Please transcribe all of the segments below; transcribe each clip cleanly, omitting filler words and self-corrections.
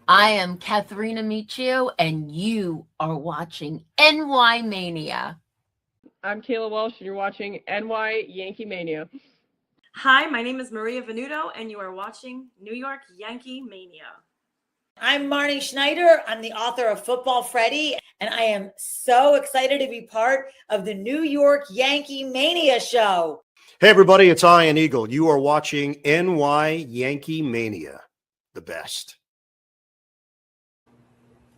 I am Katharina Michio, and you are watching NY Mania. I'm Kayla Walsh, and you're watching NY Yankee Mania. Hi, my name is Maria Venuto, and you are watching New York Yankee Mania. I'm Marnie Schneider. I'm the author of Football Freddy, and I am so excited to be part of the New York Yankee Mania show. Hey, everybody, it's Ian Eagle. You are watching NY Yankee Mania, the best.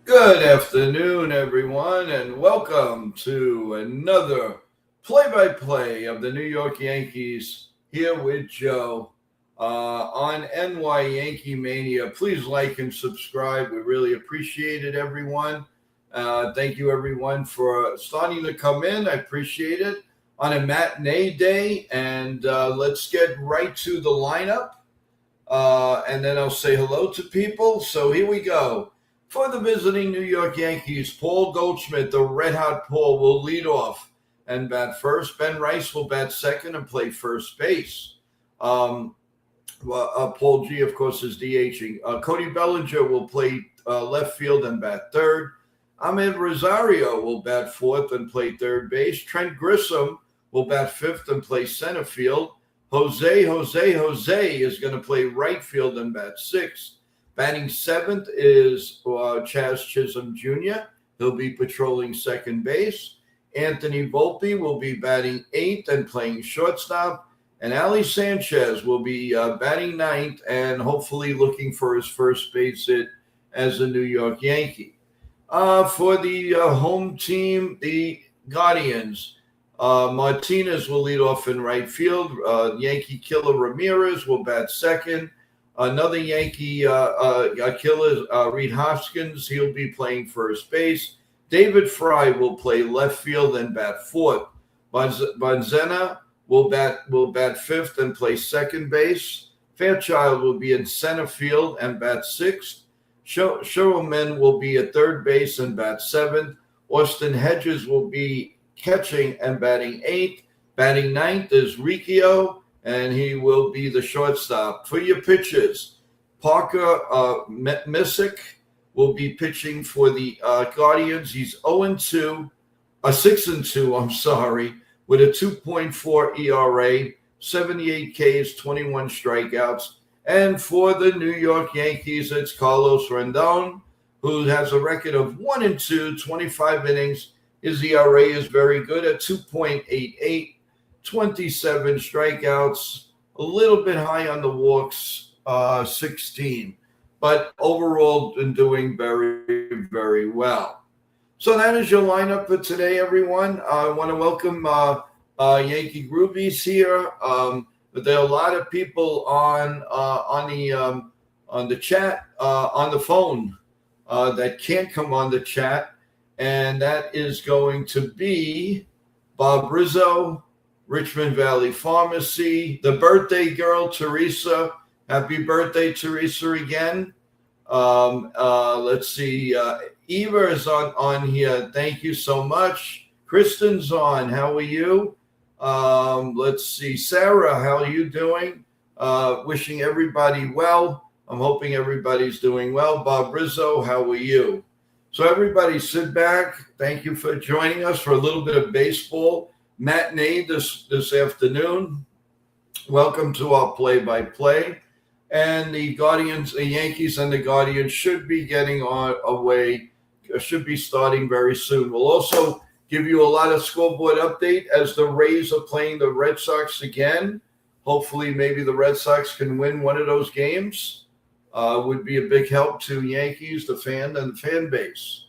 Good afternoon, everyone, and welcome to another play-by-play of the New York Yankees here with Joe on NY Yankee Mania. Please like and subscribe. We really appreciate it, everyone. Thank you, everyone, for starting to come in. I appreciate it on a matinee day, and let's get right to the lineup, and then I'll say hello to people. So here we go. For the visiting New York Yankees, Paul Goldschmidt, the red-hot Paul, will lead off and bat first. Ben Rice will bat second and play first base. Paul G, of course, is DHing. Cody Bellinger will play left field and bat third. Ahmed Rosario will bat fourth and play third base. Trent Grissom will bat fifth and play center field. Jose is going to play right field and bat sixth. Batting seventh is Chaz Chisholm Jr. He'll be patrolling second base. Anthony Volpe will be batting eighth and playing shortstop. And Ali Sanchez will be batting ninth and hopefully looking for his first base hit as a New York Yankee. For the home team, the Guardians, Martinez will lead off in right field. Yankee killer Ramirez will bat second. Another Yankee killer, Reed Hoskins, he'll be playing first base. David Fry will play left field and bat fourth. Bonzena will bat fifth and play second base. Fairchild will be in center field and bat sixth. Sherwoman will be at third base and bat seventh. Austin Hedges will be catching and batting eighth. Batting ninth is Riccio, and he will be the shortstop. For your pitchers, Parker Missick will be pitching for the Guardians. He's 6-2, with a 2.4 ERA, 78 Ks, 21 strikeouts. And for the New York Yankees, it's Carlos Rendon, who has a record of 1-2, 25 innings. His ERA is very good at 2.88. 27 strikeouts, a little bit high on the walks, 16. But overall, been doing very, very well. So that is your lineup for today, everyone. I want to welcome Yankee Groupies here. But there are a lot of people on the chat, on the phone, that can't come on the chat. And that is going to be Bob Rizzo, Richmond Valley Pharmacy, the birthday girl, Teresa. Happy birthday, Teresa, again. Let's see. Eva is on here. Thank you so much. Kristen's on. How are you? Let's see. Sarah, how are you doing? Wishing everybody well. I'm hoping everybody's doing well. Bob Rizzo, how are you? So everybody sit back. Thank you for joining us for a little bit of baseball matinee this afternoon. Welcome to our play-by-play. And the Yankees and the Guardians should be getting should be starting very soon. We'll also give you a lot of scoreboard update as the Rays are playing the Red Sox again. Hopefully, maybe the Red Sox can win one of those games. Would be a big help to Yankees, the fan, and the fan base.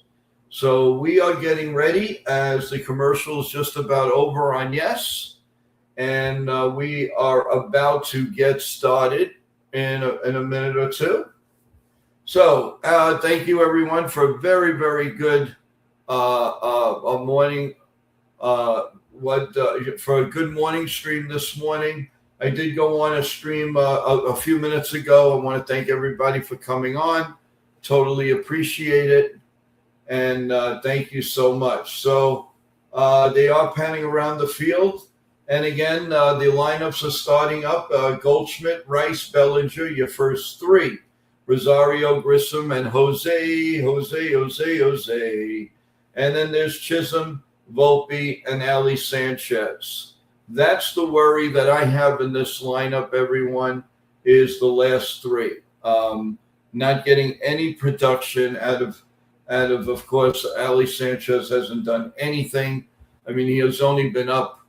So we are getting ready as the commercial is just about over on Yes. And we are about to get started in a minute or two. So thank you, everyone, for a very, very good morning. For a good morning stream this morning. I did go on a stream a few minutes ago. I want to thank everybody for coming on. Totally appreciate it. And thank you so much. So they are panning around the field. And again, the lineups are starting up. Goldschmidt, Rice, Bellinger, your first three. Rosario, Grissom, and Jose. And then there's Chisholm, Volpe, and Ali Sanchez. That's the worry that I have in this lineup, everyone, is the last three. Not getting any production out of course, Ali Sanchez hasn't done anything. I mean, he has only been up,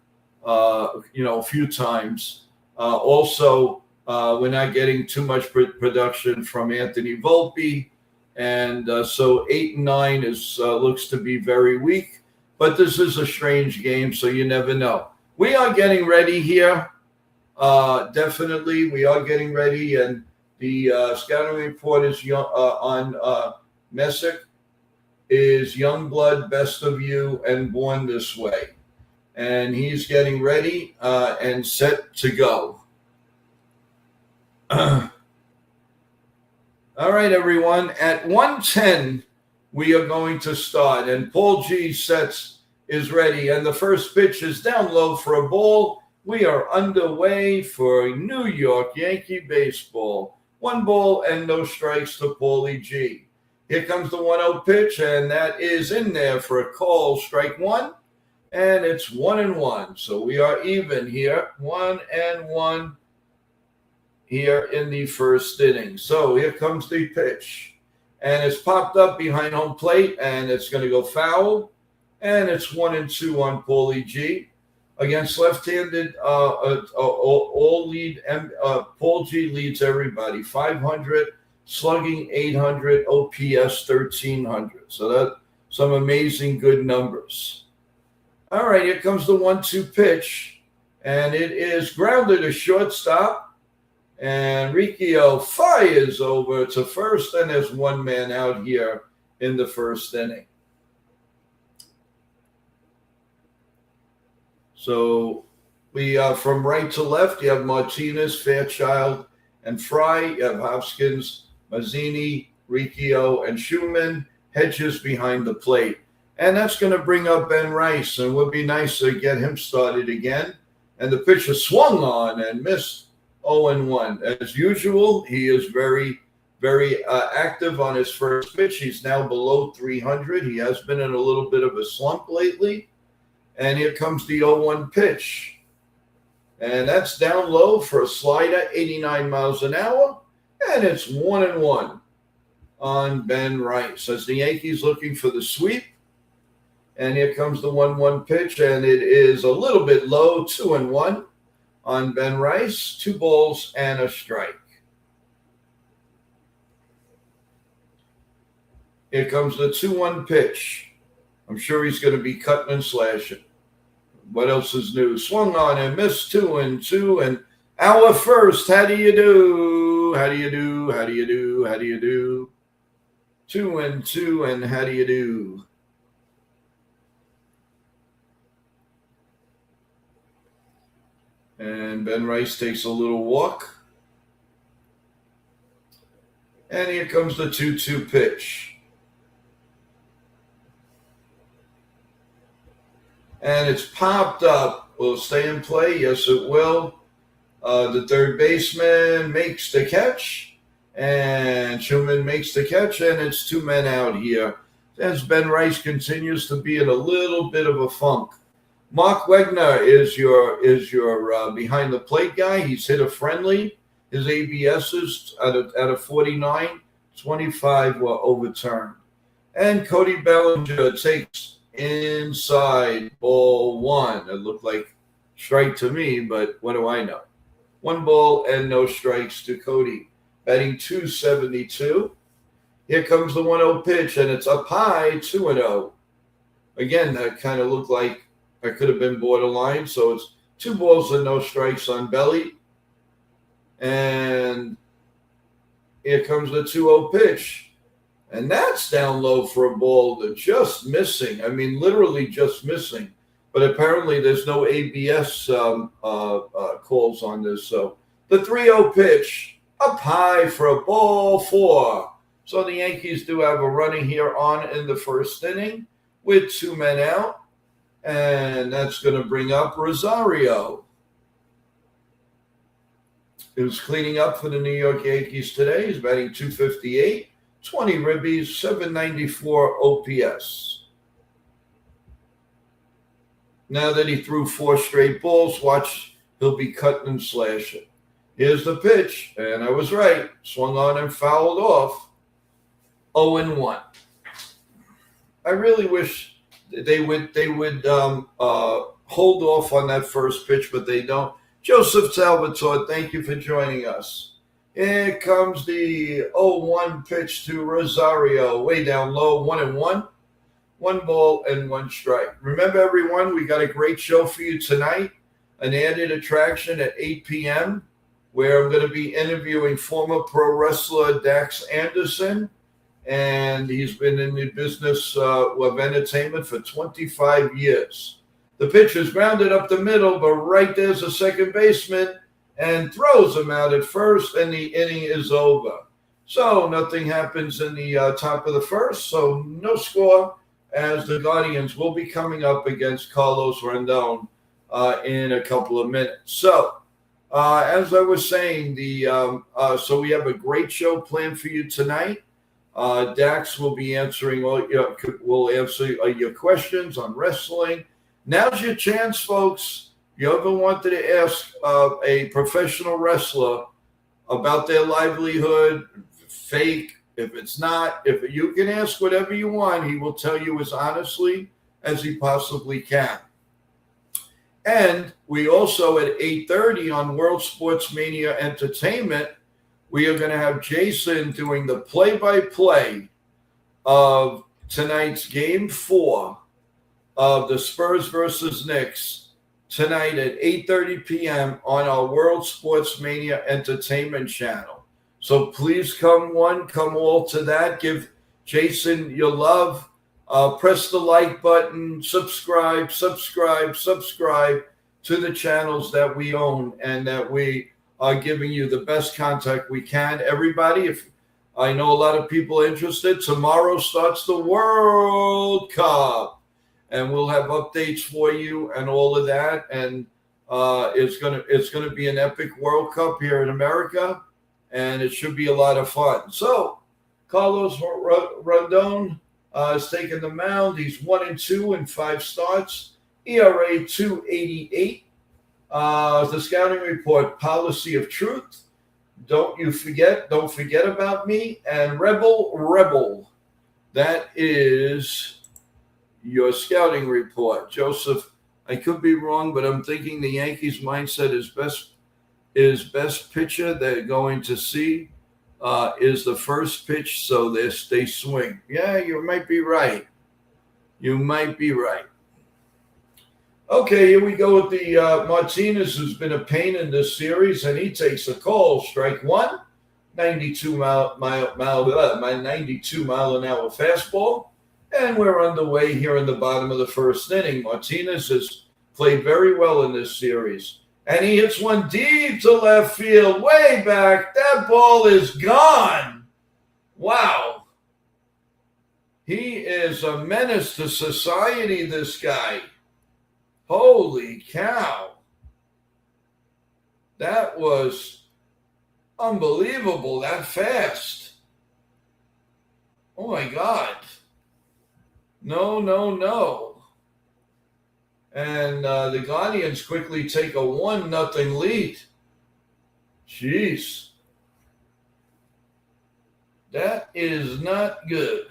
a few times. Also, we're not getting too much production from Anthony Volpe. And so 8 and 9 looks to be very weak. But this is a strange game, so you never know. We are getting ready here. Definitely, we are getting ready. And the scouting report is on Messick is young blood, best of you, and born this way. And he's getting ready and set to go. All right, everyone. At 1:10, we are going to start. And Paul G is ready. And the first pitch is down low for a ball. We are underway for New York Yankee baseball. 1 ball and no strikes to Paulie G. Here comes the 1-0 pitch, and that is in there for a call, strike 1. And it's 1-1. So we are even here, 1-1 here in the first inning. So here comes the pitch. And it's popped up behind home plate, and it's going to go foul. And it's 1-2 on Paulie G. Against left-handed, all lead. Paul G leads everybody. 500, slugging 800, OPS 1300. So that's some amazing good numbers. All right, here comes the 1-2 pitch, and it is grounded to shortstop. And Riccio fires over to first, and there's one man out here in the first inning. So we from right to left, you have Martinez, Fairchild, and Fry. You have Hopkins, Mazzini, Riccio, and Schumann. Hedges behind the plate. And that's going to bring up Ben Rice, and it would be nice to get him started again. And the pitcher swung on and missed 0-1. As usual, he is very, very active on his first pitch. He's now below 300. He has been in a little bit of a slump lately. And here comes the 0-1 pitch. And that's down low for a slider, 89 miles an hour. And it's 1-1 on Ben Rice. As the Yankees looking for the sweep. And here comes the 1-1 pitch. And it is a little bit low, 2-1 on Ben Rice. 2 balls and a strike. Here comes the 2-1 pitch. I'm sure he's going to be cutting and slashing. What else is new? Swung on and missed 2-2. And our first, how do you do? How do you do? How do you do? How do you do? 2-2, and how do you do? And Ben Rice takes a little walk. And here comes the 2-2 pitch. And it's popped up. Will it stay in play? Yes, it will. The third baseman makes the catch. And Schumann makes the catch. And it's 2 men out here. As Ben Rice continues to be in a little bit of a funk. Mark Wegner is your behind the plate guy. He's hit a friendly. His ABSs out of 49, 25 were overturned. And Cody Bellinger takes inside ball 1. It looked like strike to me, but what do I know? 1 ball and no strikes to Cody. Batting .272. Here comes the 1-0 pitch, and it's up high, 2-0. Again, that kind of looked like I could have been borderline. So it's 2 balls and no strikes on Belly. And here comes the 2-0 pitch. And that's down low for a ball that's just missing. I mean, literally just missing. But apparently there's no ABS calls on this. So the 3-0 pitch up high for a ball 4. So the Yankees do have a running here on in the first inning with 2 men out. And that's going to bring up Rosario. who's cleaning up for the New York Yankees today. He's batting .258, 20 ribbies, 794 OPS. Now that he threw 4 straight balls, watch, he'll be cutting and slashing. Here's the pitch, and I was right. Swung on and fouled off. 0-1. I really wish they would hold off on that first pitch, but they don't. Joseph Salvatore, thank you for joining us. Here comes the 0-1 pitch to Rosario, way down low, 1-1. 1 ball and 1 strike. Remember, everyone, we got a great show for you tonight, an added attraction at 8 p.m., where I'm going to be interviewing former pro wrestler Dax Anderson, and he's been in the business of entertainment for 25 years. The pitch is grounded up the middle, but right there's a second baseman and throws him out at first, and the inning is over. So nothing happens in the top of the first, so no score, as the Guardians will be coming up against Carlos Rendon in a couple of minutes. So, as I was saying, so we have a great show planned for you tonight. Dax will be answering your questions on wrestling. Now's your chance, folks. If you ever wanted to ask a professional wrestler about their livelihood, fake, if it's not, if you can ask whatever you want, he will tell you as honestly as he possibly can. And we also at 8:30 on World Sports Mania Entertainment, we are going to have Jason doing the play-by-play of tonight's Game 4 of the Spurs versus Knicks tonight at 8:30 p.m. on our World Sports Mania Entertainment channel. So please come one, come all to that. Give Jason your love. Press the like button, subscribe to the channels that we own and that we are giving you the best contact we can. Everybody, if I know a lot of people interested, tomorrow starts the World Cup, and we'll have updates for you and all of that. And it's gonna be an epic World Cup here in America, and it should be a lot of fun. So Carlos Rondon is taking the mound. He's 1-2 in 5 starts. ERA 2.88. The scouting report, Policy of Truth. Don't forget about me. And Rebel. That is your scouting report. Joseph, I could be wrong, but I'm thinking the Yankees mindset is best pitcher they're going to see is the first pitch, so they swing. Yeah, you might be right. Okay, here we go with the Martinez, who's been a pain in this series, and he takes a call. Strike 1, 92 mile an hour fastball, and we're underway here in the bottom of the first inning. Martinez has played very well in this series, and he hits one deep to left field, way back. That ball is gone. Wow. He is a menace to society, this guy. Holy cow. That was unbelievable, that fast. Oh, my God. No. And the Guardians quickly take a 1-0 lead. Jeez. That is not good.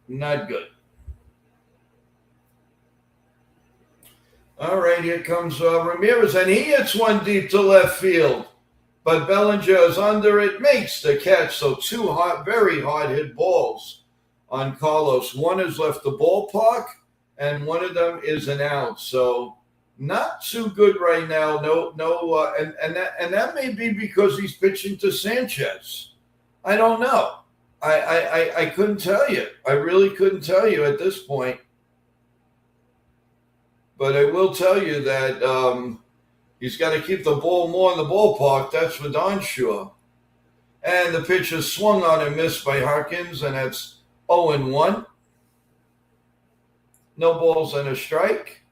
Not good. All right, here comes Ramirez, and he hits one deep to left field. But Bellinger is under it, makes the catch. So 2 very hard hit balls on Carlos. One has left the ballpark, and one of them is an out. So not too good right now. And that may be because he's pitching to Sanchez. I don't know. I couldn't tell you. I really couldn't tell you at this point. But I will tell you that he's got to keep the ball more in the ballpark. That's for darn sure. And the pitch is swung on and missed by Harkins, and that's 0-1. No balls and a strike.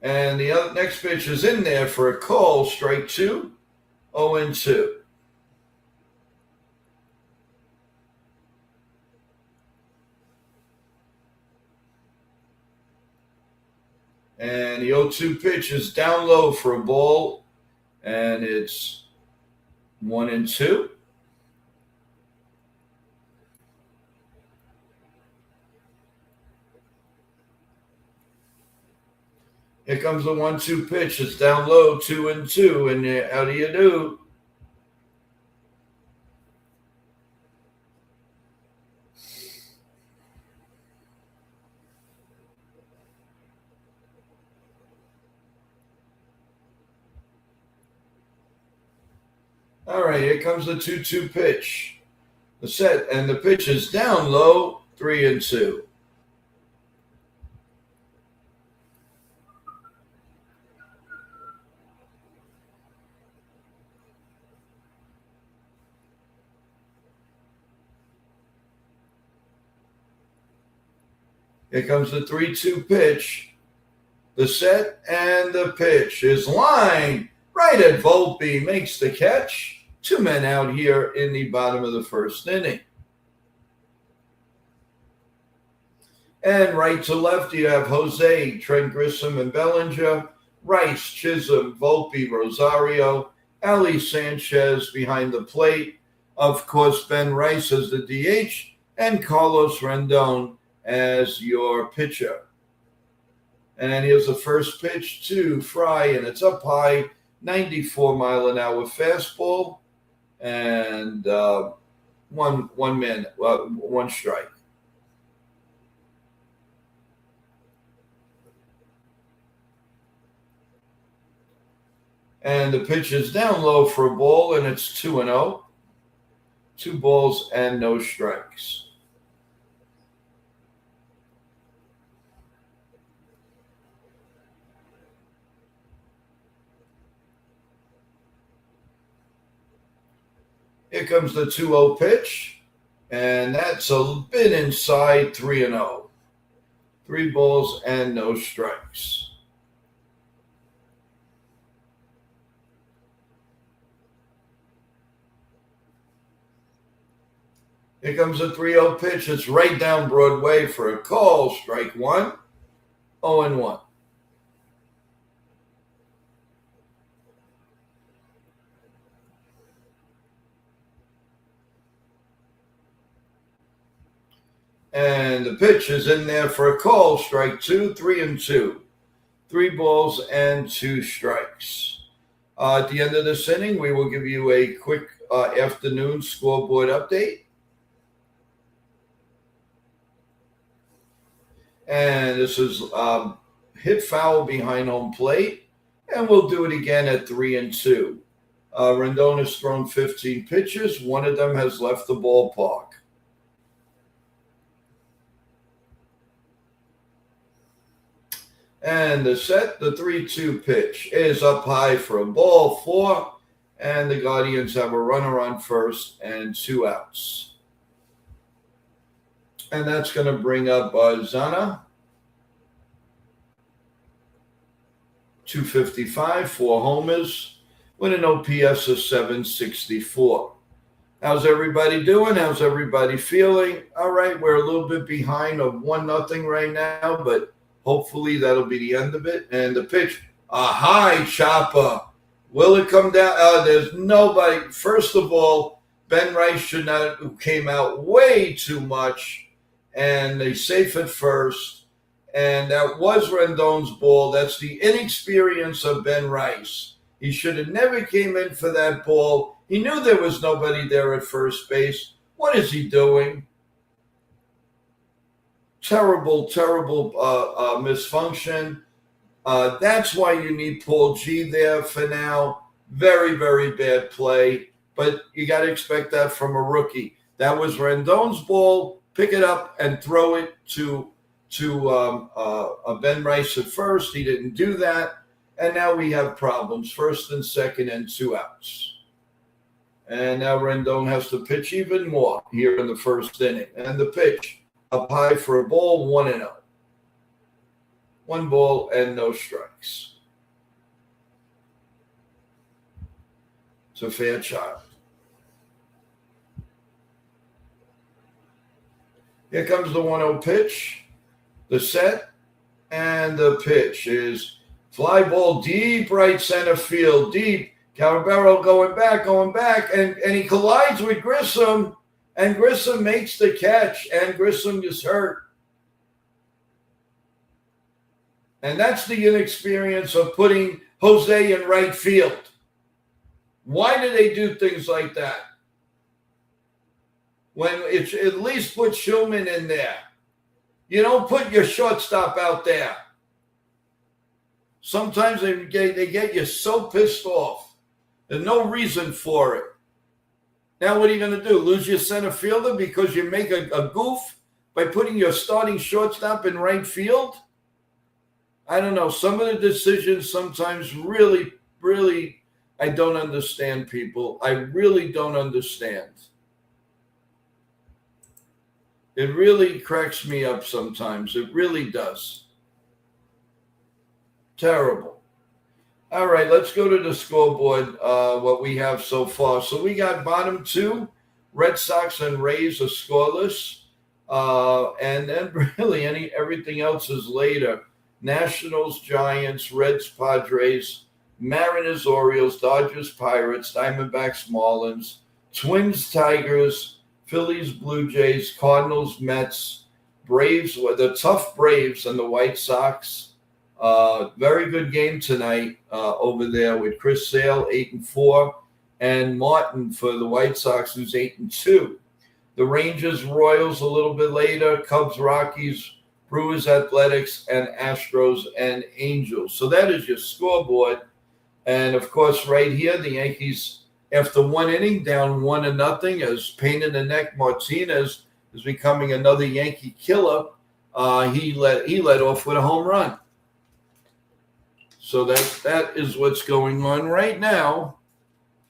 And the next pitch is in there for a call, strike 2, 0-2. And the 0-2 pitch is down low for a ball, and it's 1-2. Here comes the 1-2 pitch. It's down low, 2-2, and how do you do? All right, here comes the 2-2 pitch. The set, and the pitch is down low, 3-2. Here comes the 3-2 pitch. The set and the pitch is lined right at Volpe, makes the catch. 2 men out here in the bottom of the first inning. And right to left, you have Jose, Trent Grissom, and Bellinger. Rice, Chisholm, Volpe, Rosario, Ali Sanchez behind the plate. Of course, Ben Rice as the DH, and Carlos Rendon as your pitcher. And here's the first pitch to Fry, and it's up high, 94-mile-an-hour fastball, and one strike. And the pitch is down low for a ball, and it's 2-0. 2 balls and no strikes. Here comes the 2-0 pitch, and that's a bit inside, 3-0. 3 balls and no strikes. Here comes the 3-0 pitch. It's right down Broadway for a call, strike 1, 0-1. And the pitch is in there for a call, strike 2, 3-2. 3 balls and 2 strikes. At the end of this inning, we will give you a quick afternoon scoreboard update. And this is hit foul behind home plate. And we'll do it again at 3-2. Rendon has thrown 15 pitches. 1 of them has left the ballpark. And the set, the 3-2 pitch is up high for a ball, 4. And the Guardians have a runner on first and 2 outs. And that's going to bring up Zana. 255, 4 homers, with an OPS of 764. How's everybody doing? How's everybody feeling? All right, we're a little bit behind of 1-0 right now, but hopefully that'll be the end of it. And the pitch, a high chopper. Will it come down? There's nobody. First of all, Ben Rice should not have came out way too much. And they safe at first. And that was Rendon's ball. That's the inexperience of Ben Rice. He should have never came in for that ball. He knew there was nobody there at first base. What is he doing? Terrible misfunction. That's why you need Paul G there for now. Very, very bad play. But you got to expect that from a rookie. That was Rendon's ball. Pick it up and throw it to Ben Rice at first. He didn't do that. And now we have problems. First and second and 2 outs. And now Rendon has to pitch even more here in the first inning. And the pitch up high for a ball, 1-0. 1 ball and no strikes. It's a fair child. Here comes the 1-0 pitch, the set, and the pitch is fly ball deep right center field, deep. Caballero going back, and he collides with Grissom, and Grissom makes the catch, and Grissom is hurt. And that's the inexperience of putting Jose in right field. Why do they do things like that? When it's at least put Shulman in there. You don't put your shortstop out there. Sometimes they get you so pissed off. There's no reason for it. Now what are you going to do? Lose your center fielder because you make a goof by putting your starting shortstop in right field? I don't know. Some of the decisions sometimes really, really, I don't understand, people. I really don't understand. It really cracks me up sometimes. It really does. Terrible. All right, let's go to the scoreboard, what we have so far. So we got bottom 2, Red Sox and Rays are scoreless. And then really everything else is later. Nationals, Giants, Reds, Padres, Mariners, Orioles, Dodgers, Pirates, Diamondbacks, Marlins, Twins, Tigers, Phillies, Blue Jays, Cardinals, Mets, Braves, the tough Braves, and the White Sox. Very good game tonight over there with Chris Sale, 8-4, and Martin for the White Sox, who's 8-2. The Rangers, Royals a little bit later, Cubs, Rockies, Brewers, Athletics, and Astros and Angels. So that is your scoreboard. And, of course, right here, the Yankees, after 1 inning, down 1-0, as pain in the neck Martinez is becoming another Yankee killer. He led off with a home run. So that is what's going on right now,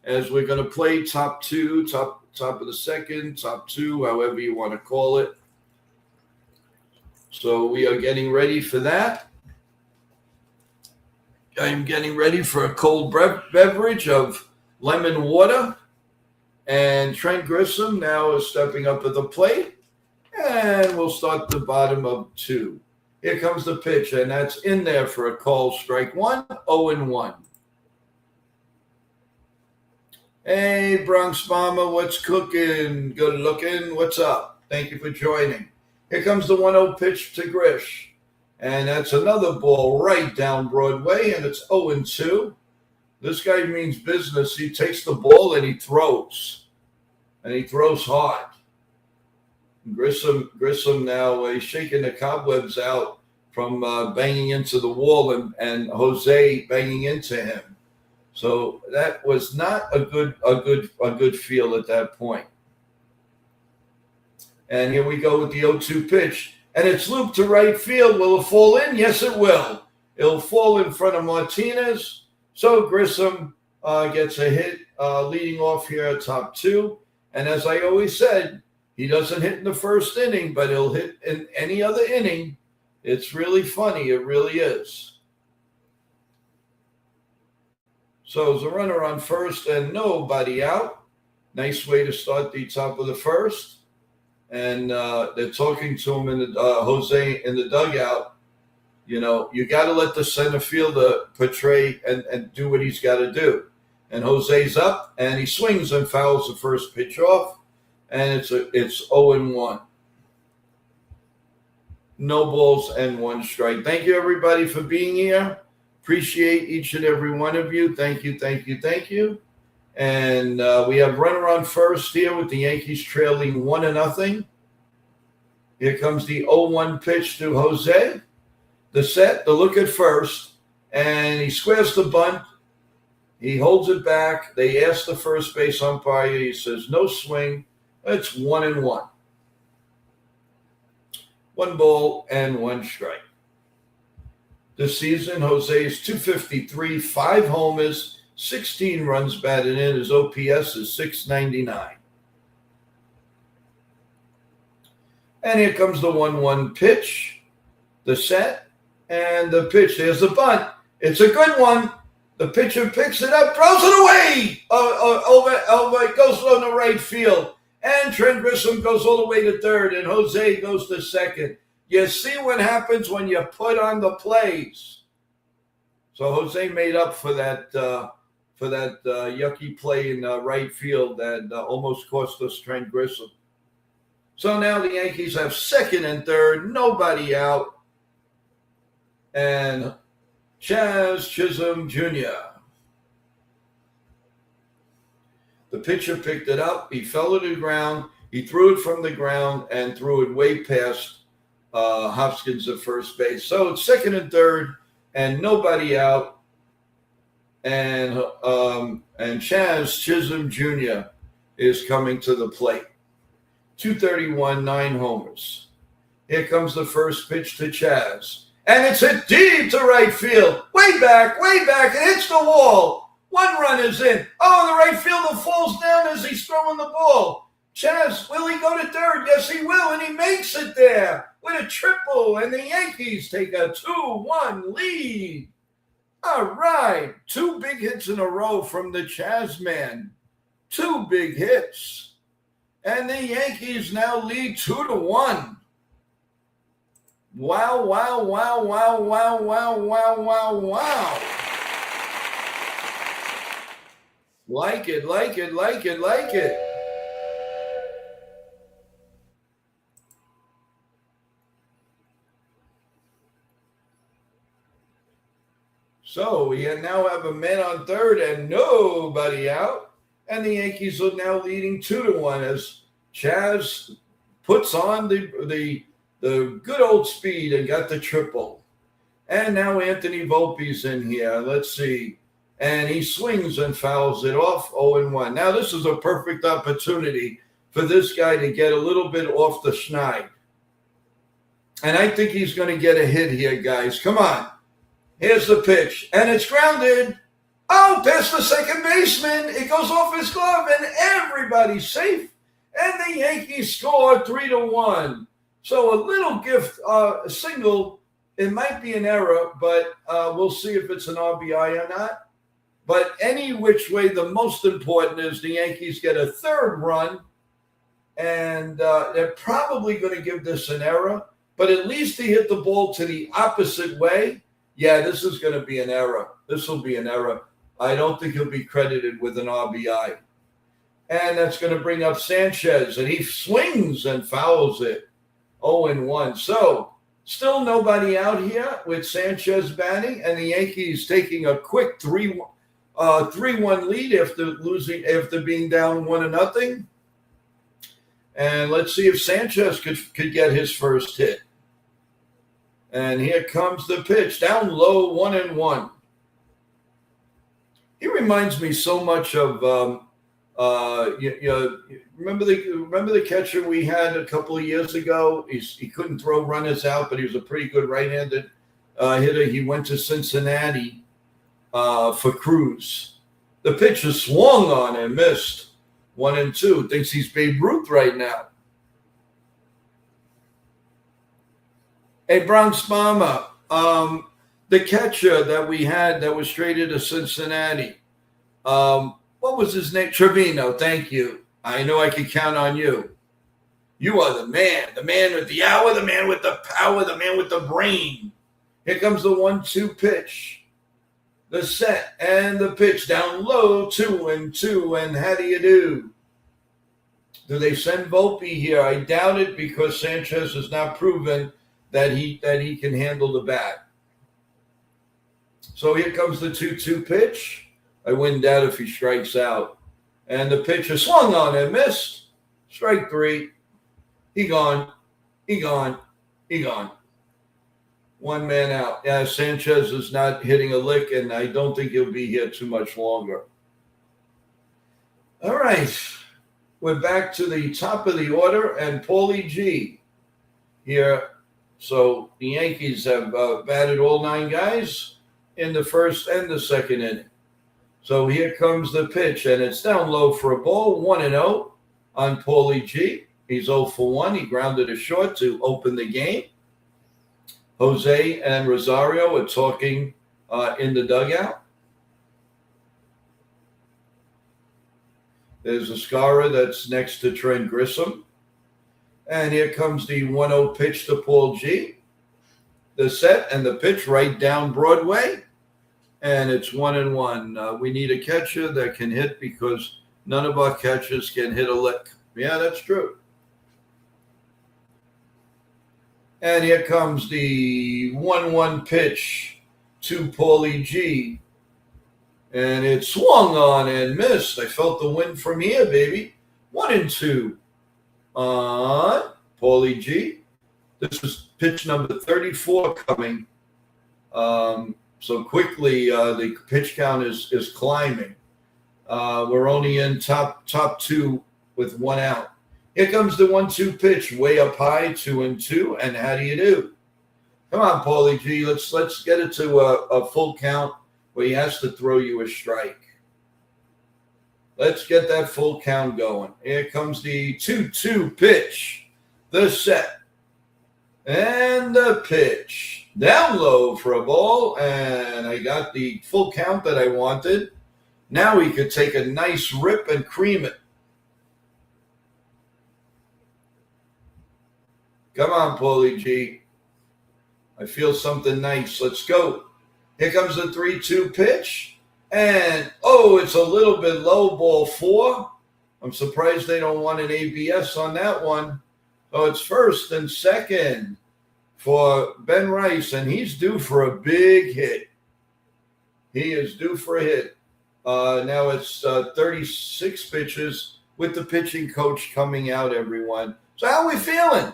as we're going to play top 2, top of the second, top 2, however you want to call it. So we are getting ready for that. I am getting ready for a cold beverage of lemon water. And Trent Grissom now is stepping up at the plate. And we'll start the bottom of 2. Here comes the pitch, and that's in there for a call. Strike 1, 0-1. Hey, Bronx Mama, what's cooking? Good looking. What's up? Thank you for joining. Here comes the 1-0 pitch to Grish. And that's another ball right down Broadway, and it's 0-2. This guy means business. He takes the ball and he throws. And he throws hard. Grissom now he's shaking the cobwebs out from banging into the wall and Jose banging into him. So that was not a good feel at that point. And here we go with the 0-2 pitch, and it's looped to right field. Will it fall in? Yes, it will. It'll fall in front of Martinez. So Grissom gets a hit leading off here at top 2. And as I always said, he doesn't hit in the first inning, but he'll hit in any other inning. It's really funny. It really is. So there's a runner on first and nobody out. Nice way to start the top of the first. And they're talking to him Jose in the dugout. You know, you got to let the center fielder portray and do what he's got to do. And Jose's up, and he swings and fouls the first pitch off. And it's 0-1. No balls and 1 strike. Thank you, everybody, for being here. Appreciate each and every one of you. Thank you, thank you, thank you. And we have runner on first here with the Yankees trailing 1-0. Here comes the 0-1 pitch to Jose. The set, the look at first, and he squares the bunt. He holds it back. They ask the first base umpire. He says, no swing. It's 1-1. 1 ball and 1 strike. This season, Jose is .253, 5 homers, 16 runs batted in. His OPS is .699. And here comes the 1-1 pitch. The set, And the pitch, there's the bunt. It's a good one. The pitcher picks it up, throws it away. Over, it goes on the right field. And Trent Grissom goes all the way to third, and Jose goes to second. You see what happens when you put on the plays. So Jose made up for that yucky play in right field that almost cost us Trent Grissom. So now the Yankees have second and third, nobody out. And Chaz Chisholm Jr. The pitcher picked it up. He fell to the ground. He threw it from the ground and threw it way past Hopkins at first base. So it's second and third and nobody out. And Chaz Chisholm Jr. is coming to the plate. 231, 9 homers. Here comes the first pitch to Chaz. And it's hit deep to right field. Way back. It hits the wall. 1 run is in. Oh, the right fielder falls down as he's throwing the ball. Chaz, will he go to third? Yes, he will. And he makes it there with a triple. And the Yankees take a 2-1 lead. All right. 2 big hits in a row from the Chaz man. 2 big hits. And the Yankees now lead 2-1. Wow. Like it. So we now have a man on third and nobody out. And the Yankees are now leading 2-1 as Chaz puts on the good old speed and got the triple. And now Anthony Volpe's in here. Let's see. And he swings and fouls it off 0-1. Now this is a perfect opportunity for this guy to get a little bit off the schneid. And I think he's going to get a hit here, guys. Come on. Here's the pitch. And it's grounded. Oh, past the second baseman. It goes off his glove and everybody's safe. And the Yankees score 3-1. So a little gift, a single. It might be an error, but we'll see if it's an RBI or not. But any which way, the most important is the Yankees get a third run. And they're probably going to give this an error. But at least he hit the ball to the opposite way. Yeah, this is going to be an error. This will be an error. I don't think he'll be credited with an RBI. And that's going to bring up Sanchez. And he swings and fouls it. 0-1. So still nobody out here with Sanchez batting. And the Yankees taking a quick 3-1 lead after being down 1-0. And let's see if Sanchez could get his first hit. And here comes the pitch. Down low, 1-1. He reminds me so much of remember the catcher we had a couple of years ago? He couldn't throw runners out, but he was a pretty good right-handed hitter. He went to Cincinnati for Cruz. The pitcher swung on and missed. 1-2. Thinks he's Babe Ruth right now. Hey, Bronx Mama, the catcher that we had that was traded to Cincinnati, what was his name? Trevino, thank you. I know I could count on you. You are the man with the hour, the man with the power, the man with the brain. Here comes the 1-2 pitch. The set and the pitch down low, 2-2, and how do you do? Do they send Volpe here? I doubt it because Sanchez has not proven that he can handle the bat. So here comes the 2-2 pitch. I wouldn't doubt if he strikes out. And the pitcher swung on and missed. Strike 3. He gone. One man out. Yeah, Sanchez is not hitting a lick, and I don't think he'll be here too much longer. All right. We're back to the top of the order, and Paulie G here. So the Yankees have batted all 9 guys in the first and the second inning. So here comes the pitch, and it's down low for a ball, 1-0 on Paulie G. He's 0 for 1. He grounded a short to open the game. Jose and Rosario are talking in the dugout. There's Escara that's next to Trent Grissom. And here comes the 1-0 pitch to Paul G. The set and the pitch right down Broadway. And it's 1-1. We need a catcher that can hit because none of our catchers can hit a lick. Yeah, that's true. And here comes the 1-1 pitch to Paulie G. And it swung on and missed. I felt the wind from here, baby. 1-2 on Paulie G. This is pitch number 34 coming. So quickly, the pitch count is climbing. We're only in top two with 1 out. Here comes the 1-2 pitch, way up high, 2-2. And how do you do? Come on, Paulie G. Let's get it to a full count where he has to throw you a strike. Let's get that full count going. Here comes the 2-2 pitch, the set, and the pitch. Down low for a ball, and I got the full count that I wanted. Now he could take a nice rip and cream it. Come on, Paulie G. I feel something nice. Let's go. Here comes the 3-2 pitch. And, it's a little bit low, ball 4. I'm surprised they don't want an ABS on that one. So it's first and second for Ben Rice, and he's due for a big hit. He is due for a hit. Now it's 36 pitches with the pitching coach coming out, everyone. So how are we feeling?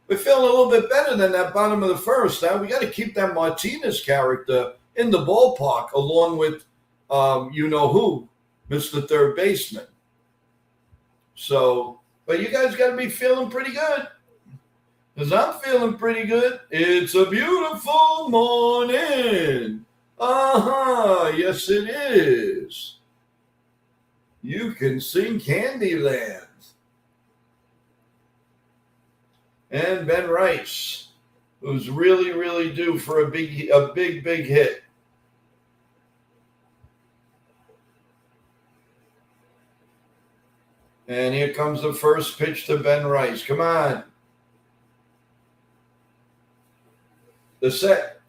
We're feeling a little bit better than that bottom of the first. Now we got to keep that Martinez character in the ballpark along with you-know-who, Mr. Third Baseman. So, but you guys got to be feeling pretty good. Because I'm feeling pretty good. It's a beautiful morning. Yes it is. You can sing Candyland. And Ben Rice, who's really, really due for a big hit. And here comes the first pitch to Ben Rice. Come on. The set,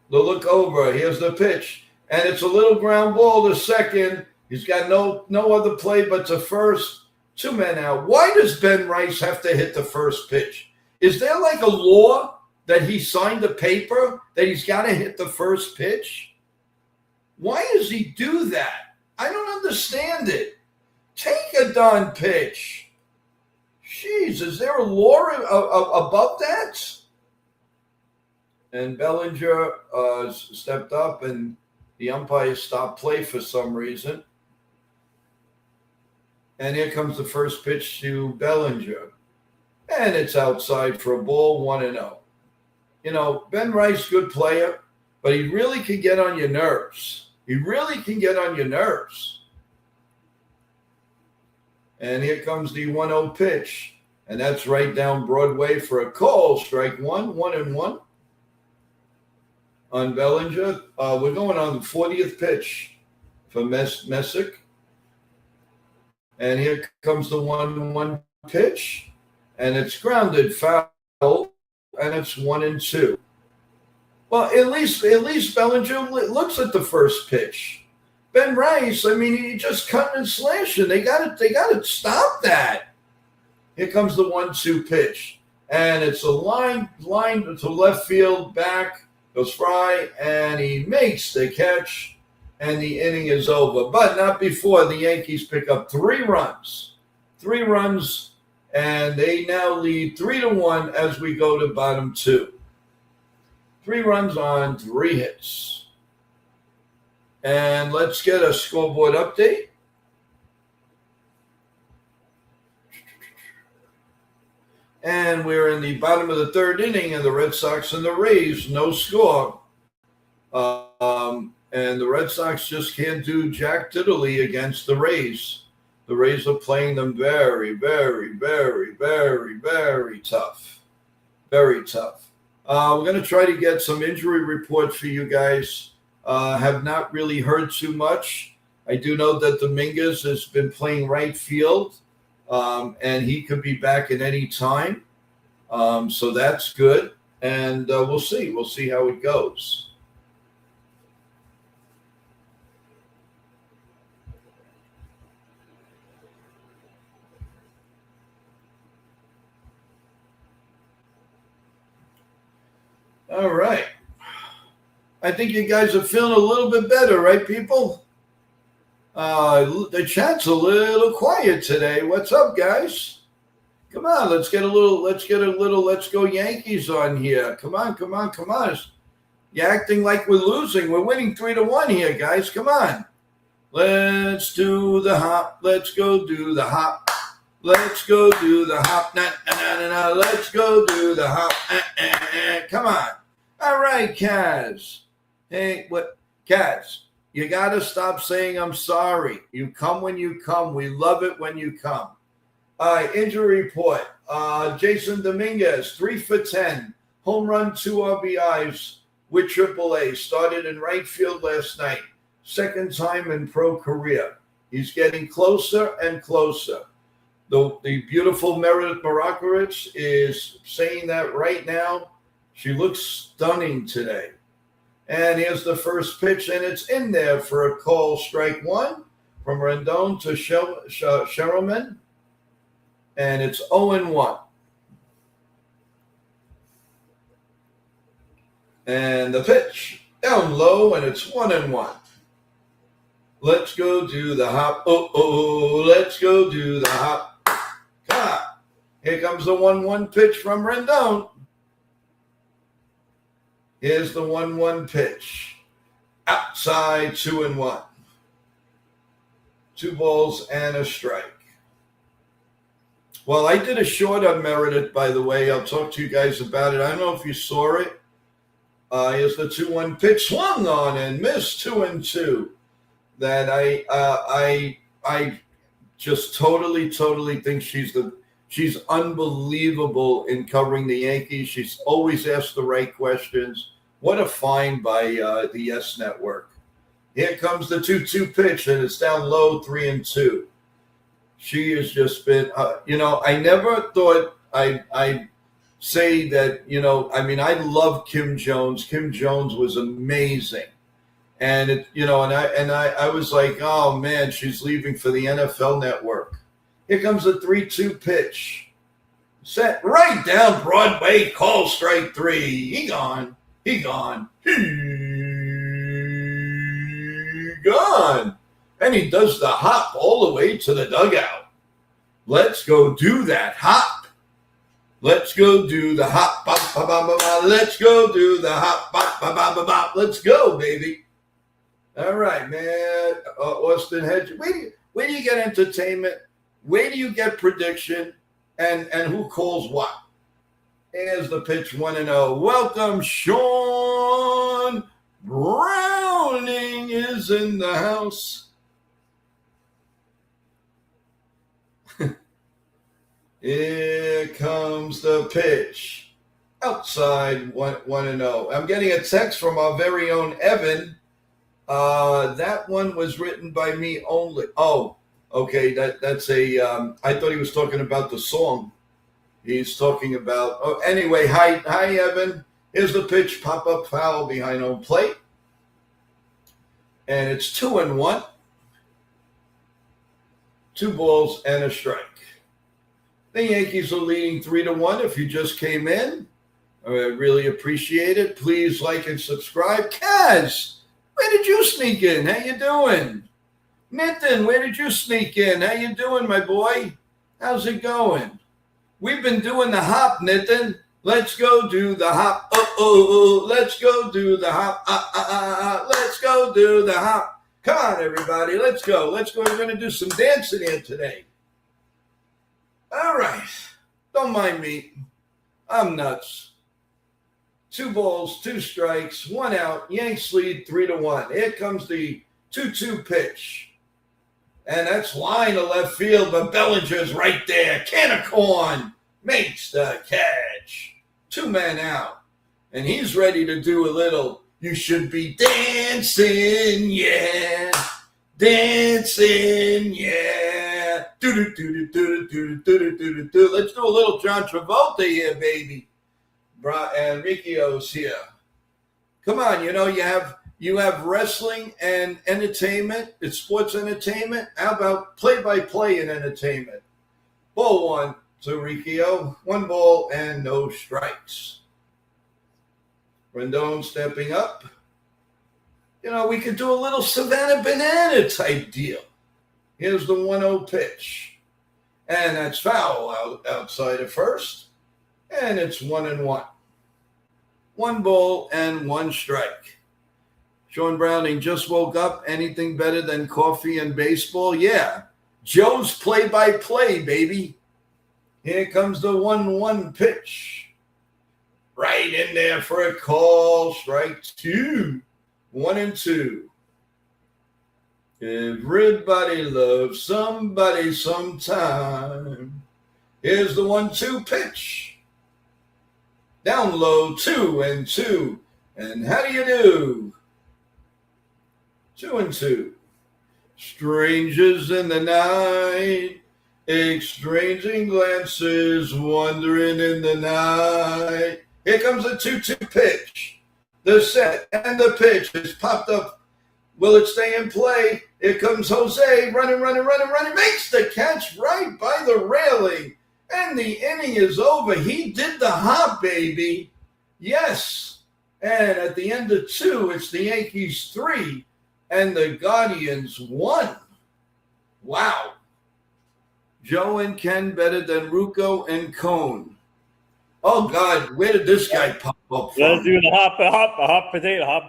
the look over. Here's the pitch. And it's a little ground ball to second. He's got no other play but to first. 2 men out. Why does Ben Rice have to hit the first pitch? Is there like a law that he signed a paper that he's got to hit the first pitch? Why does he do that? I don't understand it. Take a darn pitch. Jeez, is there a law above that? And Bellinger stepped up, and the umpire stopped play for some reason. And here comes the first pitch to Bellinger. And it's outside for a ball, 1-0. You know, Ben Rice, good player, but he really can get on your nerves. He really can get on your nerves. And here comes the 1-0 pitch. And that's right down Broadway for a call. Strike 1-1. On Bellinger. We're going on the 40th pitch for Messick. And here comes the 1-1 pitch. And it's grounded foul. And it's 1-2. Well, at least Bellinger looks at the first pitch. Ben Rice, I mean, he just cutting and slashing. They got to stop that. Here comes the 1-2 pitch. And it's a line to left field, back, goes Fry, and he makes the catch, and the inning is over. But not before the Yankees pick up 3 runs. 3 runs, and they now lead 3-1 as we go to bottom 2. 3 runs on 3 hits. And let's get a scoreboard update. And we're in the bottom of the 3rd inning, and the Red Sox and the Rays, no score. And the Red Sox just can't do jack diddly against the Rays. The Rays are playing them very, very, very, very, very tough. Very tough. We're going to try to get some injury reports for you guys. Have not really heard too much. I do know that Dominguez has been playing right field, and he could be back at any time. So that's good. And we'll see. We'll see how it goes. All right. I think you guys are feeling a little bit better, right, people? The chat's a little quiet today. What's up, guys? Come on, let's get a little let's go Yankees on here. Come on. You're acting like we're losing. We're winning 3-1 here, guys. Come on. Let's do the hop. Let's go do the hop. Let's go do the hop. Let's go do the hop. Come on. All right, Kaz. Hey, what? Kaz, you got to stop saying I'm sorry. You come when you come. We love it when you come. All right, injury report. Jason Dominguez, 3 for 10. Home run, 2 RBIs with AAA. Started in right field last night. Second time in pro career. He's getting closer and closer. The beautiful Meredith Marakovich is saying that right now. She looks stunning today. And here's the first pitch, and it's in there for a call. Strike 1 from Rendon to Sherman. And it's 0-1. And the pitch down low, and it's 1-1. Let's go do the hop. Let's go do the hop. Come on. Here comes the 1-1 pitch from Rendon. Here's the 1-1 pitch. Outside, 2-1. 2 balls and a strike. Well, I did a short on Meredith, by the way. I'll talk to you guys about it. I don't know if you saw it. Here's the 2-1 pitch, swung on and missed, 2-2. That I just totally think she's unbelievable in covering the Yankees. She's always asked the right questions. What a find by the Yes Network. Here comes the 2-2 pitch, and it's down low, 3-2. She has just been, I never thought I'd say that, I love Kim Jones. Kim Jones was amazing. And, I was like, oh, man, she's leaving for the NFL Network. Here comes the 3-2 pitch. Set right down Broadway, call strike 3. He gone. And he does the hop all the way to the dugout. Let's go do that hop. Let's go do the hop. Let's go do the hop. Let's go, baby. All right, man. Austin Hedges. Where do you get entertainment? Where do you get prediction? And who calls what? Here's the pitch, 1-0. Welcome, Sean Browning is in the house. Here comes the pitch. Outside, 1-0. I'm getting a text from our very own Evan. That one was written by me only. Oh, okay. That's a. I thought he was talking about the song. He's talking about. Oh, anyway. Hi, Evan. Here's the pitch. Pop up foul behind home plate, and it's 2-1. 2 balls and a strike. The Yankees are leading 3-1. If you just came in, I really appreciate it. Please like and subscribe. Kaz, where did you sneak in? How you doing? Nitin, where did you sneak in? How you doing, my boy? How's it going? We've been doing the hop, Nitin. Let's go do the hop. Let's go do the hop. Let's go do the hop. Come on, everybody. Let's go. We're going to do some dancing here today. All right. Don't mind me. I'm nuts. 2 balls, 2 strikes, 1 out. Yanks lead 3-1. Here comes the 2-2 pitch. And that's line to left field, but Bellinger's right there. Can of corn makes the catch. 2 men out. And he's ready to do a little, you should be dancing, yeah. Dancing, yeah. Do-do-do-do-do-do-do-do-do-do. Let's do a little John Travolta here, baby. And Ricchio's here. Come on, you have wrestling and entertainment. It's sports entertainment. How about play-by-play and entertainment? Ball one to Ricchio. 1 ball and no strikes. Rendon stepping up. We could do a little Savannah Banana type deal. Here's the 1-0 pitch. And that's foul outside of first. And it's 1-1. 1 ball and 1 strike. Sean Browning just woke up. Anything better than coffee and baseball? Yeah. Joe's play-by-play, baby. Here comes the 1-1 pitch. Right in there for a call. Strike 2. 1-2. Everybody loves somebody sometime. Here's the 1-2 pitch. Down low, 2-2. And how do you do? 2-2. Strangers in the night, exchanging glances, wandering in the night. Here comes the 2-2 pitch. The set and the pitch is popped up. Will it stay in play? Here comes Jose, running, makes the catch right by the railing. And the inning is over. He did the hop, baby. Yes. And at the end of 2, it's the Yankees 3 and the Guardians 1. Wow. Joe and Ken better than Rucco and Cone. Oh, God, where did this guy pop up from? Let's do the hop potato, hop.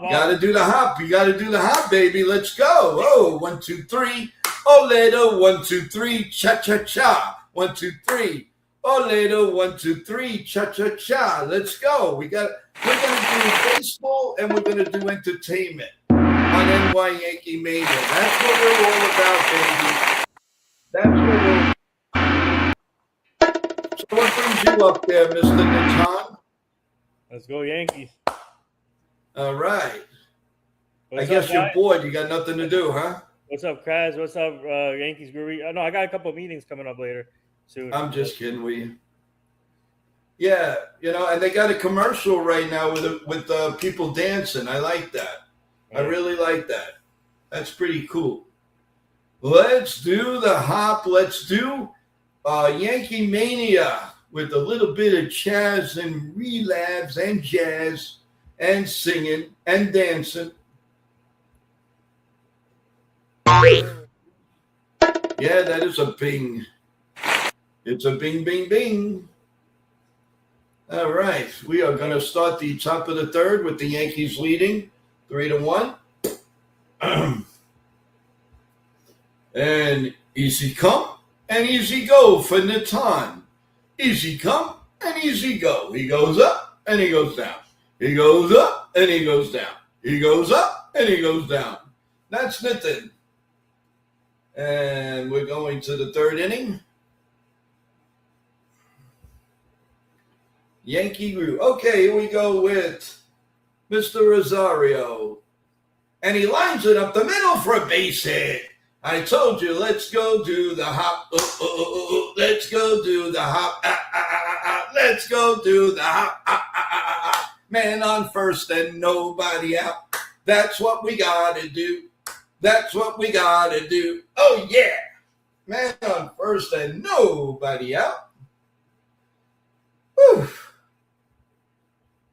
You got to do the hop. You got to do the hop, baby. Let's go. Oh, 1, 2, 3. Oledo, 1, 2, 3. Cha-cha-cha. 1, 2, 3. Oledo, 1, 2, 3. Cha-cha-cha. Let's go. We're going to do baseball and we're going to do entertainment on NY Yankee Mania. That's what we're all about, baby. That's what we're. So what brings you up there, Mr. Natan? Let's go Yankees. All right. What's I guess up, you're guys? bored. You got nothing to do, huh? What's up, Kraz? What's up, Yankees Groovy? No, I got a couple of meetings coming up later soon. I'm just kidding with you. Yeah, and they got a commercial right now with people dancing. I like that. I really like that. That's pretty cool. Let's do the hop. Let's do Yankee Mania with a little bit of Chaz and relapse and jazz and singing and dancing. Yeah, that is a bing. It's a bing, bing, bing. All right. We are going to start the top of the third with the Yankees leading 3-1. And easy come and easy go for Natan. Easy come and easy go. He goes up and he goes down. He goes up and he goes down. He goes up and he goes down. That's Nathan. And we're going to the third inning. Yankee Groove. Okay, here we go with Mr. Rosario. And he lines it up the middle for a base hit. I told you, let's go do the hop. Let's go do the hop. Let's go do the hop. Man on first and nobody out. That's what we got to do. That's what we got to do. Oh, yeah. Man on first and nobody out. Whew.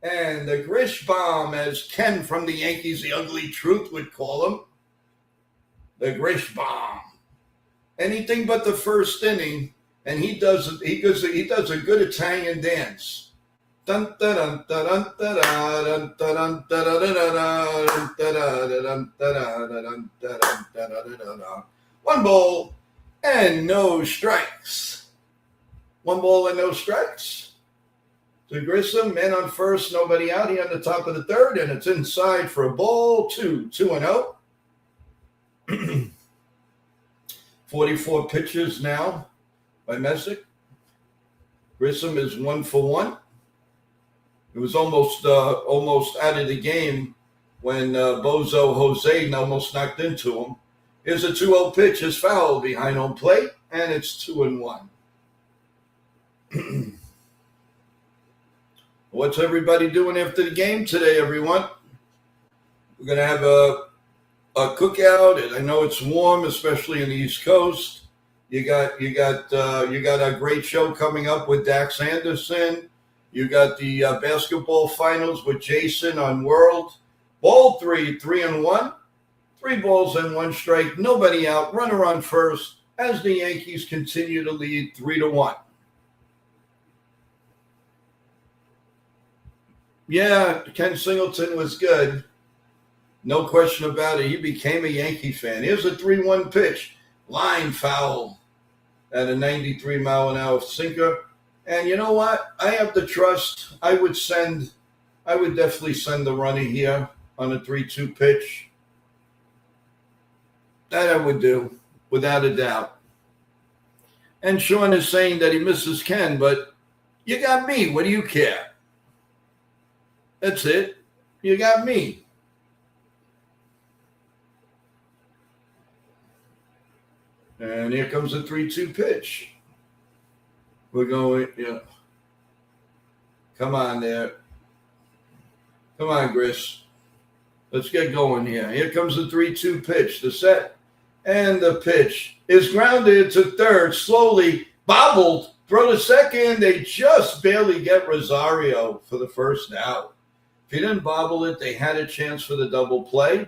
And the Grish Bomb, as Ken from the Yankees, the Ugly Truth would call him. The Grish Bomb. Anything but the first inning, and he does a good Italian dance. Dun dun dun dun dun dun dun dun. 1 ball and no strikes. 1 ball and no strikes. To Grissom, man on first, nobody out. He on the top of the third, and it's inside for a ball. 2-0. 44 pitches now by Messick. Grissom is 1 for 1. It was almost out of the game when Bozo Jose almost knocked into him. Here's a 2-0 pitch. Is foul behind home plate, and it's 2-1. What's everybody doing after the game today, everyone? We're going to have a cookout, and I know it's warm, especially in the East Coast. You got a great show coming up with Dax Anderson. You got the basketball finals with Jason on World. Ball 3-1. 3 balls and 1 strike. Nobody out. Runner on first as the Yankees continue to lead 3-1. Yeah, Ken Singleton was good. No question about it. He became a Yankee fan. Here's a 3-1 pitch. Line foul at a 93-mile-an-hour sinker. And you know what? I have the trust. I would definitely send the runner here on a 3-2 pitch. That I would do, without a doubt. And Sean is saying that he misses Ken, but you got me. What do you care? That's it. You got me. And here comes a 3-2 pitch. We're going, come on there. Come on, Chris. Let's get going here. Here comes the 3-2 pitch. The set and the pitch is grounded to third. Slowly bobbled. Throw to second. They just barely get Rosario for the first out. If he didn't bobble it, they had a chance for the double play,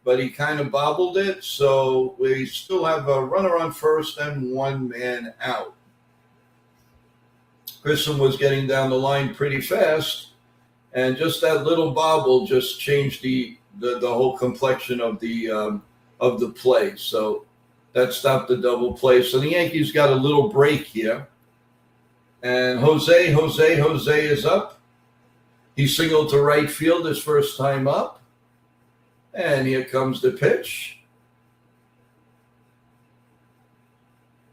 but he kind of bobbled it. So we still have a runner on first and 1 man out. Grissom was getting down the line pretty fast, and just that little bobble just changed the whole complexion of the play. So that stopped the double play. So the Yankees got a little break here, and Jose is up. He singled to right field his first time up, and here comes the pitch.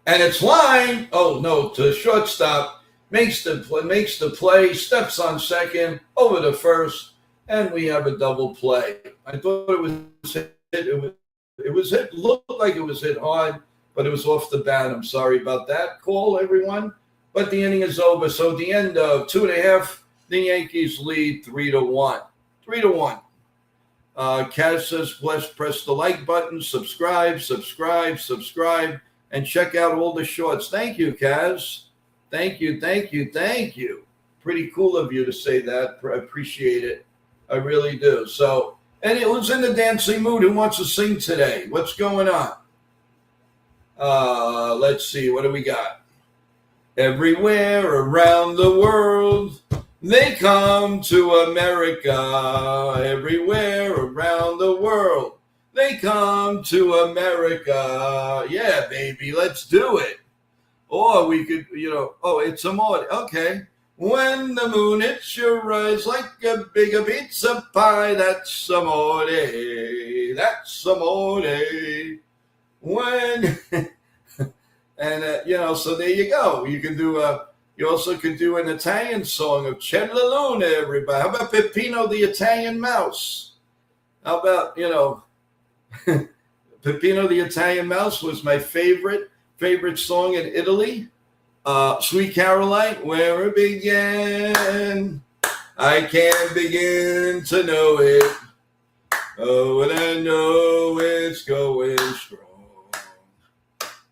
And it's line. Oh no, to shortstop. Makes the play, steps on second, over to first, and we have a double play. I thought it was hit. It was hit. Looked like it was hit hard, but it was off the bat. I'm sorry about that call, everyone. But the inning is over. So at the end of 2.5, the Yankees lead 3-1. 3-1. Kaz says, press the like button, subscribe, and check out all the shorts. Thank you, Kaz. Thank you. Pretty cool of you to say that. I appreciate it. I really do. So, and it was in the dancing mood. Who wants to sing today? What's going on? Let's see. What do we got? Everywhere around the world, they come to America. Everywhere around the world, they come to America. Yeah, baby, let's do it. Or we could, it's amore. Okay. When the moon hits your eyes like a big pizza pie, that's amore. That's amore. When, and, so there you go. You can do you also could do an Italian song of Cedla Luna, everybody. How about Peppino the Italian Mouse? How about, Peppino the Italian Mouse was my favorite song in Italy. Sweet Caroline, where it began, I can't begin to know it. Oh, and I know it's going strong.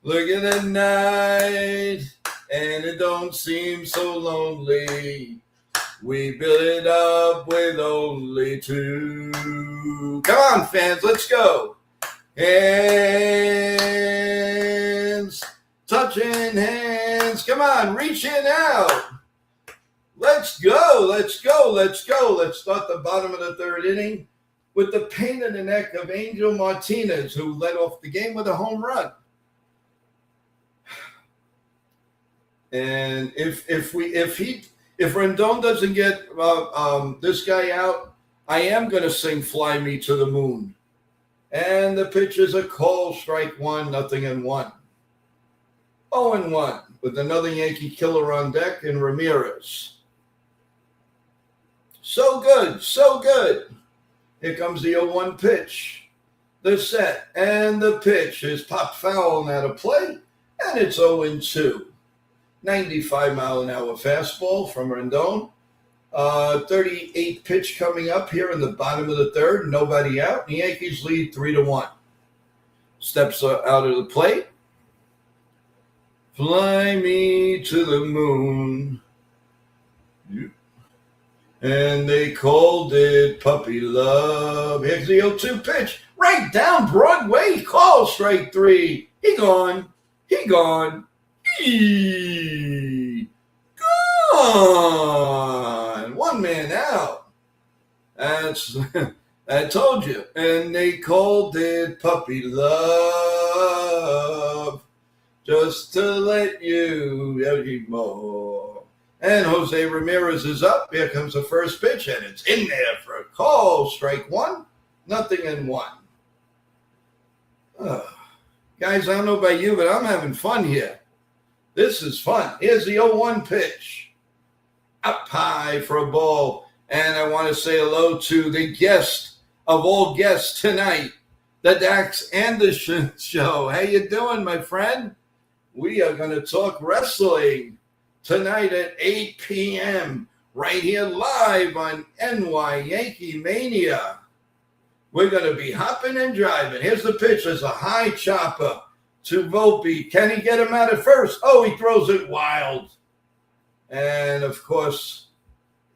Look at the night, and it don't seem so lonely. We build it up with only 2. Come on, fans, let's go. Hands, touching hands. Come on, reaching out. Let's go. Let's start the bottom of the 3rd inning with the pain in the neck of Angel Martinez, who led off the game with a home run. And if Rendon doesn't get this guy out, I am going to sing "Fly Me to the Moon." And the pitch is a call, strike 1, 0-1. 0-1 with another Yankee killer on deck in Ramirez. So good, so good. Here comes the 0-1 pitch. The set and the pitch is popped foul and out of play, and it's 0-2. 95-mile-an-hour fastball from Rendon. 38 pitch coming up here in the bottom of the third. Nobody out. The Yankees lead 3-1. Steps out of the plate. Fly me to the moon. And they called it puppy love. Here's the 0-2 pitch. Right down Broadway. Call strike 3. He gone. He gone. He gone. One man out. That's I told you. And they called it puppy love. Just to let you more. And Jose Ramirez is up. Here comes the first pitch, and it's in there for a call. Strike 1. 0-1. Guys, I don't know about you, but I'm having fun here. This is fun. Here's the 0-1 pitch. Up high for a ball. And I want to say hello to the guest of all guests tonight, the Dax Anderson Show. How you doing, my friend? We are going to talk wrestling tonight at 8 p.m. right here live on NY Yankee Mania. We're going to be hopping and driving. Here's the pitch. There's a high chopper to Volpe. Can he get him out at first? Oh, he throws it wild. And, of course,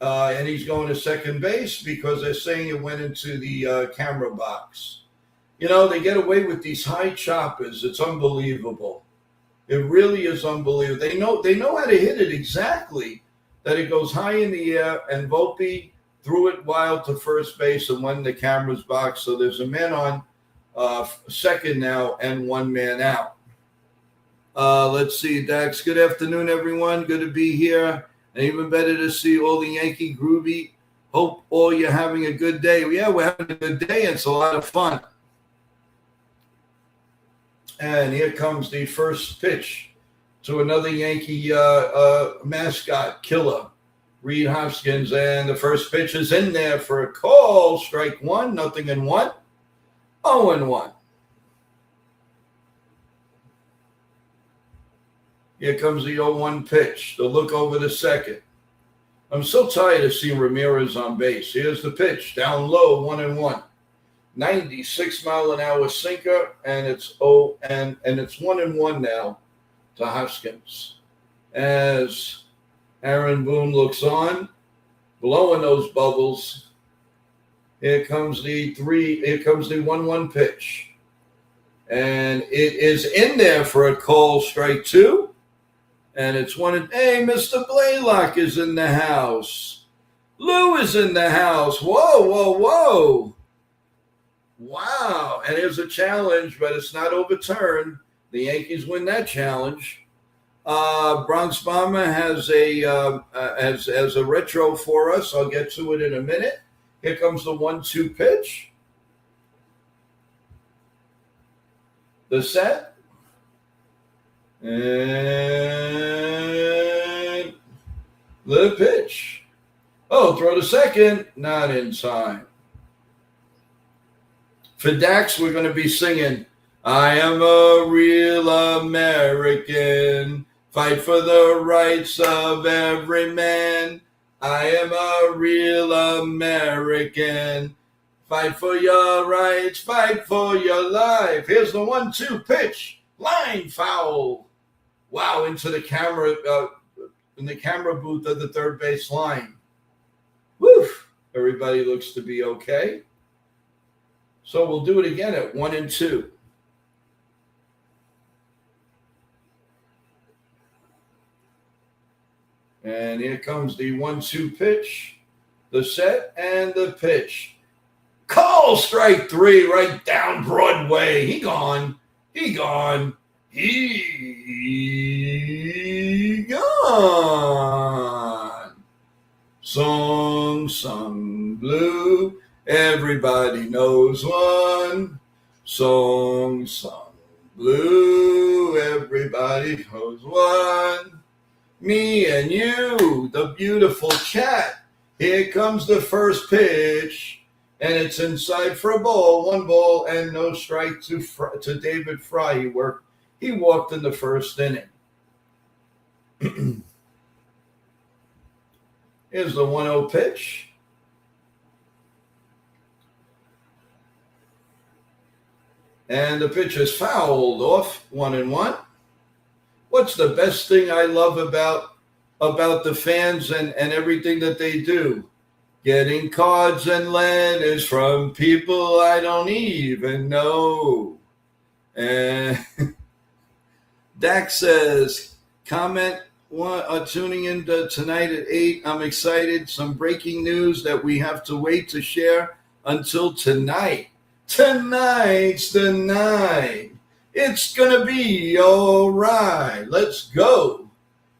and he's going to second base because they're saying it went into the camera box. You know, they get away with these high choppers. It's unbelievable. It really is unbelievable. They know how to hit it exactly, that it goes high in the air, and Volpe threw it wild to first base and went in the camera's box. So there's a man on second now and one man out. Let's see, Dax. Good afternoon, everyone. Good to be here. And even better to see all the Yankee groovy. Hope all you're having a good day. Yeah, we're having a good day. It's a lot of fun. And here comes the first pitch to another Yankee mascot, killer, Reed Hoskins. And the first pitch is in there for a call. Strike 1, 0-1. 0-1. Here comes the 0-1 pitch. The look over the second. I'm so tired of seeing Ramirez on base. Here's the pitch. Down low, 1-1. 96-mile-an-hour sinker, and it's and it's 1-1 now to Hoskins. As Aaron Boone looks on, blowing those bubbles. Here comes the 1-1 pitch. And it is in there for a call, strike 2. And it's hey, Mr. Blaylock is in the house. Lou is in the house. Whoa, whoa, whoa. Wow. And here's a challenge, but it's not overturned. The Yankees win that challenge. Bronx Bomber has a retro for us. I'll get to it in a minute. Here comes the 1-2 pitch. The set. And the pitch. Oh, throw to second. Not in time. For Dax, we're going to be singing, I am a real American, fight for the rights of every man. I am a real American, fight for your rights, fight for your life. Here's the 1-2 pitch, line foul. Wow, into the camera, in the camera booth of the third base line. Woof, everybody looks to be okay. So we'll do it again at 1-2. And here comes the 1-2 pitch, the set, and the pitch. Call strike 3 right down Broadway. He gone. He gone. He gone. Song sung blue. Everybody knows one. Song sung blue. Everybody knows one. Me and you, the beautiful chat. Here comes the first pitch, and it's inside for a ball. 1 ball and no strike to David Fry. He walked in the first inning. Here's the 1-0 pitch. And the pitch is fouled off, 1-1. What's the best thing I love about the fans and everything that they do? Getting cards and letters from people I don't even know. And Dak says, comment tuning in tonight at 8. I'm excited. Some breaking news that we have to wait to share until tonight. Tonight's the night. It's going to be all right. Let's go.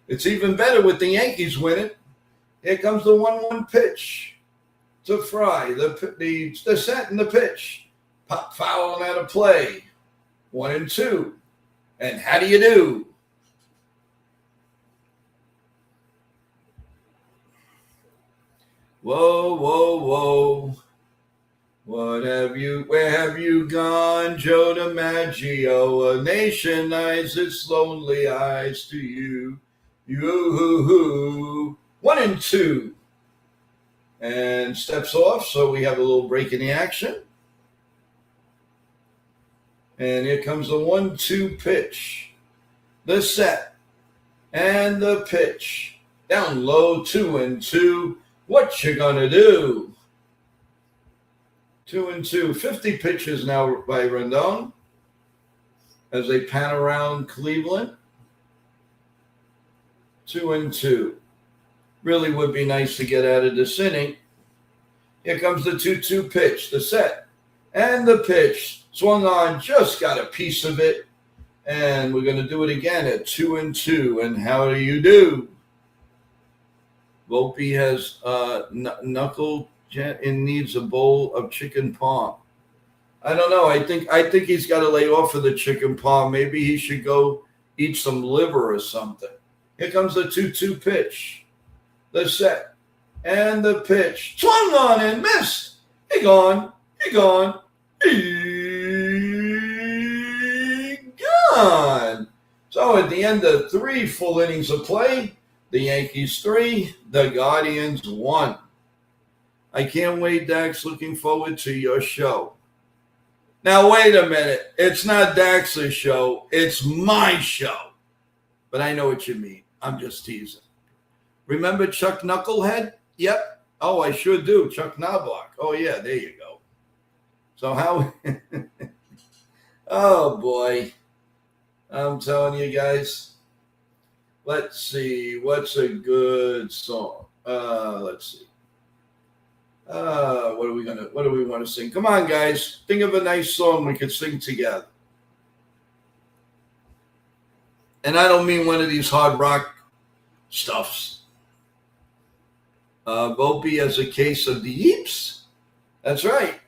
It's even better with the Yankees winning. Here comes the 1-1 pitch to Fry. The set and the pitch. Pop foul out of play. 1-2. And how do you do? Whoa, whoa, whoa. Where have you gone, Joe DiMaggio? A nation eyes its lonely eyes to you. You. 1-2. And steps off, so we have a little break in the action. And here comes the 1-2 pitch. The set. And the pitch. Down low, 2-2. What you gonna do? 2-2. 50 pitches now by Rendon as they pan around Cleveland. 2-2. Really would be nice to get out of this inning. Here comes the 2-2 pitch, the set, and the pitch. Swung on, just got a piece of it. And we're going to do it again at 2-2. And how do you do? Volpe has knuckle and needs a bowl of chicken parm. I don't know. I think he's got to lay off of the chicken parm. Maybe he should go eat some liver or something. Here comes the 2-2 pitch. The set and the pitch. Swung on and missed. He gone. Gone. So at the end of 3 full innings of play, the Yankees 3, the Guardians 1. I can't wait, Dax. Looking forward to your show. Now, wait a minute. It's not Dax's show. It's my show. But I know what you mean. I'm just teasing. Remember Chuck Knucklehead? Yep. Oh, I sure do. Chuck Knobloch. Oh, yeah. There you go. So how? Oh, boy. I'm telling you guys. Let's see. What's a good song? Let's see. What do we want to sing? Come on, guys. Think of a nice song we could sing together. And I don't mean one of these hard rock stuffs. Volpe has a case of the yips. That's right.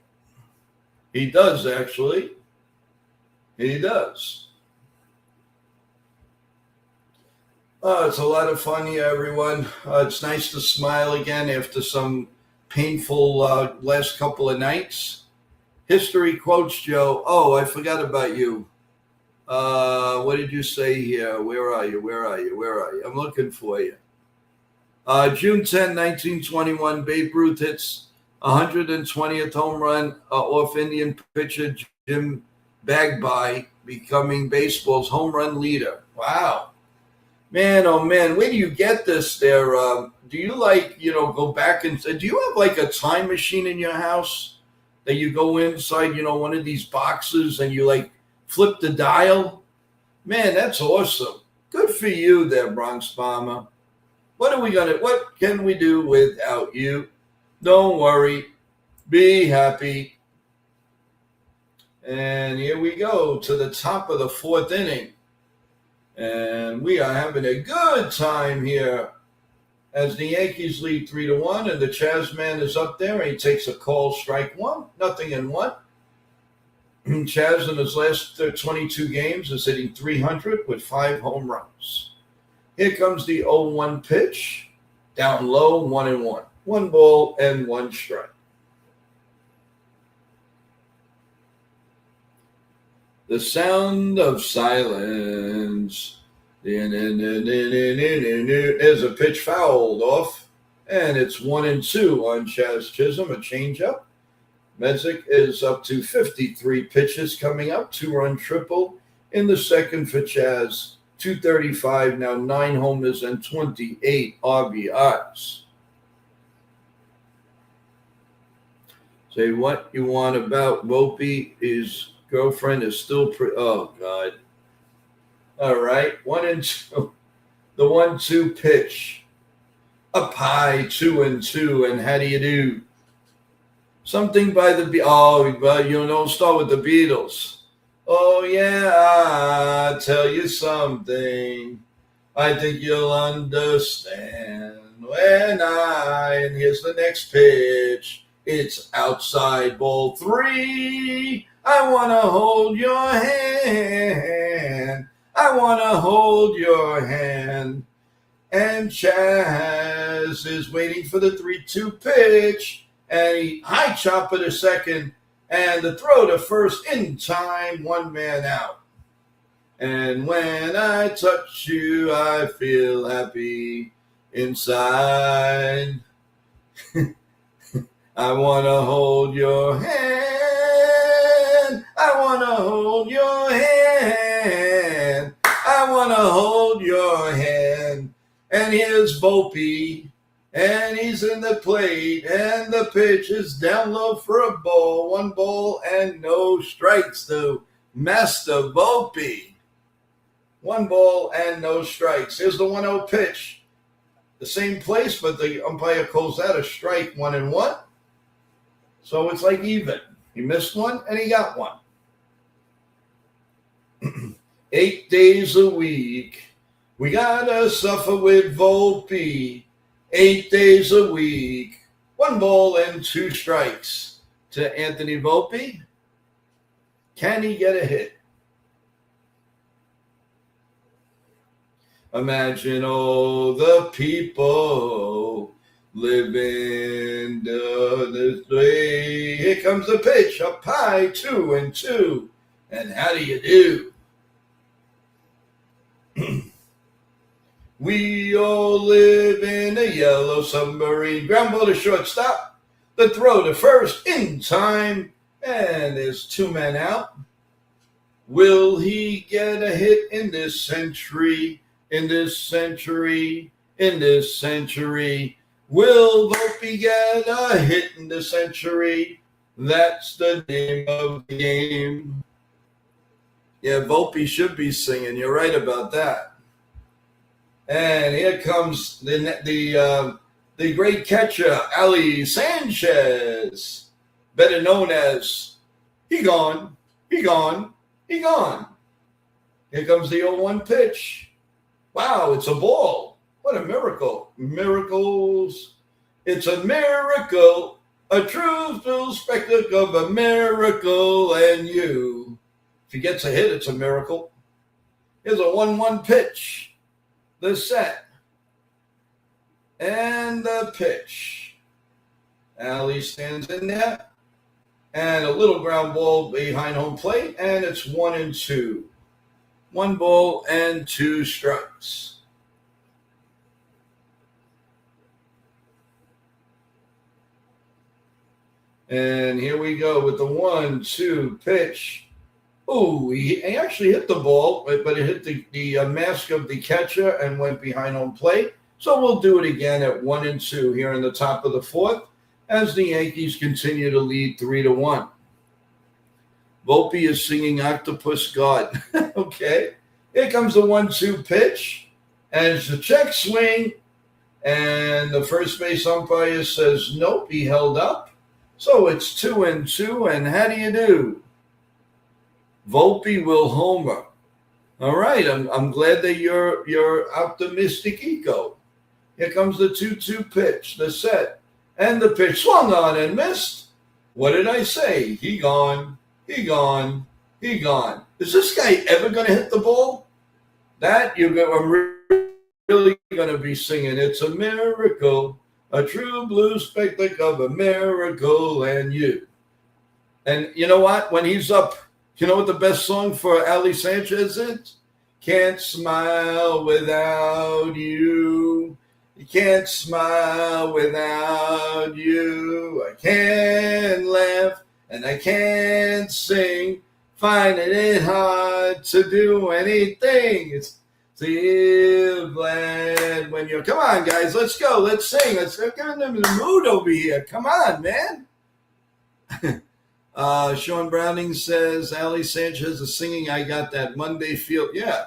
He does, actually. He does. It's a lot of fun here, everyone. It's nice to smile again after some painful last couple of nights. History quotes, Joe. Oh, I forgot about you. What did you say here? Where are you? I'm looking for you. June 10, 1921, Babe Ruth hits 120th home run off Indian pitcher Jim Bagby, becoming baseball's home run leader. Wow. Man, oh man, where do you get this there? Do you go back and do you have like a time machine in your house that you go inside, one of these boxes and you like flip the dial? Man, that's awesome. Good for you there, Bronx Bomber. What can we do without you? Don't worry. Be happy. And here we go to the top of the 4th inning. And we are having a good time here as the Yankees lead 3-1, and the Chaz man is up there, and he takes a call, strike 1, 0-1. Chaz in his last 22 games is hitting .300 with 5 home runs. Here comes the 0-1 pitch, down low, 1-1. 1 ball and 1 strike. The sound of silence. There's a pitch fouled off, and it's 1-2 on Chaz Chisholm, a changeup. Messick is up to 53 pitches coming up, 2-run triple in the second for Chaz. 235 now, 9 homers and 28 RBIs. Say what you want about Volpe. His girlfriend is still oh God. All right, 1-2. The 1-2 pitch. Up high, 2-2, and how do you do? Something by the but you don't start with the Beatles. Oh yeah, I'll tell you something. I think you'll understand and here's the next pitch. It's outside ball 3. I want to hold your hand. I want to hold your hand. And Chaz is waiting for the 3-2 pitch. And he high chopper to second. And the throw to first in time, 1 man out. And when I touch you, I feel happy inside. I want to hold your hand. I want to hold your hand. I want to hold your hand. And here's Volpe. And he's in the plate. And the pitch is down low for a ball. 1 ball and no strikes to Master Volpe. 1 ball and no strikes. Here's the 1-0 pitch. The same place, but the umpire calls that a strike, 1-1. So it's like even. He missed 1 and he got 1. 8 days a week. We gotta suffer with Volpe. 8 days a week. 1 ball and 2 strikes to Anthony Volpe. Can he get a hit? Imagine all the people living this way. Here comes the pitch, up high, 2-2. And how do you do? We all live in a yellow submarine. Ground ball to shortstop. The throw to first in time. And there's 2 men out. Will he get a hit in this century? In this century? In this century? Will Volpe get a hit in the century? That's the name of the game. Yeah, Volpe should be singing. You're right about that. And here comes the great catcher, Ali Sanchez, better known as he gone, he gone, he gone. Here comes the 0-1 pitch. Wow, it's a ball. What a miracle. Miracles. It's a miracle. A true spectacle of a miracle. And you. If he gets a hit, it's a miracle. Here's a 1-1 pitch. The set. And the pitch. Ali stands in there. And a little ground ball behind home plate. And it's 1-2. 1 ball and 2 strikes. And here we go with the 1-2 pitch. Ooh, he actually hit the ball, but it hit the mask of the catcher and went behind home plate. So we'll do it again at 1-2 here in the top of the 4th as the Yankees continue to lead 3-1. Volpe is singing Octopus God. Okay. Here comes the 1-2 pitch. And it's a check swing. And the first base umpire says, nope, he held up. So it's 2-2. And how do you do? Volpe will homer. All right. I'm glad that you're optimistic, Eco. Here comes the 2-2 pitch, the set. And the pitch swung on and missed. What did I say? He gone. He gone. He gone. Is this guy ever going to hit the ball? That I'm really going to be singing. It's a miracle. A true blue spectacle of a miracle and you. And you know what? When he's up, you know what the best song for Ali Sanchez is? Can't smile without you. You can't smile without you. I can't laugh and I can't sing. Finding it hard to do anything. It's feel glad when you're. Come on, guys, let's go. Let's sing. Let's get them in the mood over here. Come on, man. Sean Browning says, Ali Sanchez is singing I Got That Monday Feel. Yeah.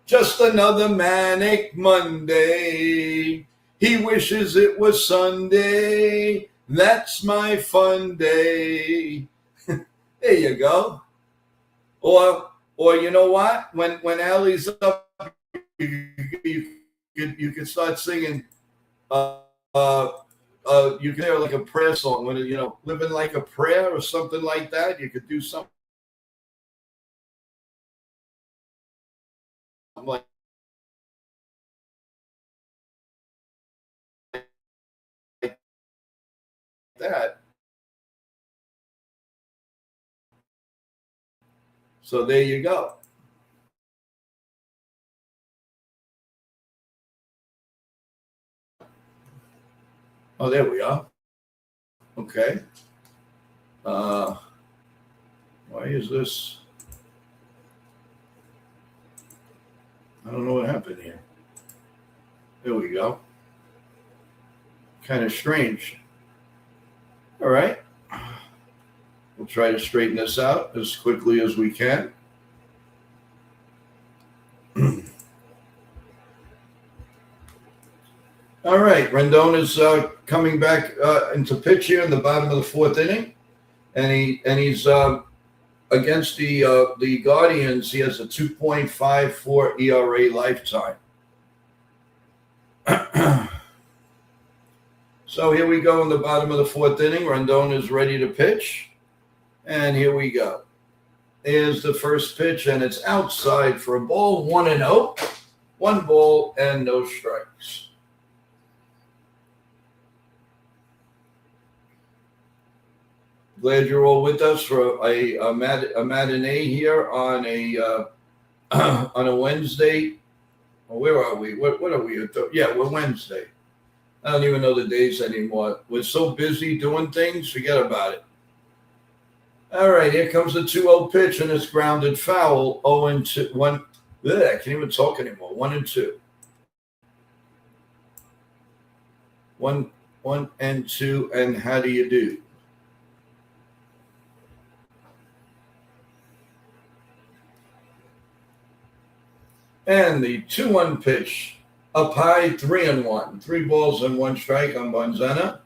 Just another manic Monday. He wishes it was Sunday. That's my fun day. There you go. Or you know what? When Ali's up, you could start singing. You can hear like a prayer song when living like a prayer or something like that. You could do something like that. So there you go. Oh, there we are. Okay. Why is this? I don't know what happened here. There we go. Kind of strange. All right. We'll try to straighten this out as quickly as we can. All right, Rendon is coming back into pitch here in the bottom of the fourth inning, and he's against the Guardians. He has a 2.54 ERA lifetime. So here we go in the bottom of the fourth inning. Rendon is ready to pitch, and here we go. Here's the first pitch, and it's outside for a ball, 1-0, 1 ball and no strikes. Glad you're all with us for a matinee here on a on a Wednesday. Where are we? What are we? Yeah, we're Wednesday. I don't even know the days anymore. We're so busy doing things, forget about it. All right, here comes the 2-0 pitch, and it's grounded foul. 0-2. 1. I can't even talk anymore. 1-2. 1-2, and how do you do? And the 2-1 pitch, up high, 3-1. 3 balls and 1 strike on Bonzana.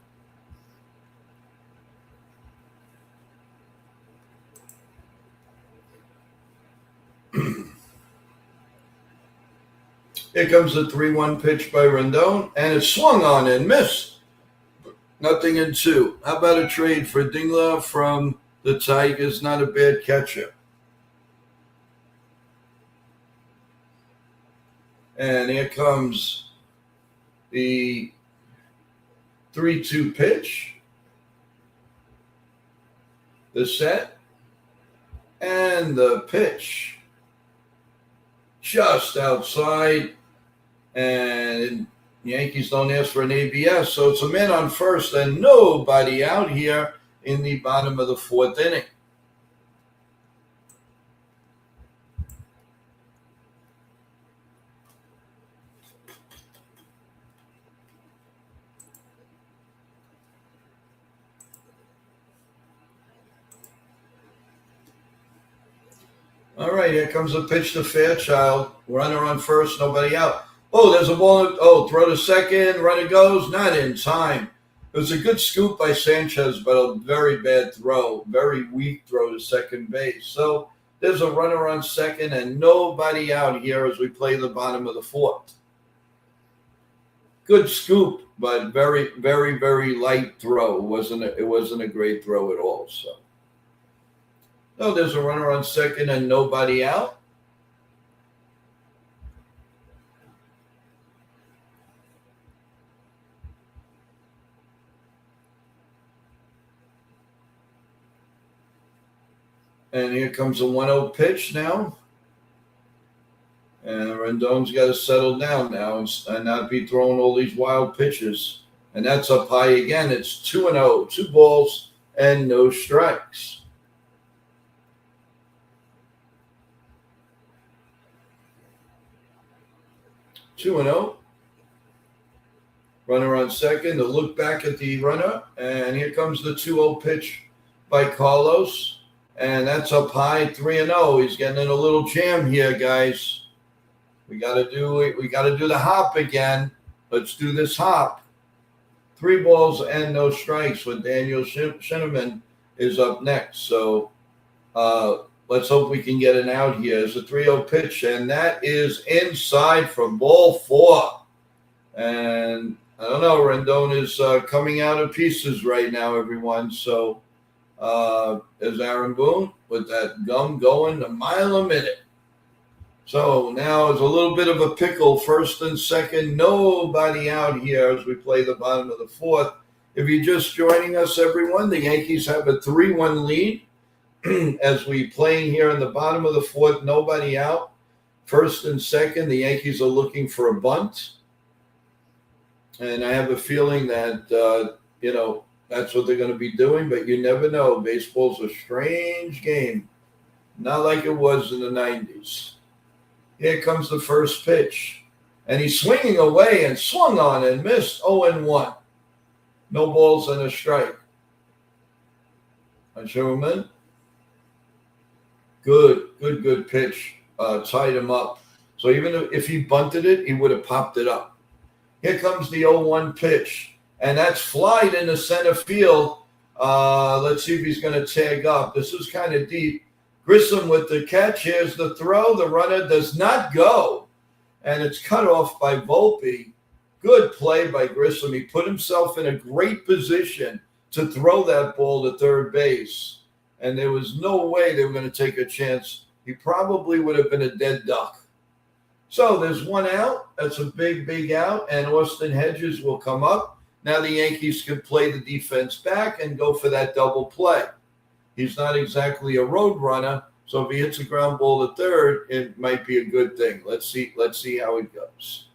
Here comes the 3-1 pitch by Rendon, and it's swung on and missed. Nothing in 2. How about a trade for Dingler from the Tigers? Not a bad catcher. And here comes the 3-2 pitch, the set, and the pitch. Just outside, and Yankees don't ask for an ABS, so it's a man on first and nobody out here in the bottom of the fourth inning. All right, here comes a pitch to Fairchild. Runner on first, nobody out. Oh, there's a ball. Oh, throw to second. Runner goes. Not in time. It was a good scoop by Sanchez, but a very bad throw. Very weak throw to second base. So there's a runner on second and nobody out here as we play the bottom of the fourth. Good scoop, but very, very, very light throw. It wasn't a great throw at all. So. No, there's a runner on second and nobody out. And here comes a 1-0 pitch now. And Rendon's got to settle down now and not be throwing all these wild pitches. And that's up high again. It's 2-0, 2 balls and no strikes. Two and 0. Runner on second. To look back at the runner, and here comes the 2-0 pitch by Carlos, and that's up high, 3-0. He's getting in a little jam here, guys. We got to do it. We got to do the hop again. Let's do this hop. 3 balls and no strikes when Daniel Shinneman is up next. So let's hope we can get an out here. It's a 3-0 pitch, and that is inside from ball 4. And I don't know, Rendon is coming out of pieces right now, everyone. So there's Aaron Boone with that gum going a mile a minute. So now it's a little bit of a pickle, first and second. Nobody out here as we play the bottom of the 4th. If you're just joining us, everyone, the Yankees have a 3-1 lead. As we playing here in the bottom of the 4th, nobody out. First and second, the Yankees are looking for a bunt. And I have a feeling that, that's what they're going to be doing, but you never know. Baseball's a strange game, not like it was in the 90s. Here comes the first pitch. And he's swinging away and swung on and missed 0-1. No balls and a strike. Sherman. Good pitch. Tied him up. So even if he bunted it, he would have popped it up. Here comes the 0-1 pitch. And that's flied into center field. Let's see if he's going to tag up. This is kind of deep. Grissom with the catch. Here's the throw. The runner does not go. And it's cut off by Volpe. Good play by Grissom. He put himself in a great position to throw that ball to third base. And there was no way they were going to take a chance. He probably would have been a dead duck. So there's 1 out. That's a big out. And Austin Hedges will come up. Now the Yankees can play the defense back and go for that double play. He's not exactly a road runner. So if he hits a ground ball to third, it might be a good thing. Let's see how it goes.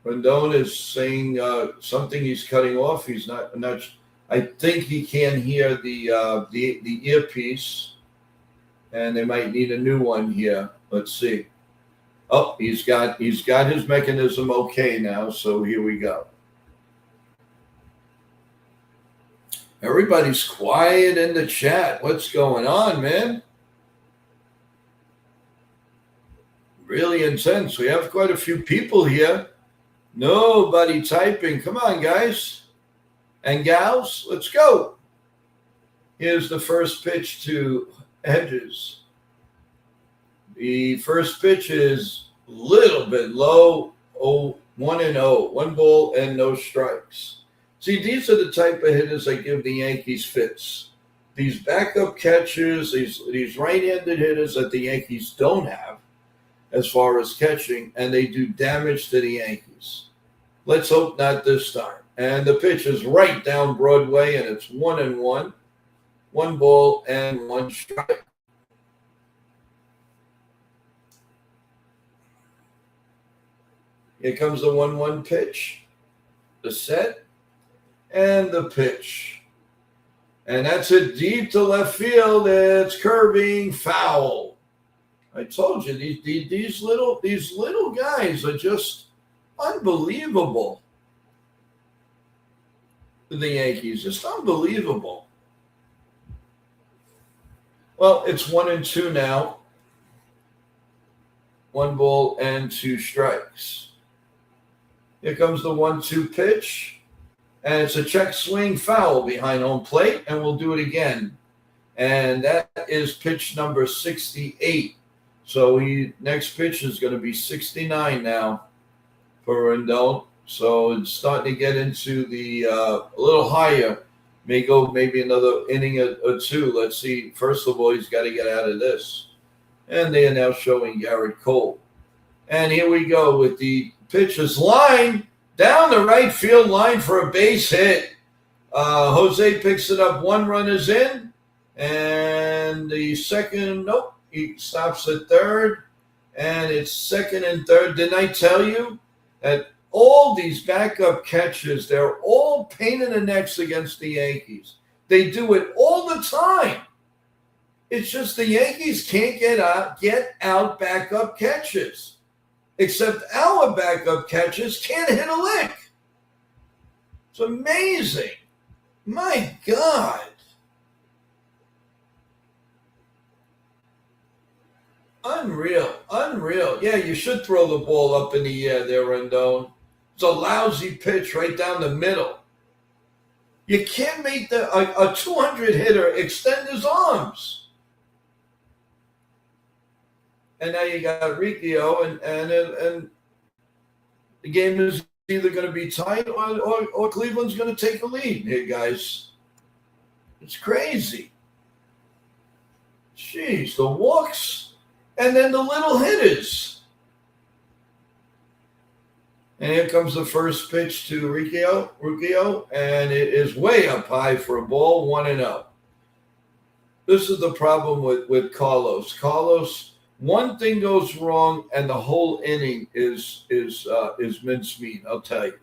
Rendon is saying something he's cutting off. He's not. I think he can hear the earpiece, and they might need a new one here. Let's see. Oh, he's got his mechanism okay now. So here we go. Everybody's quiet in the chat. What's going on, man? Really intense. We have quite a few people here. Nobody typing. Come on, guys and gals. Let's go. Here's the first pitch to Hedges. The first pitch is a little bit low. 1-0. 1 ball and no strikes. See, these are the type of hitters that give the Yankees fits. These backup catchers, these right-handed hitters that the Yankees don't have as far as catching, and they do damage to the Yankees. Let's hope not this time. And the pitch is right down Broadway, and it's 1-1. 1 ball and 1 strike. Here comes the 1-1 pitch. The set. And the pitch. And that's it deep to left field. It's curving foul. I told you, these little guys are just unbelievable. The Yankees, just unbelievable. Well, it's 1-2 now. 1 ball and 2 strikes. Here comes the 1-2 pitch. And it's a check swing foul behind home plate, and we'll do it again. And that is pitch number 68. So next pitch is going to be 69 now for Rendon. So it's starting to get into the a little higher. Maybe another inning or 2. Let's see. First of all, he's got to get out of this. And they are now showing Garrett Cole. And here we go with the pitcher's line. Down the right field line for a base hit. Jose picks it up. 1 run is in. And the second, nope, he stops at third. And it's second and third. Didn't I tell you that all these backup catches, they're all pain in the necks against the Yankees? They do it all the time. It's just the Yankees can't get out backup catches. Except our backup catches can't hit a lick. It's amazing. My God. Unreal. Yeah, you should throw the ball up in the air there, Rendon. It's a lousy pitch right down the middle. You can't make a 200 hitter extend his arms. And now you got Riccio, and the game is either going to be tight or Cleveland's going to take a lead here, guys. It's crazy. Jeez, the walks. And then the little hitters. And here comes the first pitch to Riccio, and it is way up high for a ball, 1-0. This is the problem with Carlos. Carlos, one thing goes wrong, and the whole inning is mincemeat, I'll tell you.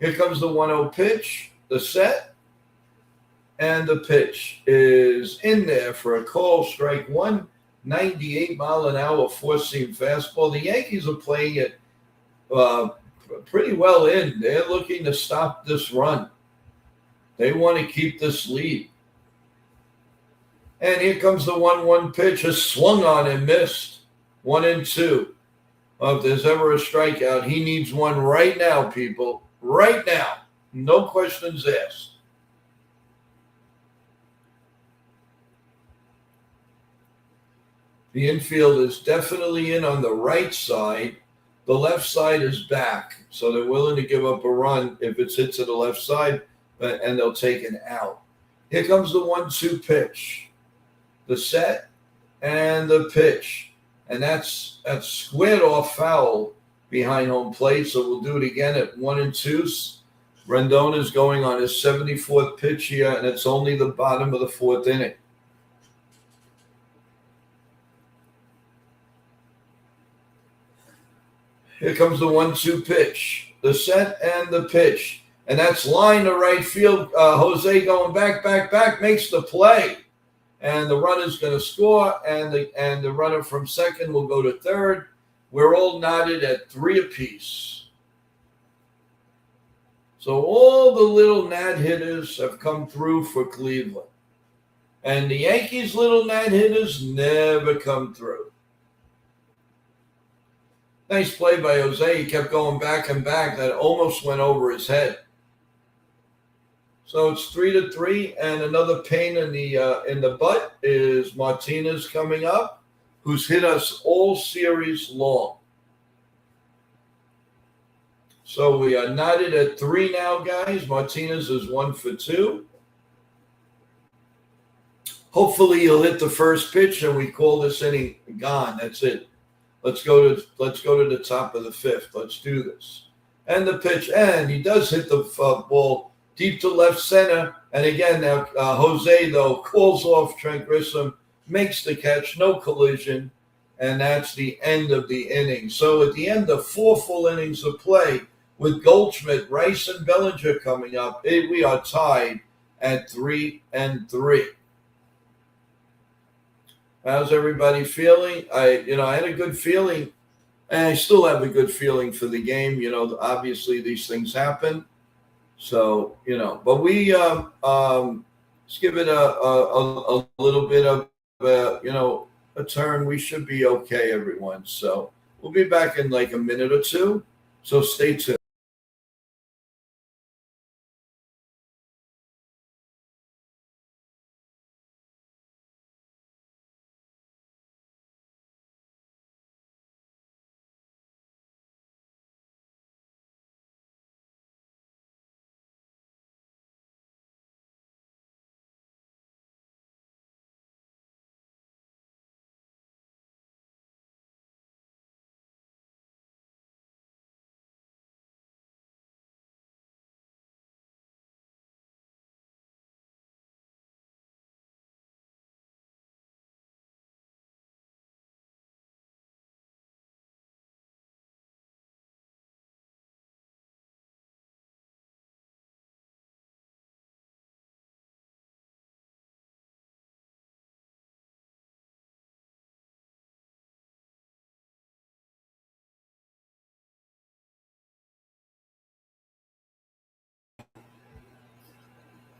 Here comes the 1-0 pitch, the set, and the pitch is in there for a call, strike one. 98-mile-an-hour four-seam fastball. The Yankees are playing it pretty well in. They're looking to stop this run. They want to keep this lead. And here comes the 1-1 pitch. A swung on and missed. 1-2. If there's ever a strikeout, he needs one right now, people. Right now. No questions asked. The infield is definitely in on the right side. The left side is back, so they're willing to give up a run if it's hit to the left side, and they'll take an out. Here comes the 1-2 pitch, the set, and the pitch, and that's squared off foul behind home plate. So we'll do it again at 1-2. Rendon is going on his 74th pitch here, and it's only the bottom of the fourth inning. Here comes the 1-2 pitch, the set and the pitch. And that's line to right field. Jose going back, makes the play. And the runner's going to score, and the runner from second will go to third. We're all knotted at 3 apiece. So all the little nat hitters have come through for Cleveland. And the Yankees' little nat hitters never come through. Nice play by Jose. He kept going back and back. That almost went over his head. So it's 3-3, and another pain in the butt is Martinez coming up, who's hit us all series long. So we are knotted at 3 now, guys. Martinez is 1 for 2. Hopefully he'll hit the first pitch and we call this inning gone. That's it. Let's go to the top of the 5th. Let's do this. And the pitch, and he does hit the ball deep to left center. And again, now Jose, though, calls off Trent Grissom, makes the catch, no collision, and that's the end of the inning. So at the end of 4 full innings of play, with Goldschmidt, Rice, and Bellinger coming up, we are tied at 3-3. How's everybody feeling? I had a good feeling, and I still have a good feeling for the game. Obviously these things happen. So, but we let's give it a little bit of a turn. We should be okay, everyone. So we'll be back in like a minute or two. So stay tuned.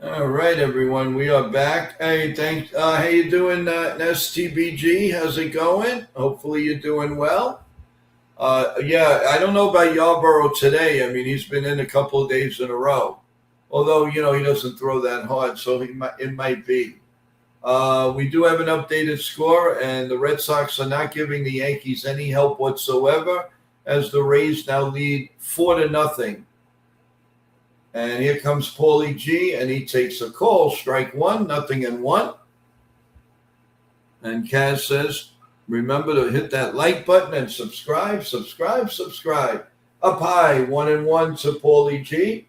All right, everyone, we are back. Hey, thanks. How you doing, STBG? How's it going? Hopefully you're doing well. Yeah, I don't know about Yarborough today. I mean, he's been in a couple of days in a row. Although, he doesn't throw that hard, so it might be. We do have an updated score, and the Red Sox are not giving the Yankees any help whatsoever, as the Rays now lead 4-0. And here comes Paulie G, and he takes a call. Strike one, 0-1. And Kaz says, remember to hit that like button and subscribe. Up high, 1-1 to Paulie G.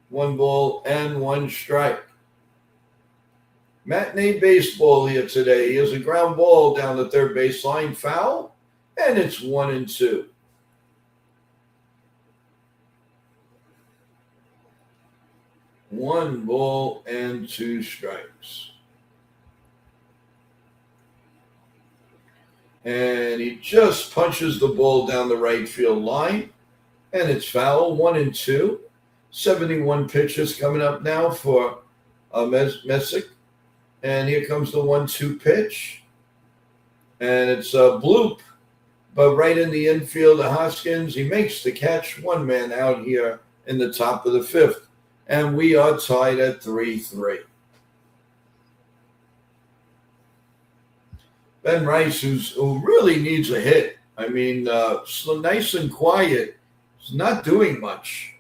One ball and one strike. Matinee baseball here today. Here's a ground ball down the third baseline, foul, and it's 1-2. One ball and two strikes. And he just punches the ball down the right field line, and it's foul, 1-2. 71 pitches coming up now for Messick. And here comes the 1-2 pitch. And it's a bloop, but right in the infield of Hoskins. He makes the catch. One man out here in the top of the fifth. And we are tied at 3-3. Ben Rice, who really needs a hit. I mean, so nice and quiet. He's not doing much.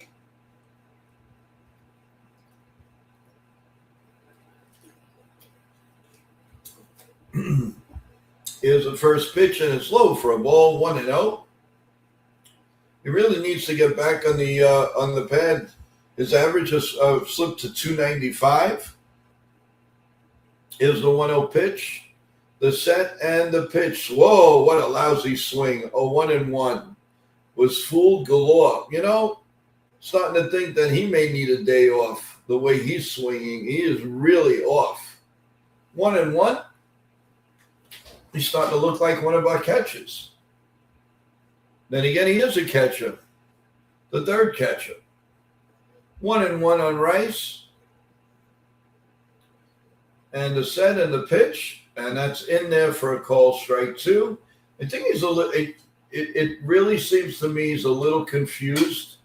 Here's the first pitch, and it's low for a ball, 1-0. He really needs to get back on the pad. His average has slipped to 295. Here's the 1-0 pitch. The set and the pitch. Whoa, what a lousy swing. A 1-1. Was fooled galore. Starting to think that he may need a day off. The way he's swinging, he is really off. 1-1. He's starting to look like one of our catchers. Then again, he is a catcher. The third catcher. 1-1 on Rice. And the set and the pitch. And that's in there for a call, strike two. I think he's a little, it really seems to me he's a little confused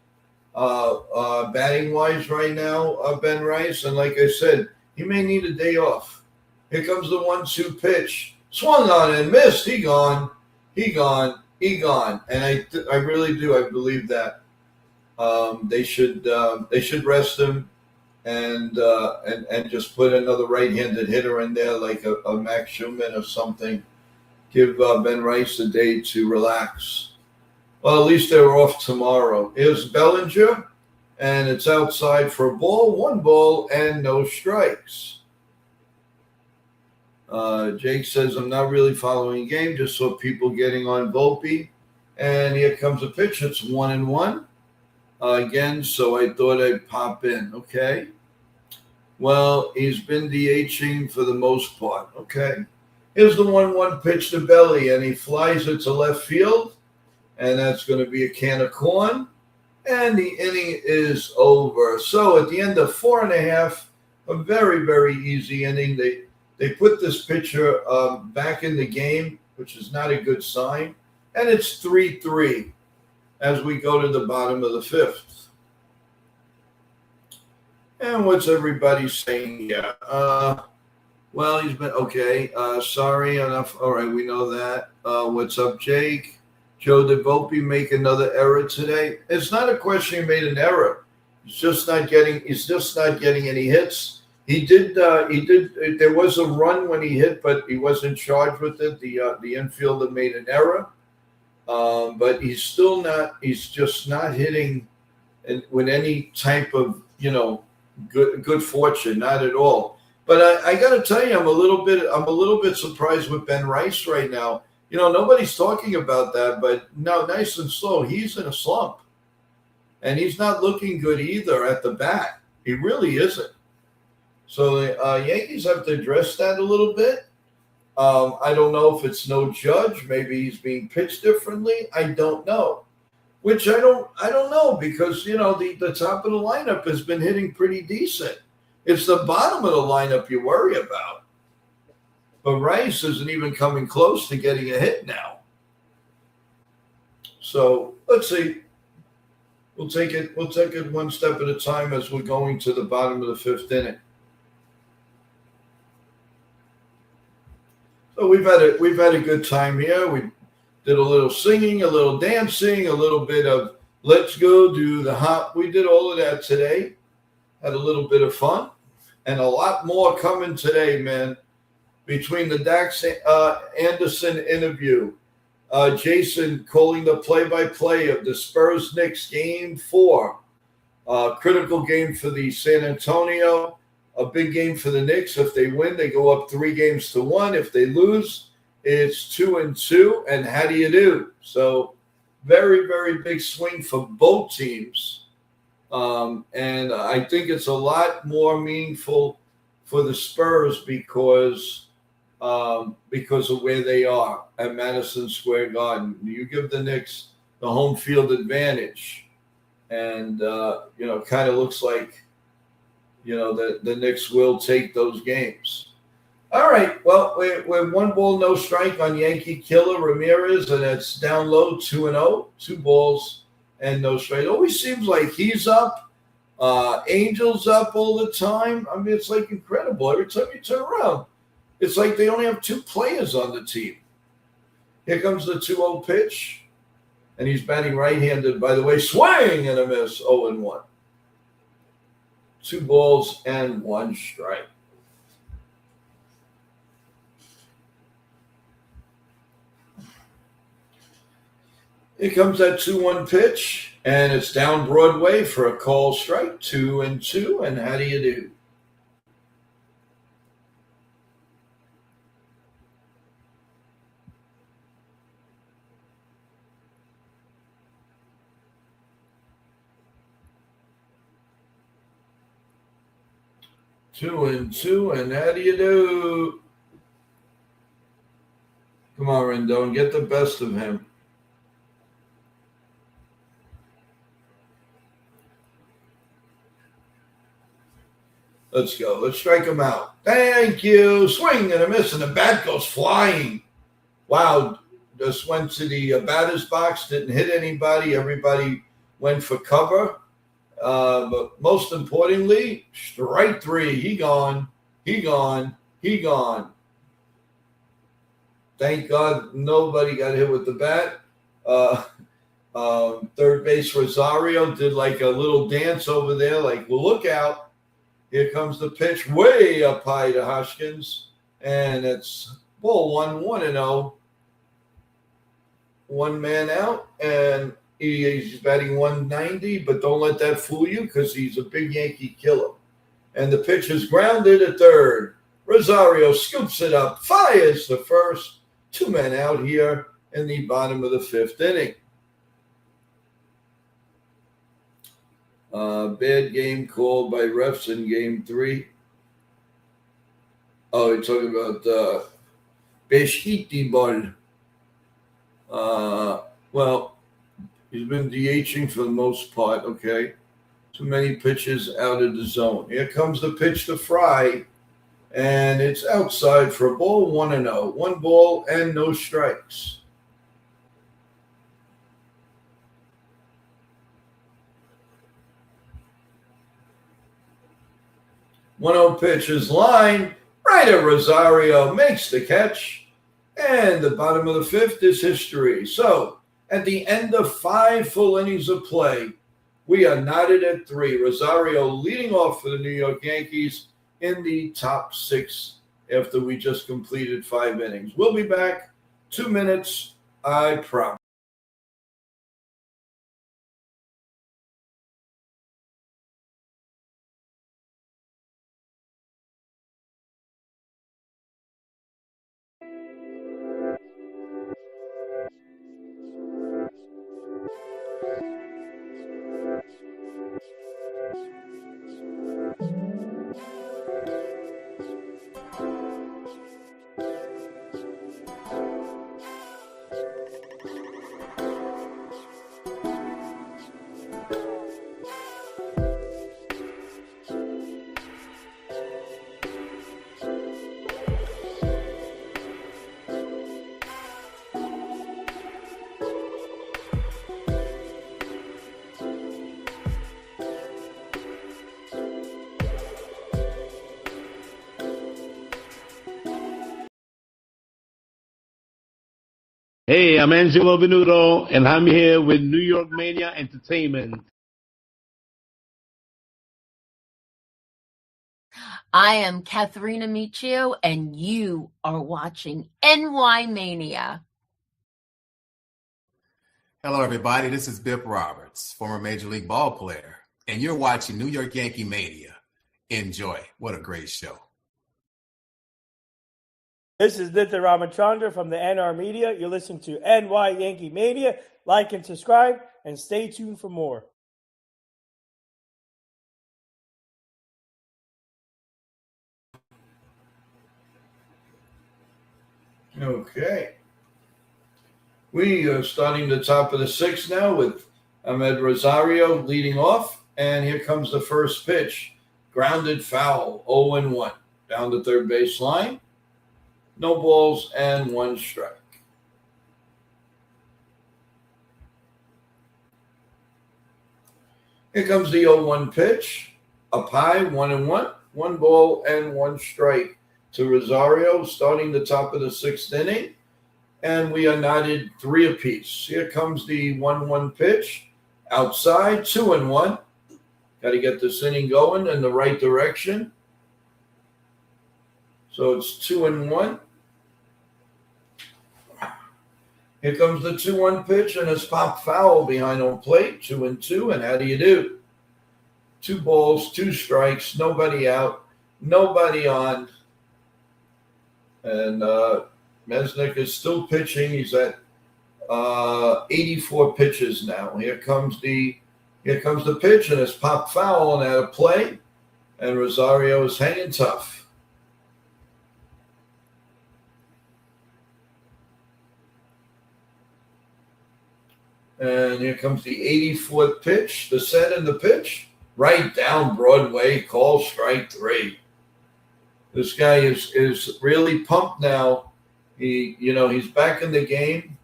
batting-wise right now, Ben Rice. And like I said, he may need a day off. Here comes the 1-2 pitch. Swung on and missed. He gone. And I really do. I believe that they should rest him and just put another right-handed hitter in there like a Max Schumann or something. Give Ben Rice a day to relax. Well, at least they're off tomorrow. Here's Bellinger, and it's outside for a ball. One ball and no strikes. Jake says, I'm not really following the game, just saw people getting on Volpe. And here comes a pitch. It's 1-1 again, so I thought I'd pop in. Okay. Well, he's been DHing for the most part. Okay. Here's the 1-1 pitch to Belly, and he flies it to left field, and that's going to be a can of corn. And the inning is over. So at the end of 4.5, a very, very easy inning. They put this pitcher back in the game, which is not a good sign. And it's 3-3 as we go to the bottom of the fifth. And what's everybody saying here? Well, he's been okay. Sorry, enough. All right, we know that. What's up, Jake? Joe, did Volpe make another error today? It's not a question he made an error. He's just not getting any hits. He did. There was a run when he hit, but he wasn't charged with it. The infielder made an error, but he's still not. He's just not hitting with any type of good fortune. Not at all. But I got to tell you, I'm a little bit surprised with Ben Rice right now. Nobody's talking about that, but no, nice and slow. He's in a slump, and he's not looking good either at the bat. He really isn't. So the Yankees have to address that a little bit. I don't know if it's no Judge. Maybe he's being pitched differently. I don't know. which I don't know, because the top of the lineup has been hitting pretty decent. It's the bottom of the lineup you worry about. But Rice isn't even coming close to getting a hit now. So let's see. We'll take it one step at a time as we're going to the bottom of the fifth inning. So we've had a good time here. We did a little singing, a little dancing, a little bit of let's go do the hop. We did all of that today. Had a little bit of fun, and a lot more coming today, man. Between the Dax Anderson interview, Jason calling the play-by-play of the Spurs-Knicks Game 4, critical game for the San Antonio, a big game for the Knicks. If they win, they go up 3-1. If they lose, it's 2-2. And how do you do? So very, very big swing for both teams. And I think it's a lot more meaningful for the Spurs because of where they are at Madison Square Garden. You give the Knicks the home field advantage, and kind of looks like the Knicks will take those games. All right, well, we're 1 ball, no strike on Yankee killer Ramirez, and it's down low 2-0, 2 balls and no strike. It always seems like he's up, Angel's up all the time. I mean, it's like incredible. Every time you turn around, it's like they only have 2 players on the team. Here comes the 2-0 pitch, and he's batting right-handed, by the way. Swing and a miss, 0-1. 2 balls and 1 strike. Here comes that 2-1 pitch, and it's down Broadway for a call strike, 2-2, and how do you do? Two and how do you do? Come on, Rendon, get the best of him. Let's go. Let's strike him out. Thank you. Swing and a miss, and the bat goes flying. Wow. Just went to the batter's box, didn't hit anybody. Everybody went for cover. But most importantly, strike 3. He gone. Thank God nobody got hit with the bat. Third base Rosario did like a little dance over there, like, well, look out. Here comes the pitch way up high to Hoskins. And it's ball 1-0. 1 man out, and he's batting 190, but don't let that fool you because he's a big Yankee killer. And the pitch is grounded at third. Rosario scoops it up, fires the first. 2 men out here in the bottom of the 5th inning. Bad game called by refs in game 3. Oh, you're talking about Beshiti Ball. Well, he's been DHing for the most part, okay? Too many pitches out of the zone. Here comes the pitch to Fry, and it's outside for a ball, 1-0. 1 ball and no strikes. One-0 pitch is line right at Rosario, makes the catch, and the bottom of the 5th is history. So, at the end of 5 full innings of play, we are knotted at 3. Rosario leading off for the New York Yankees in the top 6 after we just completed 5 innings. We'll be back 2 minutes, I promise. Hey, I'm Angelo Venuto, and I'm here with New York Mania Entertainment. I am Katharina Michio, and you are watching NY Mania. Hello, everybody. This is Bip Roberts, former Major League ball player, and you're watching New York Yankee Mania. Enjoy. What a great show. This is Nitya Ramachandra from the NR Media. You're listening to NY Yankee Mania. Like and subscribe, and stay tuned for more. Okay. We are starting the top of the sixth now with Ahmed Rosario leading off. And here comes the first pitch. Grounded foul, 0-1. Down the third base line. No balls and one strike. Here comes the 0-1 pitch. Up high, 1-1. One ball and one strike to Rosario, starting the top of the sixth inning. And we are knotted 3 apiece. Here comes the 1-1 pitch. Outside, 2-1. Got to get this inning going in the right direction. So it's 2-1. Here comes the 2-1 pitch, and it's pop foul behind home plate. 2-2. And how do you do? 2 balls, 2 strikes, nobody out, nobody on. And Mesnick is still pitching. He's at 84 pitches now. Here comes the pitch, and it's pop foul and out of play. And Rosario is hanging tough. And here comes the 84th pitch, the set and the pitch. Right down Broadway, call strike 3. This guy is really pumped now. He's back in the game.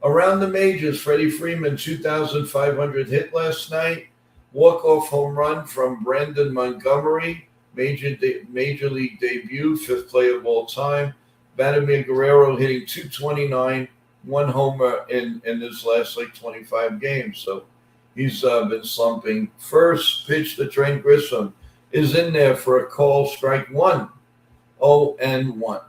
Around the majors, Freddie Freeman, 2,500 hit last night. Walk-off home run from Brandon Montgomery, major league debut, 5th player of all time. Vladimir Guerrero hitting 229, 1 homer in this last 25 games. So he's been slumping. First pitch to Trent Grisham is in there for a call, strike 1. 0-1.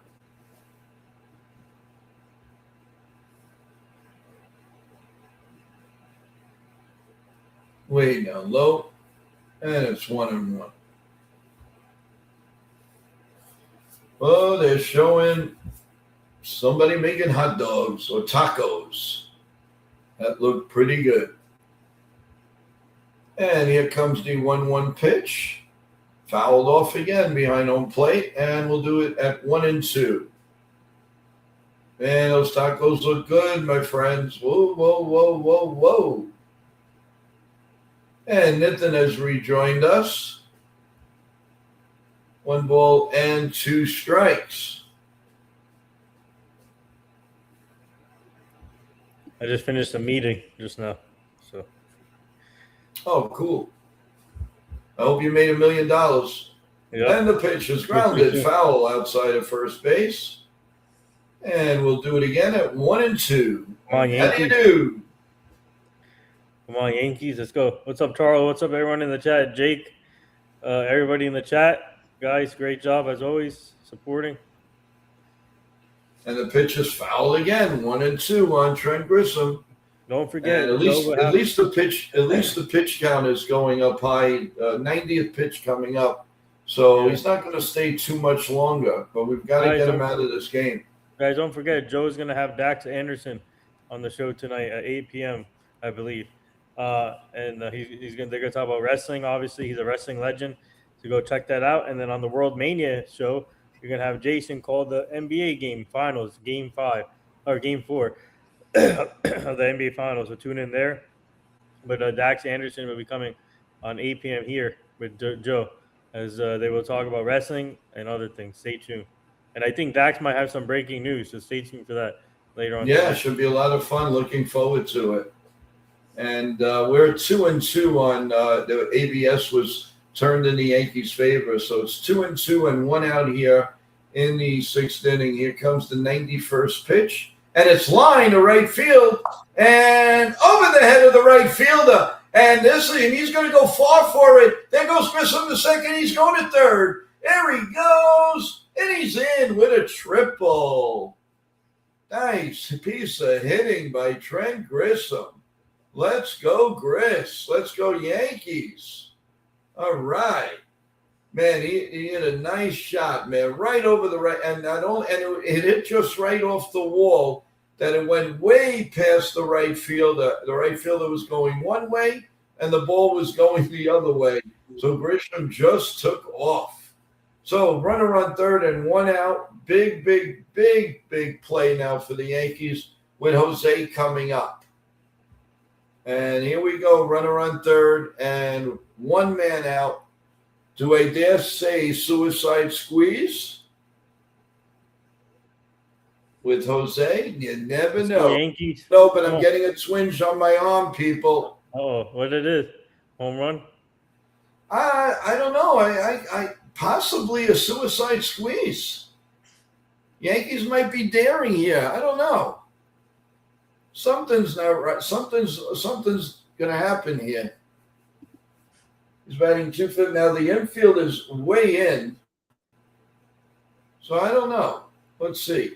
Way down low, and it's 1-1. Oh, they're showing somebody making hot dogs or tacos. That looked pretty good. And here comes the 1-1 pitch. Fouled off again behind home plate, and we'll do it at 1-2. Man, those tacos look good, my friends. Whoa, whoa, whoa, whoa, whoa. And Nathan has rejoined us. 1 ball and 2 strikes. I just finished a meeting just now. So. Oh, cool. I hope you made $1 million. Yep. And the pitch is grounded, foul outside of first base. And we'll do it again at 1-2. Come on, Yankees. How do you do? Come on, Yankees. Let's go. What's up, Charles? What's up, everyone in the chat? Jake, everybody in the chat. Guys, great job, as always, supporting. And the pitch is foul again, 1-2 on Trent Grisham. Don't forget. And at least the pitch count is going up high. 90th pitch coming up. So he's not going to stay too much longer. But we've got to get him out of this game. Guys, don't forget, Joe's going to have Dax Anderson on the show tonight at 8 p.m., I believe. And they're going to talk about wrestling. Obviously, he's a wrestling legend. So go check that out. And then on the World Mania show, you're going to have Jason call the NBA game finals, game 4 of the NBA finals. So tune in there. But Dax Anderson will be coming on 8 p.m. here with Joe as they will talk about wrestling and other things. Stay tuned. And I think Dax might have some breaking news, so stay tuned for that later on. Yeah, it should be a lot of fun. Looking forward to it. And we're 2-2 on the ABS was turned in the Yankees' favor. So it's 2-2 and 1 out here in the 6th inning. Here comes the 91st pitch. and it's lined to right field and over the head of the right fielder. And he's going to go far for it. There goes Grissom to second. He's going to third. There he goes, and he's in with a triple. Nice piece of hitting by Trent Grissom. Let's go, Gris. Let's go, Yankees. All right. Man, he hit a nice shot, man, right over the right. And it hit just right off the wall that it went way past the right fielder. The right fielder was going one way, and the ball was going the other way. So Grisham just took off. So runner on third and one out. Big play now for the Yankees with Jose coming up. And here we go, runner on third and one man out. Do I dare say suicide squeeze with Jose? You never know. Yankees. No, but I'm getting a twinge on my arm, people. Oh, what it is? Home run? I don't know. I possibly a suicide squeeze. Yankees might be daring here. I don't know. Something's not right. Something's going to happen here. He's batting 250. Now the infield is way in. So I don't know. Let's see.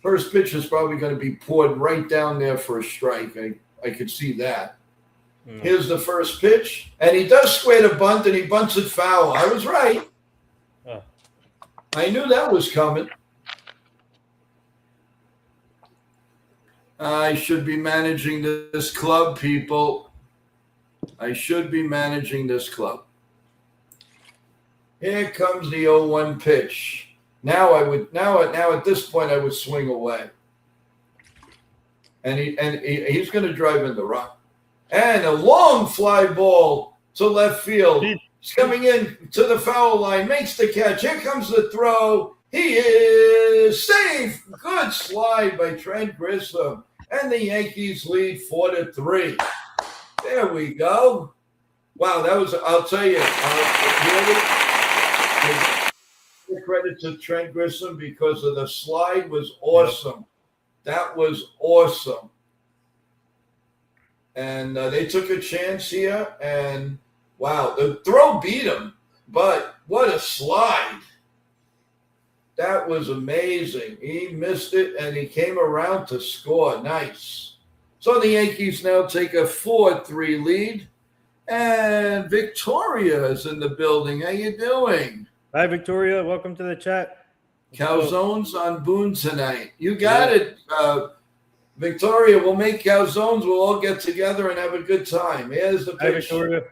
First pitch is probably going to be poured right down there for a strike. I could see that. Here's the first pitch. And he does square the bunt, and he bunts it foul. I was right. I knew that was coming. I should be managing this club, people. I should be managing this club. Here comes the 0-1 pitch. Now at this point I would swing away. And he's going to drive in the run. And a long fly ball to left field. He's coming in to the foul line, makes the catch. Here comes the throw. He is safe. Good slide by Trent Grissom. And the Yankees lead 4-3. There we go. Wow, that was, I'll tell you, really, credit to Trent Grissom because of the slide was awesome. That was awesome. And they took a chance here, and wow, the throw beat him, but what a slide. That was amazing. He missed it, and he came around to score. Nice. So the Yankees now take a 4-3 lead, and Victoria is in the building. How you doing? Hi, Victoria. Welcome to the chat. Calzones on Boone tonight. You got it, Victoria. We'll make calzones. We'll all get together and have a good time. Here's the pitch. Hi, Victoria.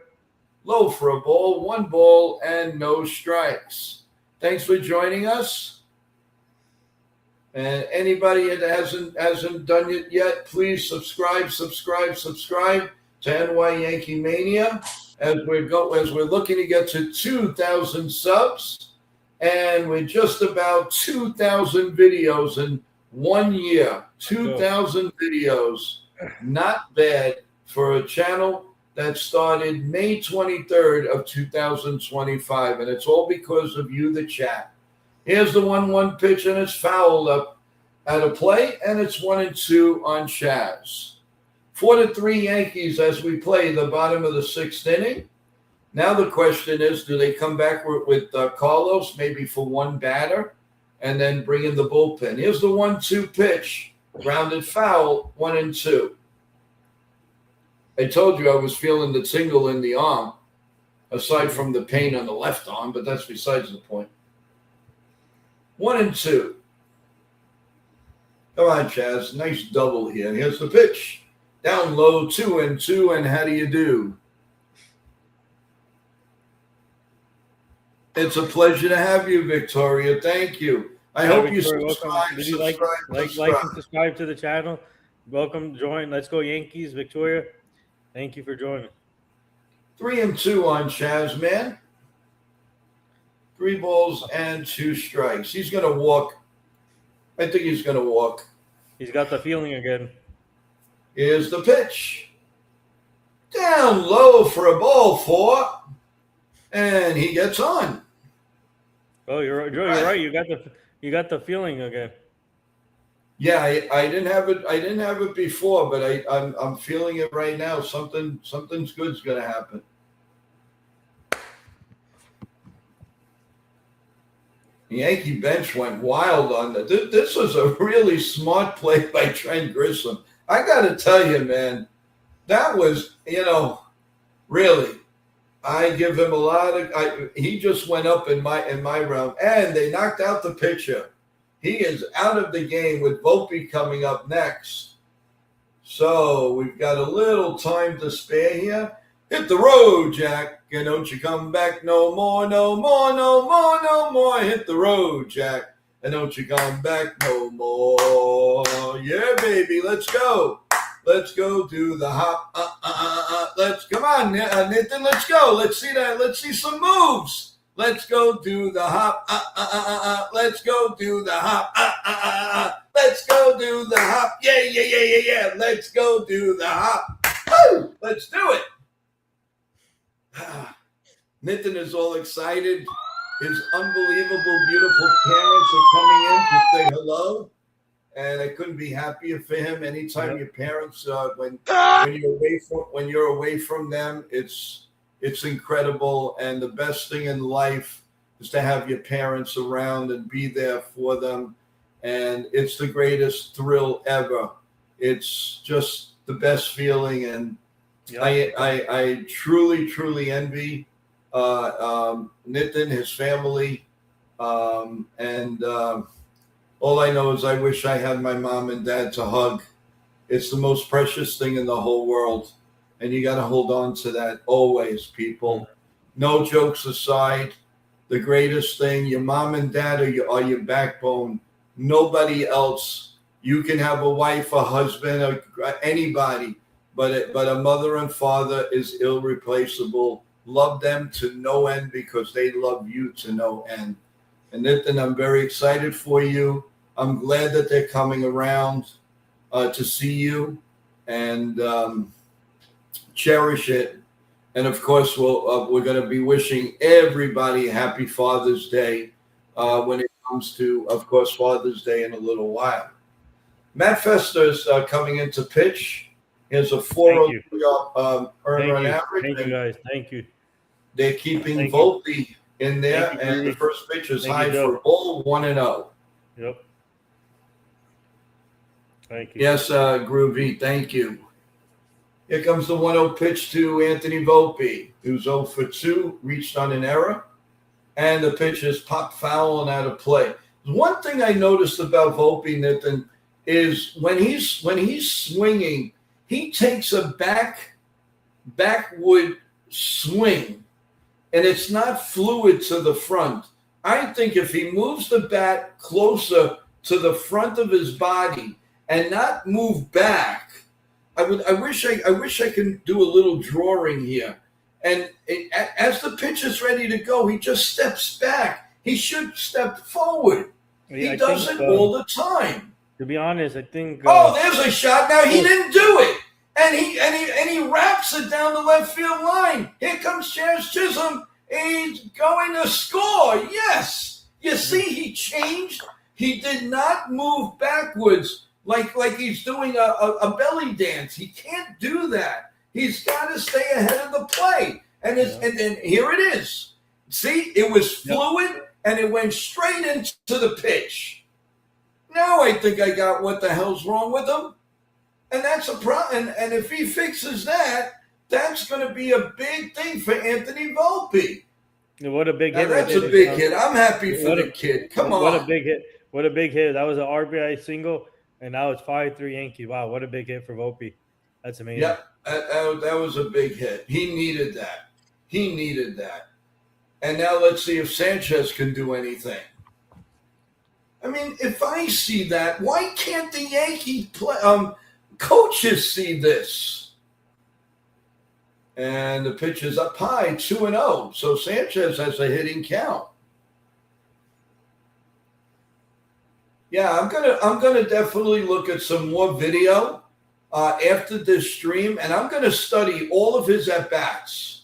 Low for a ball, 1 ball, and no strikes. Thanks for joining us. And anybody that hasn't done it yet, please subscribe to NY Yankee Mania as we're looking to get to 2,000 subs, and we're just about 2,000 videos in 1 year. 2,000 videos, not bad for a channel that started May 23rd of 2025, and it's all because of you, the chat. Here's the 1-1 pitch, and it's fouled up at a play, and it's 1-2 on Chaz. 4-3 Yankees as we play the bottom of the 6th inning. Now the question is, do they come back with Carlos, maybe for one batter, and then bring in the bullpen? Here's the 1-2 pitch, grounded foul, 1-2. I told you I was feeling the tingle in the arm, aside from the pain on the left arm, but that's besides the point. 1-2. Come on, Chaz. Nice double here. Here's the pitch. Down low, 2-2, and how do you do? It's a pleasure to have you, Victoria. Thank you. I hope you subscribe. Did you like and subscribe to the channel? Welcome, join. Let's go Yankees, Victoria. Thank you for joining. 3-2 on Chaz, man. 3 balls and 2 strikes. He's going to walk. I think he's going to walk. He's got the feeling again. Here's the pitch. Down low for a ball 4. And he gets on. Oh, you're right. You got the feeling again. Yeah, I didn't have it. I didn't have it before, but I'm feeling it right now. Something's good's gonna happen. The Yankee bench went wild on that. This was a really smart play by Trent Grissom. I got to tell you, man, that was, really. I give him a lot of. He just went up in my round, and they knocked out the pitcher. He is out of the game with Volpe coming up next. So we've got a little time to spare here. Hit the road, Jack. And don't you come back no more, no more, no more, no more. Hit the road, Jack. And don't you come back no more. Yeah, baby, let's go. Let's go do the hop. Let's come on, Nathan. Let's go. Let's see that. Let's see some moves. Let's go do the hop. Let's go do the hop. Let's go do the hop. Yeah. Let's go do the hop. Woo! Let's do it. Nitin is all excited. His unbelievable, beautiful parents are coming in to say hello. And I couldn't be happier for him. Anytime your parents, when you're away from them, it's incredible. And the best thing in life is to have your parents around and be there for them. And it's the greatest thrill ever. It's just the best feeling. And I truly, truly envy Nitin, his family, all I know is I wish I had my mom and dad to hug. It's the most precious thing in the whole world. And you got to hold on to that always, people. No jokes aside, the greatest thing, your mom and dad are your backbone. Nobody else. You can have a wife, a husband, or anybody, but a mother and father is irreplaceable. Love them to no end because they love you to no end. And Nitin, I'm very excited for you. I'm glad that they're coming around to see you and cherish it. And of course, we're going to be wishing everybody a happy Father's Day when it comes to, of course, Father's Day in a little while. Matt Fester's coming into pitch. He has a 403 earn run average. Thank you, guys. Thank you. They're keeping Volpe in there, and the first pitch is high for all 1-0. Yep. Thank you. Yes, Groovy, thank you. Here comes the 1-0 pitch to Anthony Volpe, who's 0 for 2, reached on an error, and the pitch is popped foul and out of play. One thing I noticed about Volpe, Nathan, is when he's swinging, he takes a backward swing, and it's not fluid to the front. I think if he moves the bat closer to the front of his body and not move back, I wish I could do a little drawing here. And as the pitch is ready to go, he just steps back. He should step forward. Yeah, he does it all the time. To be honest, I think. There's a shot. Now he didn't do it, and he wraps it down the left field line. Here comes Chance Chisholm. He's going to score. Yes, you see, he changed. He did not move backwards like he's doing a belly dance. He can't do that. He's got to stay ahead of the play. And here it is. See, it was fluid, and it went straight into the pitch. Now I think I got what the hell's wrong with him. And that's a problem. And if he fixes that, that's going to be a big thing for Anthony Volpe. What a big hit. That's a big hit. I'm happy for the kid. Come on. What a big hit. What a big hit. That was an RBI single, and now it's 5-3 Yankee. Wow, what a big hit for Volpe. That's amazing. Yeah, that was a big hit. He needed that. And now let's see if Sanchez can do anything. I mean, if I see that, why can't the Yankee coaches see this? And the pitch is up high, 2-0. So Sanchez has a hitting count. Yeah, I'm gonna definitely look at some more video after this stream, and I'm gonna study all of his at bats.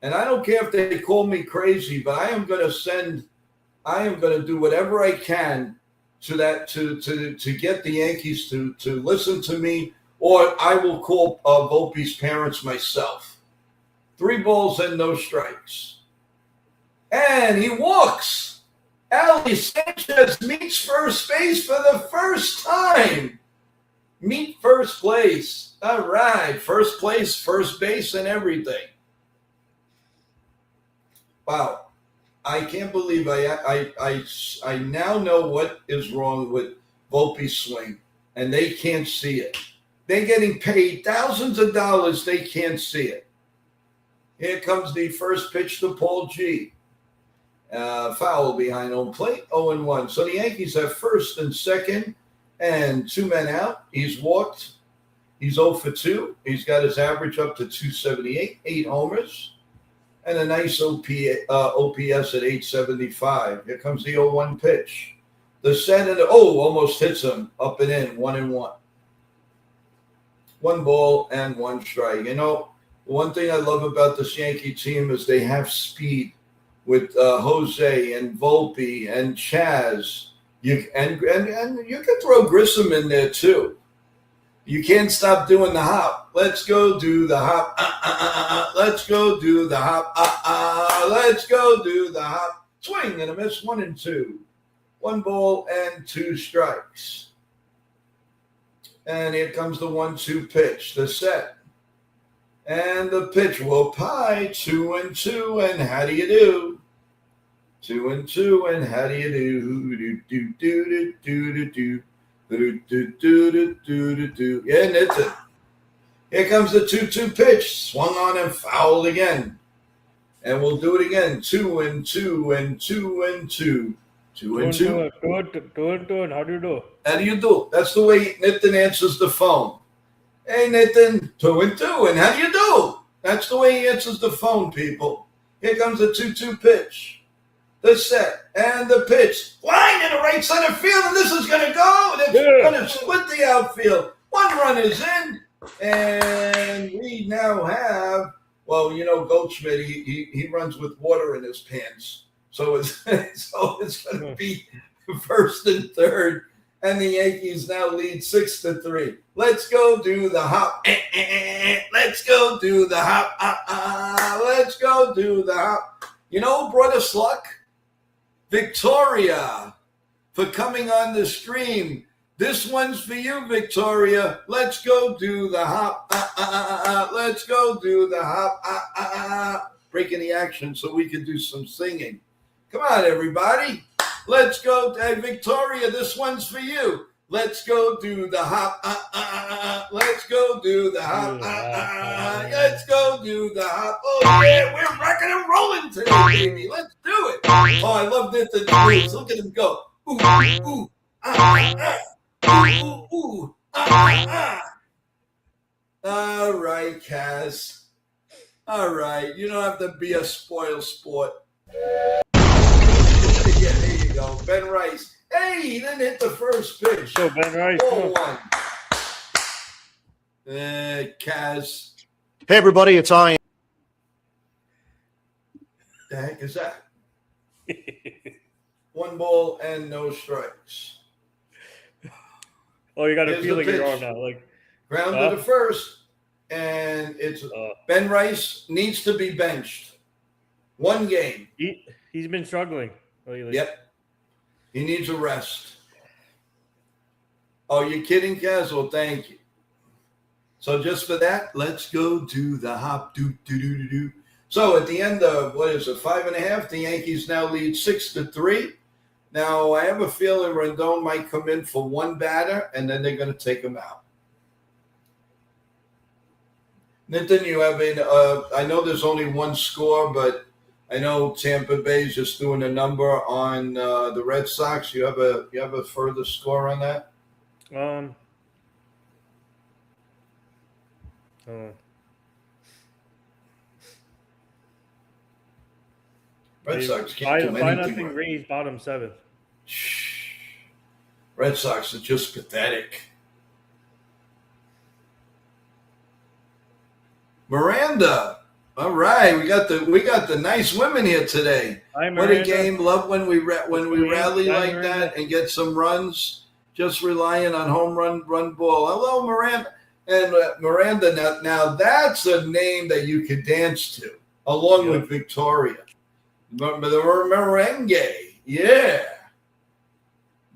And I don't care if they call me crazy, but I am gonna do whatever I can to get the Yankees to listen to me, or I will call Volpe's parents myself. 3 balls and no strikes. And he walks. Ali Sanchez meets first base for the first time. Meet first place. All right. First place, first base, and everything. Wow. I can't believe I now know what is wrong with Volpe's swing, and they can't see it. They're getting paid thousands of dollars. They can't see it. Here comes the first pitch to Paul G. Foul behind home plate, 0-1. So the Yankees have first and second and 2 men out. He's walked. He's 0 for 2. He's got his average up to 278, 8 homers, and a nice OPS at 875. Here comes the 0-1 pitch. The set and almost hits him up and in, 1-1. 1 ball and 1 strike. You know, one thing I love about this Yankee team is they have speed with Jose and Volpe and Chaz. And you can throw Grissom in there too. You can't stop doing the hop. Let's go do the hop. Let's go do the hop. Let's go do the hop. Swing and a miss, 1-2. 1 ball and 2 strikes. And here comes the 1-2 pitch, the set. And the pitch will pie, 2-2, and how do you do? 2-2, and how do you do? Yeah, and it's it. Here comes the 2-2 pitch, swung on and fouled again. And we'll do it again, 2-2, and 2-2. 2-2. 2-2, and how do you do? How do you do? That's the way Nitin answers the phone. Hey, Nitin, 2-2, and how do you do? That's the way he answers the phone, people. Here comes the 2-2 pitch. The set and the pitch. Line in the right center field, and this is going to go. And it's going to split the outfield. 1 run is in, and we now have, well, you know, Goldschmidt, he runs with water in his pants. So it's going to be first and third, and the Yankees now lead 6-3. Let's go do the hop. Let's go do the hop. Let's go do the hop. You know who brought us luck? Victoria, for coming on the stream. This one's for you, Victoria. Let's go do the hop. Let's go do the hop. Breaking the action so we can do some singing. Come on, everybody. Let's go. Hey, Victoria, this one's for you. Let's go do the hop. Let's go do the hop. Let's go do the hop. Oh, yeah, we're rocking and rolling today, baby. Let's do it. Oh, I love this. Look at him go. Ooh, ooh, ooh, ooh, All right, Kaz. All right. You don't have to be a spoil sport. Yeah, there you go. Ben Rice. Hey, he didn't hit the first pitch. So Ben Rice. 4-1. Kaz. Hey, everybody, it's Ian. The heck is that? 1 ball and no strikes. Oh, you got a Here's feeling the in your pitch. arm now. Like, Ground to the first, and it's Ben Rice needs to be benched. 1 game. he's been struggling lately. Yep. He needs a rest. Oh, you're kidding, Kaz? Well, thank you. So just for that, let's go do the hop. Do. So at the end of, 5.5, the Yankees now lead 6-3. Now, I have a feeling Rendon might come in for 1 batter, and then they're going to take him out. Nitin, you have I know there's only 1 score, but I know Tampa Bay is just doing a number on the Red Sox. You have a further score on that? Red Sox can't do anything. 5-0 Rays, bottom 7th. Red Sox are just pathetic. Miranda, All right, we got the nice women here today. Hi, What a Miranda. game! Love when we rally Hi, like Miranda. that and get some runs, just relying on home run ball. Hello, Miranda. And Miranda, now that's a name that you could dance to, along with Victoria. The merengue, yeah.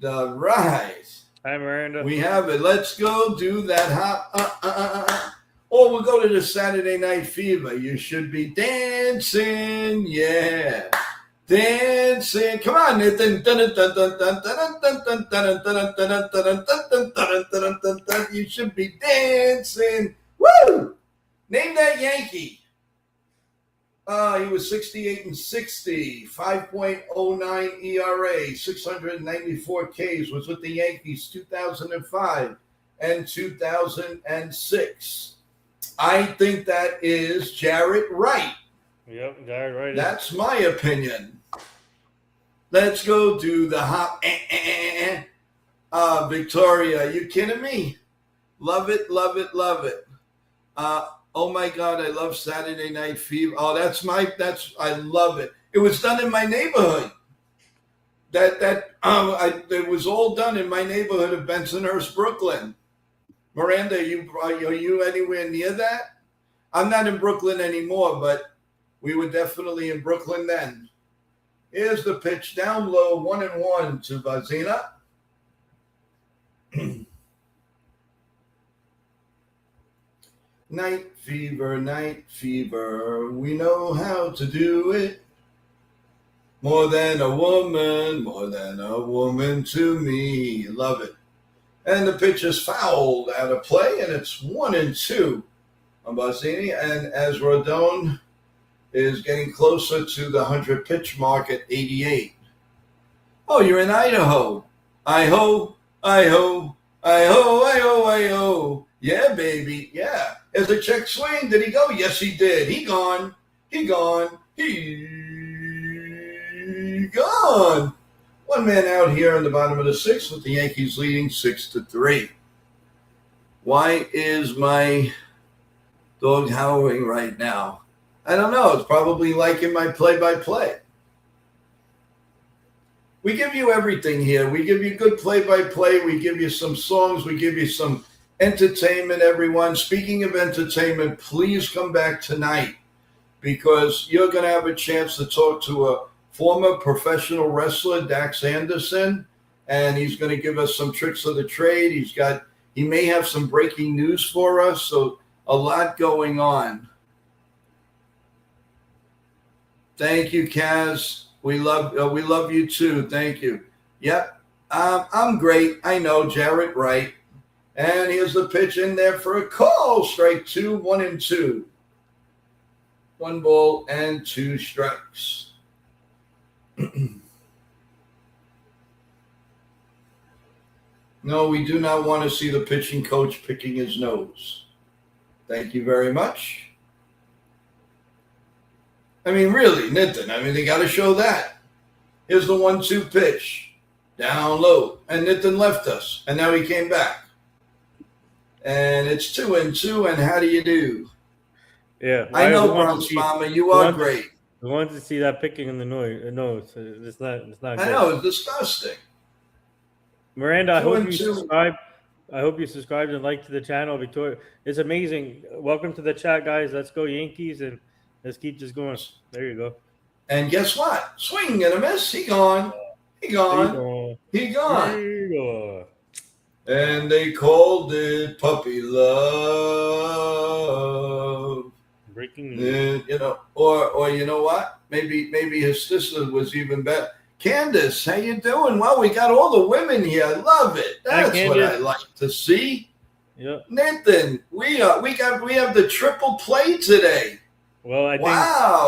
The rise. Hi, Miranda. We have it. Let's go do that hop. Or we'll go to the Saturday Night Fever. You should be dancing, yeah. Dancing. Come on, Nathan. You should be dancing. Woo! Name that Yankee. He was 68 and 60, 5.09 ERA, 694 Ks, was with the Yankees 2005 and 2006. I think that is Jarrett Wright. Yep, Jarrett Wright. That's my opinion. Let's go do the hop. Victoria, are you kidding me? Love it, love it, love it. Oh my God, I love Saturday Night Fever. Oh, I love it. It was done in my neighborhood. It was all done in my neighborhood of Bensonhurst, Brooklyn. Miranda, are you anywhere near that? I'm not in Brooklyn anymore, but we were definitely in Brooklyn then. Here's the pitch down low, 1-1 to Vazina. Night fever, we know how to do it. More than a woman to me. Love it. And the pitch is fouled out of play, and it's 1-2 on Bazzini. And as Rodon is getting closer to the 100 pitch mark at 88. Oh, you're in Idaho. I-ho. Yeah, baby. Yeah. Is a check swing? Did he go? Yes, he did. He gone. One man out here in the bottom of the sixth with the Yankees leading 6-3. Why is my dog howling right now? I don't know. It's probably like in my play-by-play. We give you everything here. We give you good play-by-play. We give you some songs. We give you some entertainment, everyone. Speaking of entertainment, please come back tonight because you're going to have a chance to talk to a former professional wrestler, Dax Anderson, and he's going to give us some tricks of the trade. He may have some breaking news for us, so a lot going on. Thank you, Kaz. We love you too. Thank you. Yep, I'm great. I know, Jarrett Wright. And here's the pitch in there for a call. Strike 2, 1-2. 1 ball and 2 strikes. No, we do not want to see the pitching coach picking his nose. Thank you very much. I mean, really, Nitin. I mean, they got to show that. Here's the 1-2 pitch. Down low. And Nitin left us. And now he came back. And it's 2-2. And how do you do? Yeah. I know, Bronx Mama. You are great. I wanted to see that picking in the nose. It's not good. I know. It's disgusting. Miranda, I hope you subscribe. I hope you subscribed and liked the channel, Victoria. It's amazing. Welcome to the chat, guys. Let's go Yankees, and let's keep just going. There you go. And guess what? Swing and a miss. He gone. And they called it puppy love. Breaking news. Or you know what? Maybe his sister was even better. Candace, how you doing? Well, we got all the women here. I love it. That's what I like to see. Yeah. Nathan, we have the triple play today. Well, I think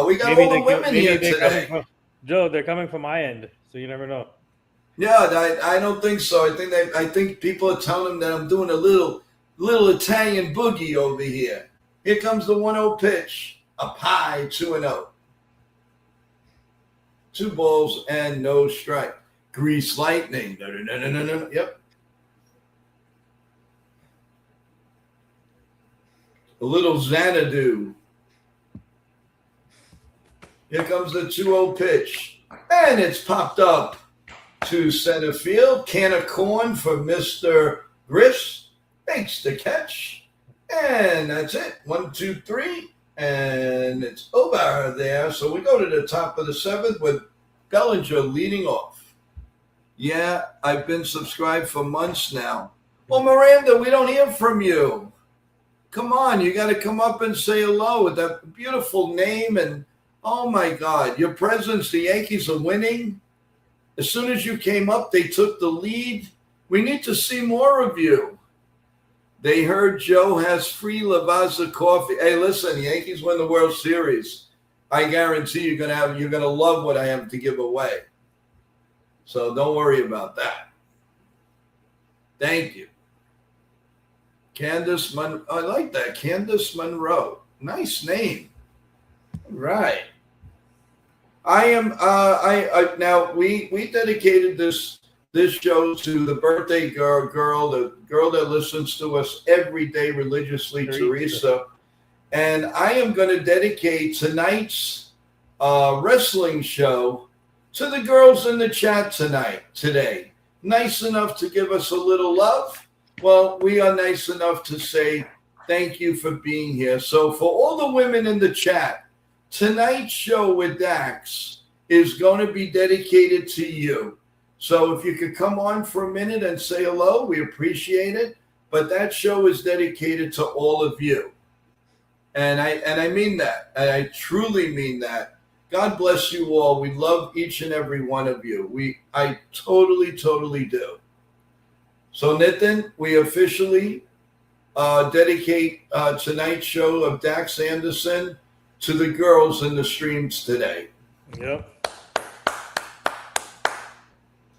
we got all the women here today. Joe, they're coming from my end, so you never know. Yeah, I don't think so. I think people are telling them that I'm doing a little Italian boogie over here. Here comes the 1-0 pitch. Up high, 2-0. 2 balls and no strike. Grease lightning. No. Yep. A little Xanadu. Here comes the 2-0 pitch. And it's popped up to center field. Can of corn for Mr. Griffs. Makes the catch. And that's it. 1, 2, 3. And it's over there. So we go to the top of the 7th with Bellinger leading off. Yeah, I've been subscribed for months now. Well, Miranda, we don't hear from you. Come on, you got to come up and say hello with that beautiful name. And, oh, my God, your presence, the Yankees are winning. As soon as you came up, they took the lead. We need to see more of you. They heard Joe has free Lavazza coffee. Hey, listen, the Yankees win the World Series. I guarantee you're gonna love what I have to give away. So don't worry about that. Thank you. Candace I like that. Candace Monroe. Nice name. All right. I am now we dedicated this show to the birthday girl, the girl that listens to us every day religiously, Teresa. And I am going to dedicate tonight's wrestling show to the girls in the chat today. Nice enough to give us a little love. Well, we are nice enough to say thank you for being here. So for all the women in the chat, tonight's show with Dax is going to be dedicated to you. So if you could come on for a minute and say hello, we appreciate it. But that show is dedicated to all of you. And I mean that. And I truly mean that. God bless you all. We love each and every one of you. I totally, totally do. So Nitin, we officially dedicate tonight's show of Dax Anderson to the girls in the streams today. Yep.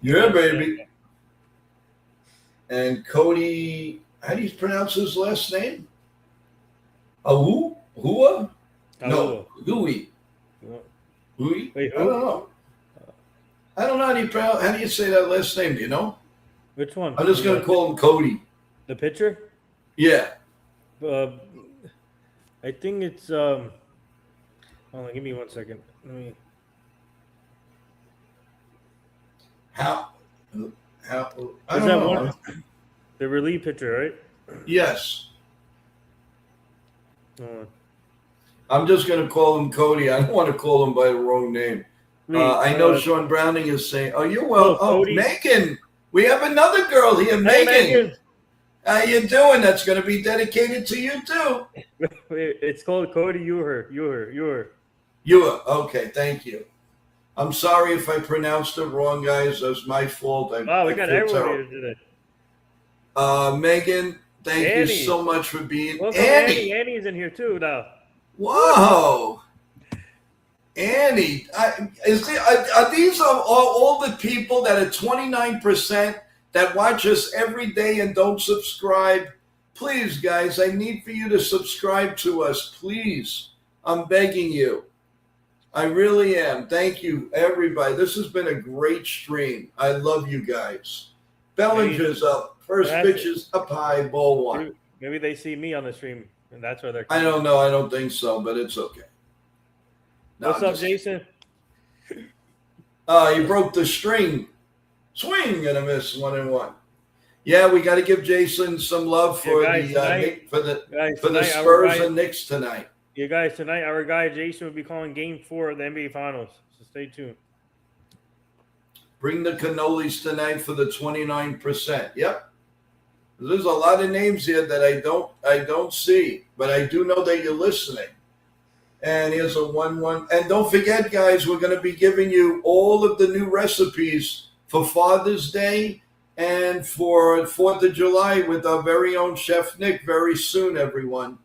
Yeah, baby. And Cody, how do you pronounce his last name? Hua? No, Louis. Louis? Wait, I don't know. I don't know how do you say that last name? Do you know? Which one? I'm just going to call him Cody. The pitcher? Yeah. I think it's hold on, give me 1 second. Let me. How? I Is don't that know. one? The relief pitcher, right? Yes. Hold on. I'm just going to call him Cody. I don't want to call him by the wrong name. I know Sean Browning is saying, oh, you're well. Oh, Megan. We have another girl here, Hey, Megan. How you doing? That's going to be dedicated to you, too. It's called Cody Ewer. Ewer. Okay, thank you. I'm sorry if I pronounced it wrong, guys. That's my fault. Wow, we got everyone here today. Megan, thank you Annie. so much for being Welcome, Annie. Annie's in here, too, now. Whoa. Annie, are these all the people that are 29% that watch us every day and don't subscribe? Please, guys, I need for you to subscribe to us. Please. I'm begging you. I really am. Thank you, everybody. This has been a great stream. I love you guys. Bellinger's up. First pitch is up high, ball one. Maybe they see me on the stream, and that's why they're. I don't know. I don't think so, but it's okay. No, What's up, Jason? He broke the string. Swing and a miss, 1-1. Yeah, we got to give Jason some love for the Spurs and Knicks tonight. Yeah, guys, tonight our guy Jason will be calling Game 4 of the NBA Finals. So stay tuned. Bring the cannolis tonight for the 29%. Yep. There's a lot of names here that I don't see, but I do know that you're listening. And here's a 1-1. And don't forget, guys, we're going to be giving you all of the new recipes for Father's Day and for 4th of July with our very own Chef Nick very soon, everyone.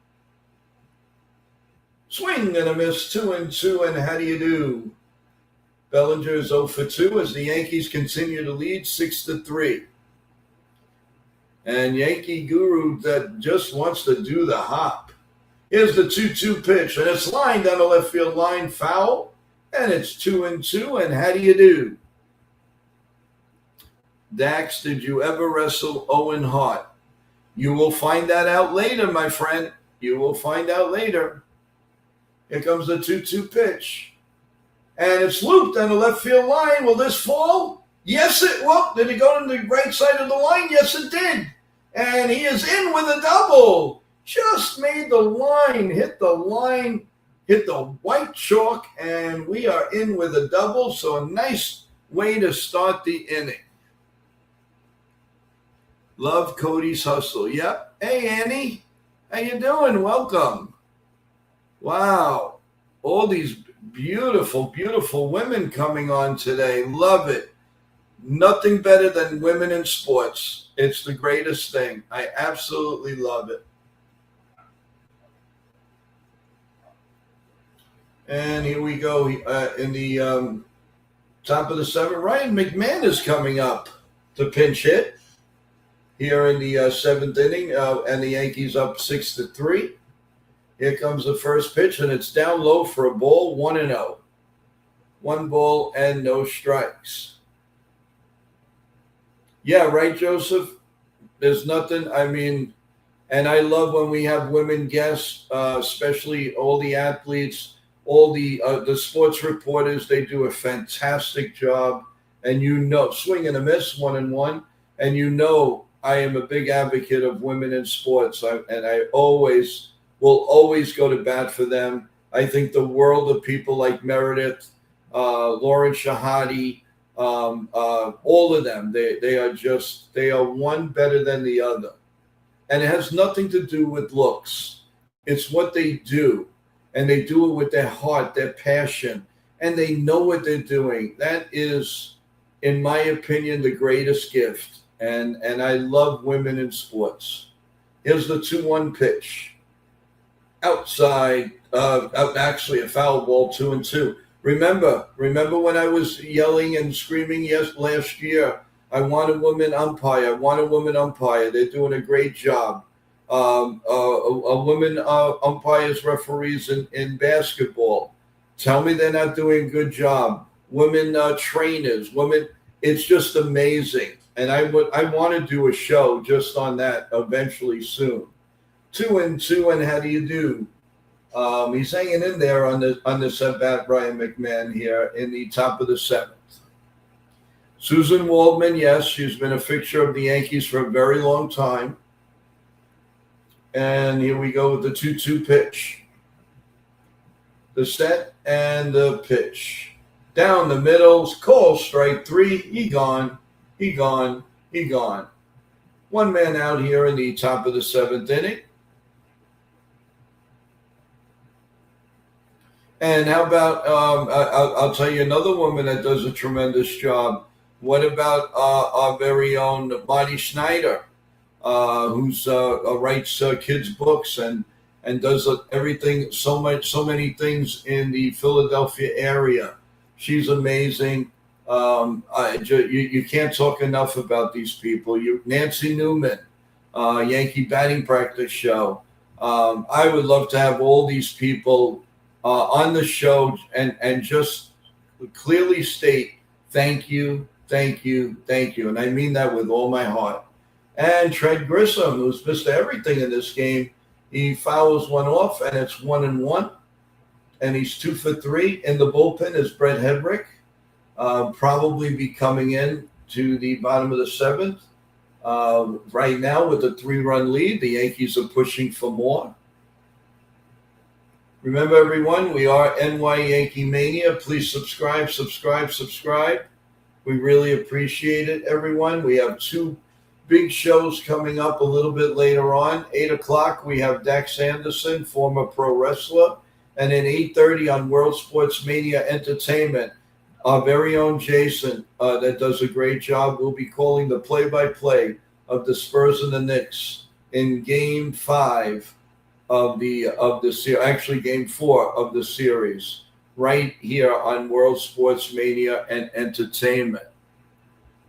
Swing and a miss, 2-2, and how do you do? Bellinger is 0 for 2 as the Yankees continue to lead 6-3. And Yankee Guru that just wants to do the hop. Here's the 2-2 pitch, and it's lined down the left field line, foul, and it's 2-2, and how do you do? Dax, did you ever wrestle Owen Hart? You will find that out later, my friend. You will find out later. Here comes the 2-2 pitch. and it's looped on the left field line. Will this fall? Yes, it will. Did it go to the right side of the line? Yes, it did. And he is in with a double. Just made the line, hit the white chalk, and we are in with a double. So a nice way to start the inning. Love Cody's hustle. Yep. Hey, Annie. How you doing? Welcome. Wow. All these beautiful, beautiful women coming on today. Love it. Nothing better than women in sports. It's the greatest thing. I absolutely love it. And here we go in the top of the seventh. Ryan McMahon is coming up to pinch hit here in the seventh inning, and the Yankees up 6-3. Here comes the first pitch, and it's down low for a ball, 1-0. 1 ball and no strikes. Yeah, right, Joseph? There's nothing. I mean, and I love when we have women guests, especially all the athletes, all the sports reporters. They do a fantastic job. And swing and a miss, 1-1. And I am a big advocate of women in sports. And I will always go to bat for them. I think the world of people like Meredith, Lauren Shahadi, all of them, they are one better than the other. And it has nothing to do with looks. It's what they do. And they do it with their heart, their passion, and they know what they're doing. That is, in my opinion, the greatest gift. And I love women in sports. Here's the 2-1 pitch. Outside, actually a foul ball, 2-2. Remember when I was yelling and screaming last year, I want a woman umpire. They're doing a great job. A woman umpires, referees in basketball. Tell me they're not doing a good job. Women trainers, women. It's just amazing. And I want to do a show just on that eventually soon. 2-2, and how do you do? He's hanging in there on this at bat, Brian McMahon here in the top of the seventh. Susan Waldman, yes, she's been a fixture of the Yankees for a very long time. And here we go with the 2-2 pitch. The set and the pitch. Down the middle, call strike 3. He gone. One man out here in the top of the seventh inning. And how about, I'll tell you another woman that does a tremendous job. What about our very own Marty Schneider, who's writes kids' books and does everything, so many things in the Philadelphia area. She's amazing. You can't talk enough about these people. Nancy Newman, Yankee Batting Practice Show. I would love to have all these people on the show and just clearly state thank you. And I mean that with all my heart. And Trent Grissom, who's Mr. Everything in this game, he fouls one off, and it's 1-1. And he's 2 for 3. In the bullpen is Brett Hedrick, probably be coming in to the bottom of the seventh. Right now, with a 3-run lead, the Yankees are pushing for more. Remember, everyone, we are NY Yankee Mania. Please subscribe. We really appreciate it, everyone. We have 2 big shows coming up a little bit later on. 8 o'clock, we have Dax Anderson, former pro wrestler. And then 8:30 on World Sports Mania Entertainment, our very own Jason, that does a great job. We'll be calling the play-by-play of the Spurs and the Knicks in Game 5 of the series, actually Game 4 of the series, right here on World Sports Mania and Entertainment.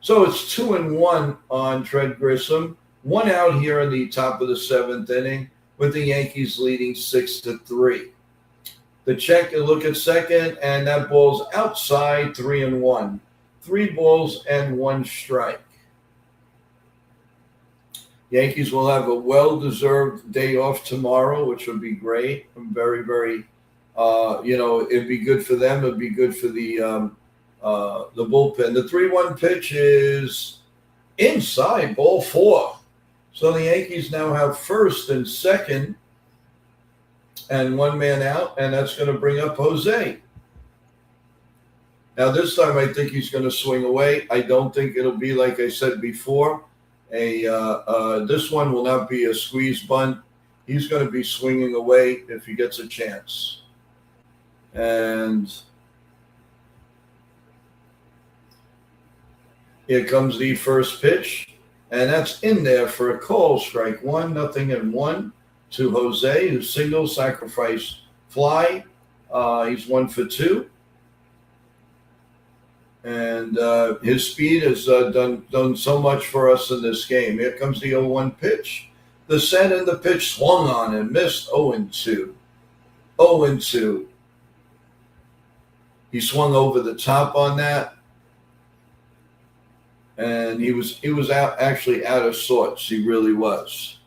So it's 2-1 on Trent Grissom, 1 out here in the top of the seventh inning, with the Yankees leading 6-3. The check and look at second, and that ball's outside, 3-1. 3 balls and 1 strike. Yankees will have a well-deserved day off tomorrow, which will be great. I'm very, very It'd be good for them. It'd be good for the bullpen. The 3-1 pitch is inside, ball 4. So the Yankees now have first and second and one man out, and that's going to bring up Jose. Now, this time I think he's going to swing away. I don't think it'll be, like I said before, this one will not be a squeeze bunt. He's going to be swinging away if he gets a chance. And here comes the first pitch, and that's in there for a call. Strike 1, 0-1 to Jose, who single sacrifice fly. He's 1 for 2. And his speed has done so much for us in this game. Here comes the 0-1 pitch. The set and the pitch swung on and missed. 0-2. 0-2. He swung over the top on that, and he was actually out of sorts. He really was.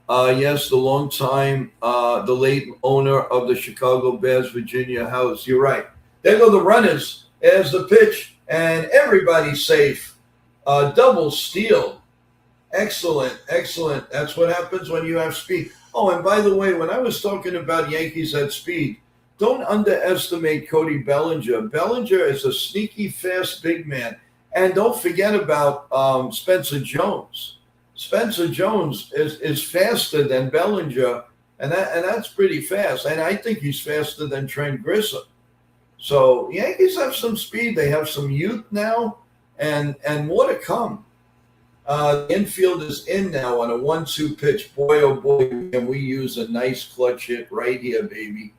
Yes, the late owner of the Chicago Bears Virginia house. You're right. There go the runners. There's the pitch. And everybody's safe. Double steal. Excellent, excellent. That's what happens when you have speed. Oh, and by the way, when I was talking about Yankees at speed, don't underestimate Cody Bellinger. Bellinger is a sneaky, fast big man. And don't forget about Spencer Jones. Spencer Jones is faster than Bellinger, and that's pretty fast. And I think he's faster than Trent Grisham. So Yankees have some speed. They have some youth now, and more to come. The infield is in now on a 1-2 pitch. Boy, oh boy, can we use a nice clutch hit right here, baby.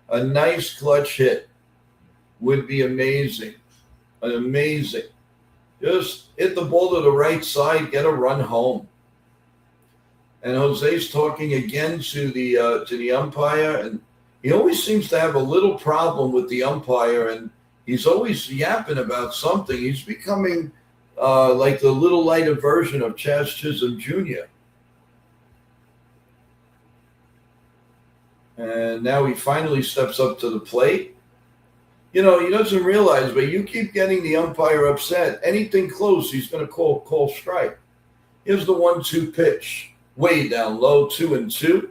A nice clutch hit would be amazing. Amazing. Just hit the ball to the right side, get a run home. And Jose's talking again to the umpire, and he always seems to have a little problem with the umpire, and he's always yapping about something. He's becoming like the little lighter version of Chaz Chisholm Jr. And now he finally steps up to the plate. He doesn't realize, but you keep getting the umpire upset. Anything close, he's going to call strike. Here's the 1-2 pitch. Way down low, 2-2.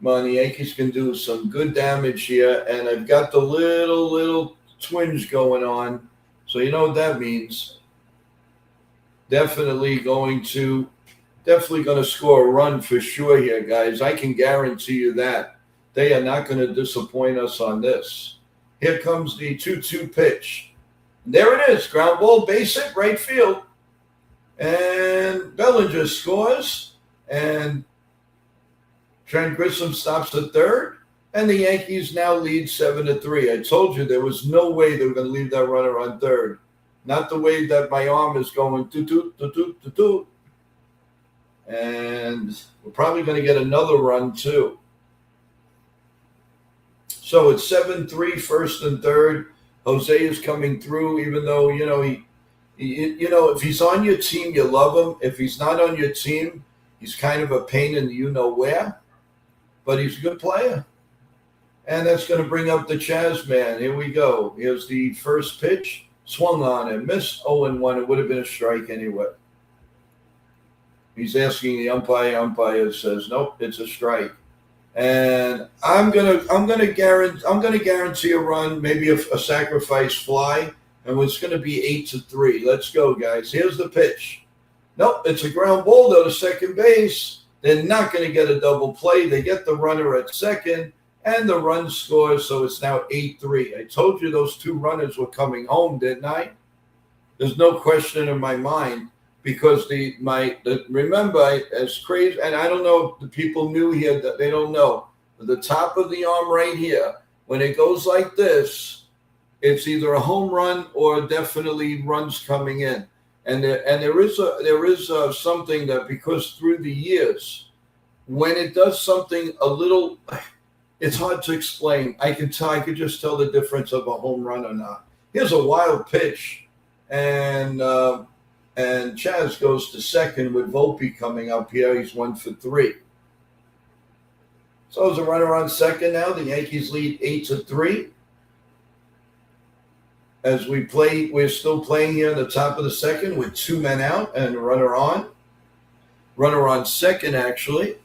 Come on, the Yankees can do some good damage here, and I've got the little twinge going on. So you know what that means. Definitely going to score a run for sure here, guys. I can guarantee you that. They are not going to disappoint us on this. Here comes the 2-2 pitch. There it is. Ground ball, base hit, right field. And Bellinger scores. And Trent Grisham stops at third. And the Yankees now lead 7-3. I told you there was no way they were going to leave that runner on third. Not the way that my arm is going. Toot. And we're probably going to get another run too. So it's 7-3, first and third. Jose is coming through, even though, if he's on your team, you love him. If he's not on your team, he's kind of a pain in the you-know-where. But he's a good player. And that's going to bring up the Chaz man. Here we go. Here's the first pitch. Swung on and missed 0-1. It would have been a strike anyway. He's asking the umpire. Umpire says, nope, it's a strike. And I'm gonna guarantee a run, maybe a sacrifice fly, and it's gonna be 8-3. Let's go, guys. Here's the pitch. Nope, it's a ground ball though to second base. They're not gonna get a double play. They get the runner at second, and the run scores, so it's now 8-3. I told you those two runners were coming home, didn't I? There's no question in my mind. Because remember, as crazy, and I don't know if the people knew here that they don't know, the top of the arm right here, when it goes like this, it's either a home run or definitely runs coming in. And there is something that, because through the years, when it does something a little, it's hard to explain. I could just tell the difference of a home run or not. Here's a wild pitch, and Chaz goes to second with Volpe coming up here. He's 1 for 3. So as a runner on second now, the Yankees lead 8-3. As we're still playing here in the top of the second with 2 men out and a runner on. Runner on second, actually.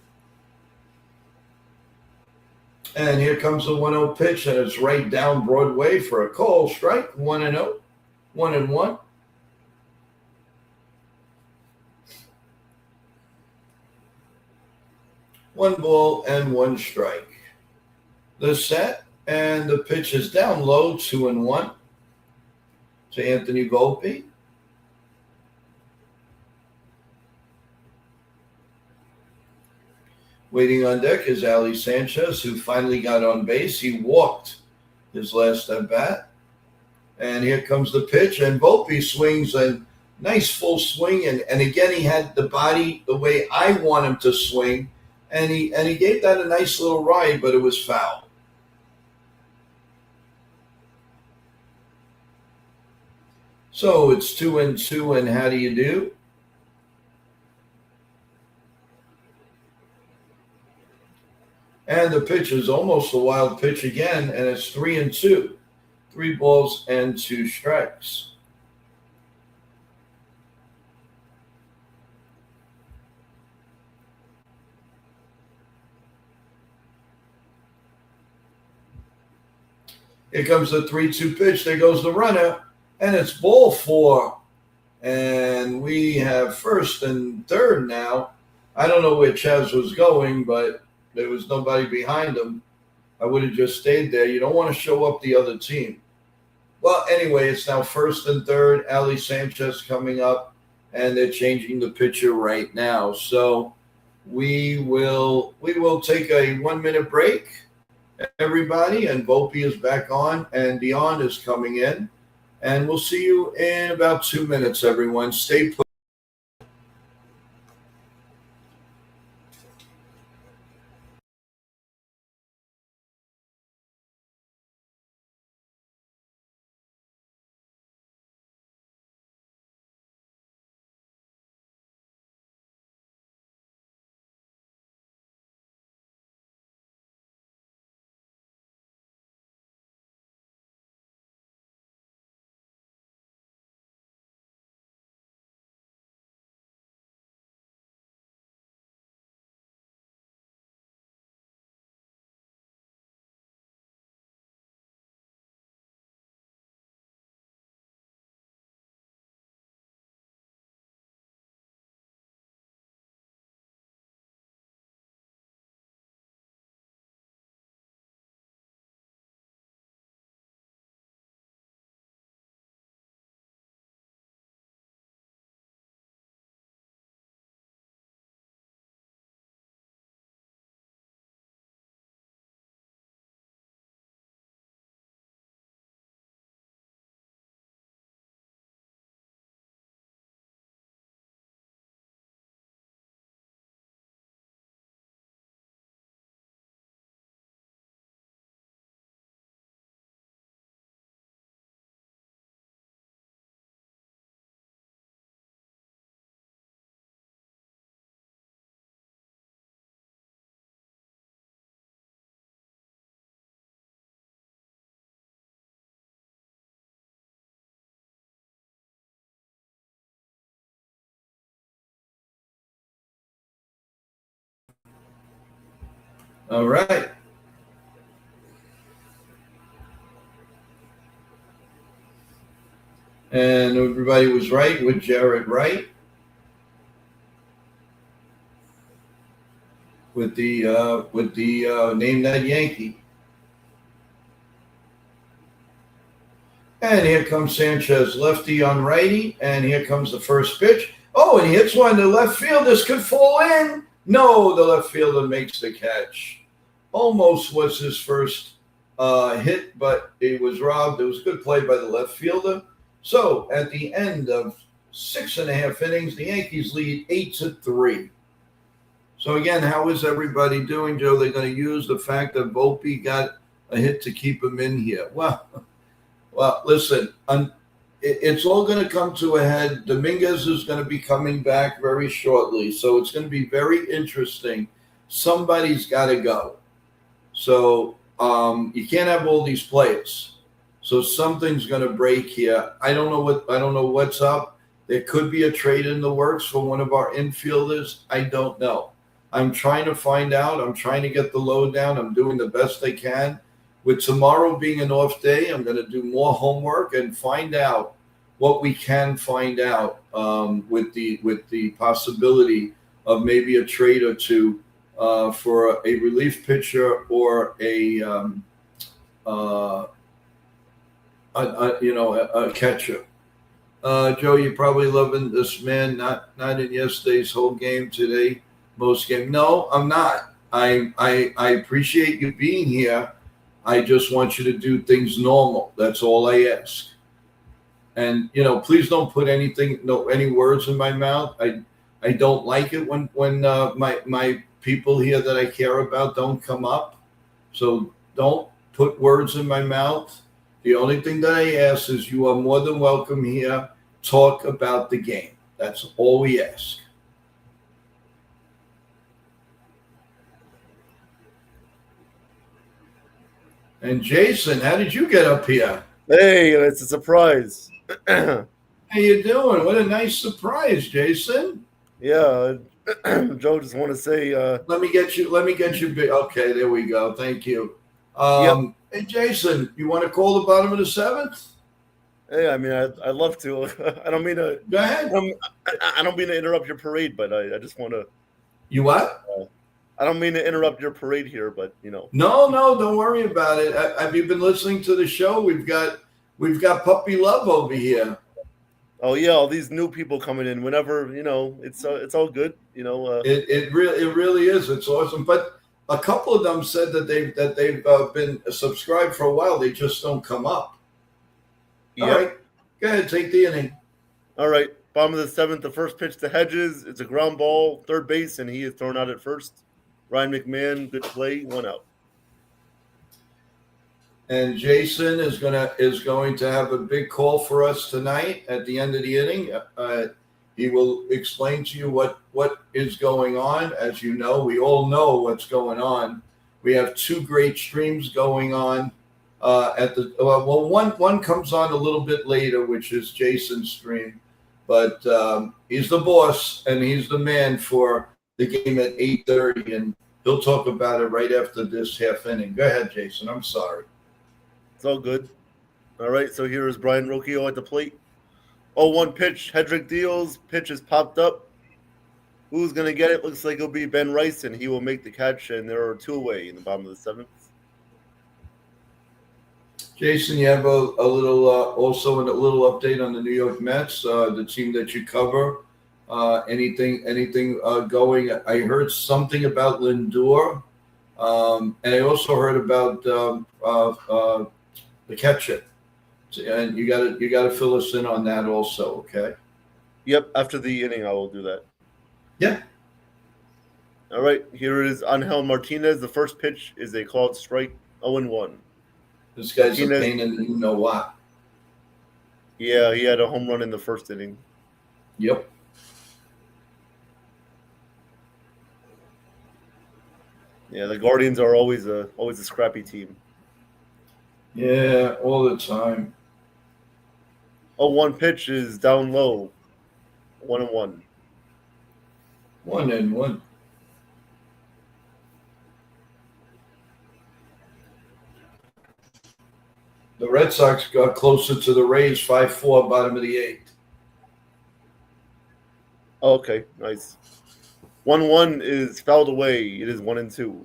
And here comes the 1-0 pitch, and it's right down Broadway for a call strike. 1-0, 1-1. One ball and 1 strike. The set, and the pitch is down low, 2-1 to Anthony Volpe. Waiting on deck is Ali Sanchez, who finally got on base. He walked his last at bat. And here comes the pitch, and Volpe swings a nice full swing. And again, he had the body the way I want him to swing. And he gave that a nice little ride, but it was foul. So it's 2-2, and how do you do? And the pitch is almost a wild pitch again, and it's 3-2. 3 balls and 2 strikes. Here comes the 3-2 pitch. There goes the runner, and it's ball 4. And we have first and third now. I don't know where Chaz was going, but there was nobody behind him. I would have just stayed there. You don't want to show up the other team. Well, anyway, it's now first and third. Ali Sanchez coming up, and they're changing the pitcher right now. So we will take a 1-minute break, everybody, and Volpe is back on, and Dion is coming in. And we'll see you in about 2 minutes, everyone. Stay put. All right. And everybody was right with Jared Wright with the name that Yankee. And here comes Sanchez, lefty on righty, and here comes the first pitch. Oh, and he hits one to left field. This could fall in. No, the left fielder makes the catch. Almost was his first hit, but he was robbed. It was a good play by the left fielder. So at the end of 6.5 innings, the Yankees lead 8-3. So again, how is everybody doing, Joe? They're going to use the fact that Volpe got a hit to keep him in here. Well, listen, it's all going to come to a head. Dominguez is going to be coming back very shortly, so it's going to be very interesting. Somebody's got to go. So you can't have all these players. So something's going to break here. I don't know what's up. There could be a trade in the works for one of our infielders. I don't know. I'm trying to find out. I'm trying to get the lowdown. I'm doing the best I can. With tomorrow being an off day, I'm going to do more homework and find out what we can find out with the possibility of maybe a trade or two for a relief pitcher or a catcher. Joe, you're probably loving this man. Not in yesterday's whole game today, most game. No, I'm not. I appreciate you being here. I just want you to do things normal. That's all I ask. And please don't put any words in my mouth. I don't like it when my people here that I care about don't come up. So don't put words in my mouth. The only thing that I ask is you are more than welcome here. Talk about the game. That's all we ask. And Jason, how did you get up here? Hey, it's a surprise. How you doing? What a nice surprise, Jason. Yeah, Joe, just want to say. Let me get you. Okay, there we go. Thank you. Yep. Hey, Jason, you want to call the bottom of the seventh? Hey, I mean, I'd love to. I don't mean to. Go ahead. I don't mean to interrupt your parade, but I just want to. You what? I don't mean to interrupt your parade here, but No, don't worry about it. Have you been listening to the show? We've got puppy love over here. Oh yeah, all these new people coming in. Whenever it's all good. It really is. It's awesome. But a couple of them said that they've been subscribed for a while. They just don't come up. Yep. All right, go ahead, take the inning. All right, bottom of the seventh. The first pitch to Hedges. It's a ground ball, third base, and he is thrown out at first. Ryan McMahon, good play, 1 out. And Jason is going to have a big call for us tonight at the end of the inning. He will explain to you what is going on. As you know, we all know what's going on. We have two great streams going on. One comes on a little bit later, which is Jason's stream, but he's the boss and he's the man for the game at 8:30, and he'll talk about it right after this half inning. Go ahead, Jason. I'm sorry. It's all good. All right, so here is Brian Rocchio at the plate. 0-1 pitch. Hedrick deals. Pitch is popped up. Who's going to get it? Looks like it'll be Ben Rice, and he will make the catch, and there are two away in the bottom of the seventh. Jason, you have a little update on the New York Mets, the team that you cover. Anything going? I heard something about Lindor, and I also heard about the catcher. And you got to fill us in on that also, okay? Yep, after the inning, I will do that. Yeah. All right, here is Angel Martinez. The first pitch is a called strike, 0-1. This guy's a pain in the you-know-what. Yeah, he had a home run in the first inning. Yep. Yeah, the Guardians are always a scrappy team. Yeah, all the time. 0-1 pitch is down low, 1-1. 1-1. The Red Sox got closer to the Rays, 5-4, bottom of the eighth. Okay, nice. 1-1 is fouled away. It is 1-2.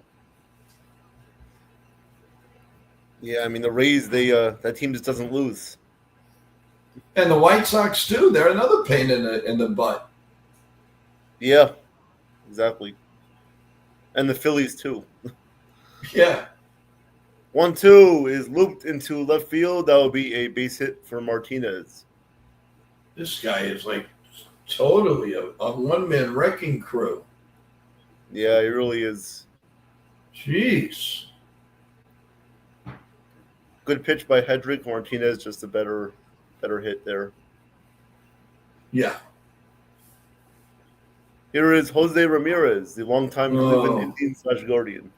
Yeah, I mean the Rays, that team just doesn't lose. And the White Sox too. They're another pain in the butt. Yeah, exactly. And the Phillies too. Yeah. 1-2 is looped into left field. That will be a base hit for Martinez. This guy is like totally a one-man wrecking crew. Yeah, he really is. Jeez. Good pitch by Hedrick. Martinez just a better hit there. Yeah. Here is Jose Ramirez, the longtime Cleveland Indian / Guardian.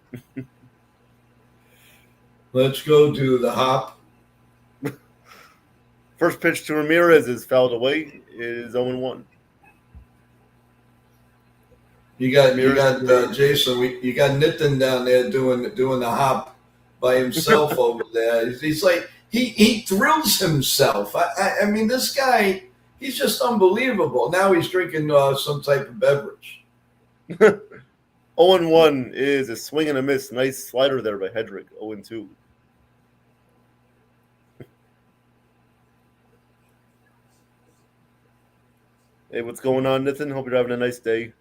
Let's go do the hop. First pitch to Ramirez is fouled away. It is 0-1. You got Jason. You got Nitin down there doing the hop by himself over there. He's like he thrills himself. I mean, this guy, he's just unbelievable. Now he's drinking some type of beverage. 0-1 is a swing and a miss. Nice slider there by Hedrick. 0-2. Hey, what's going on, Nathan? Hope you're having a nice day.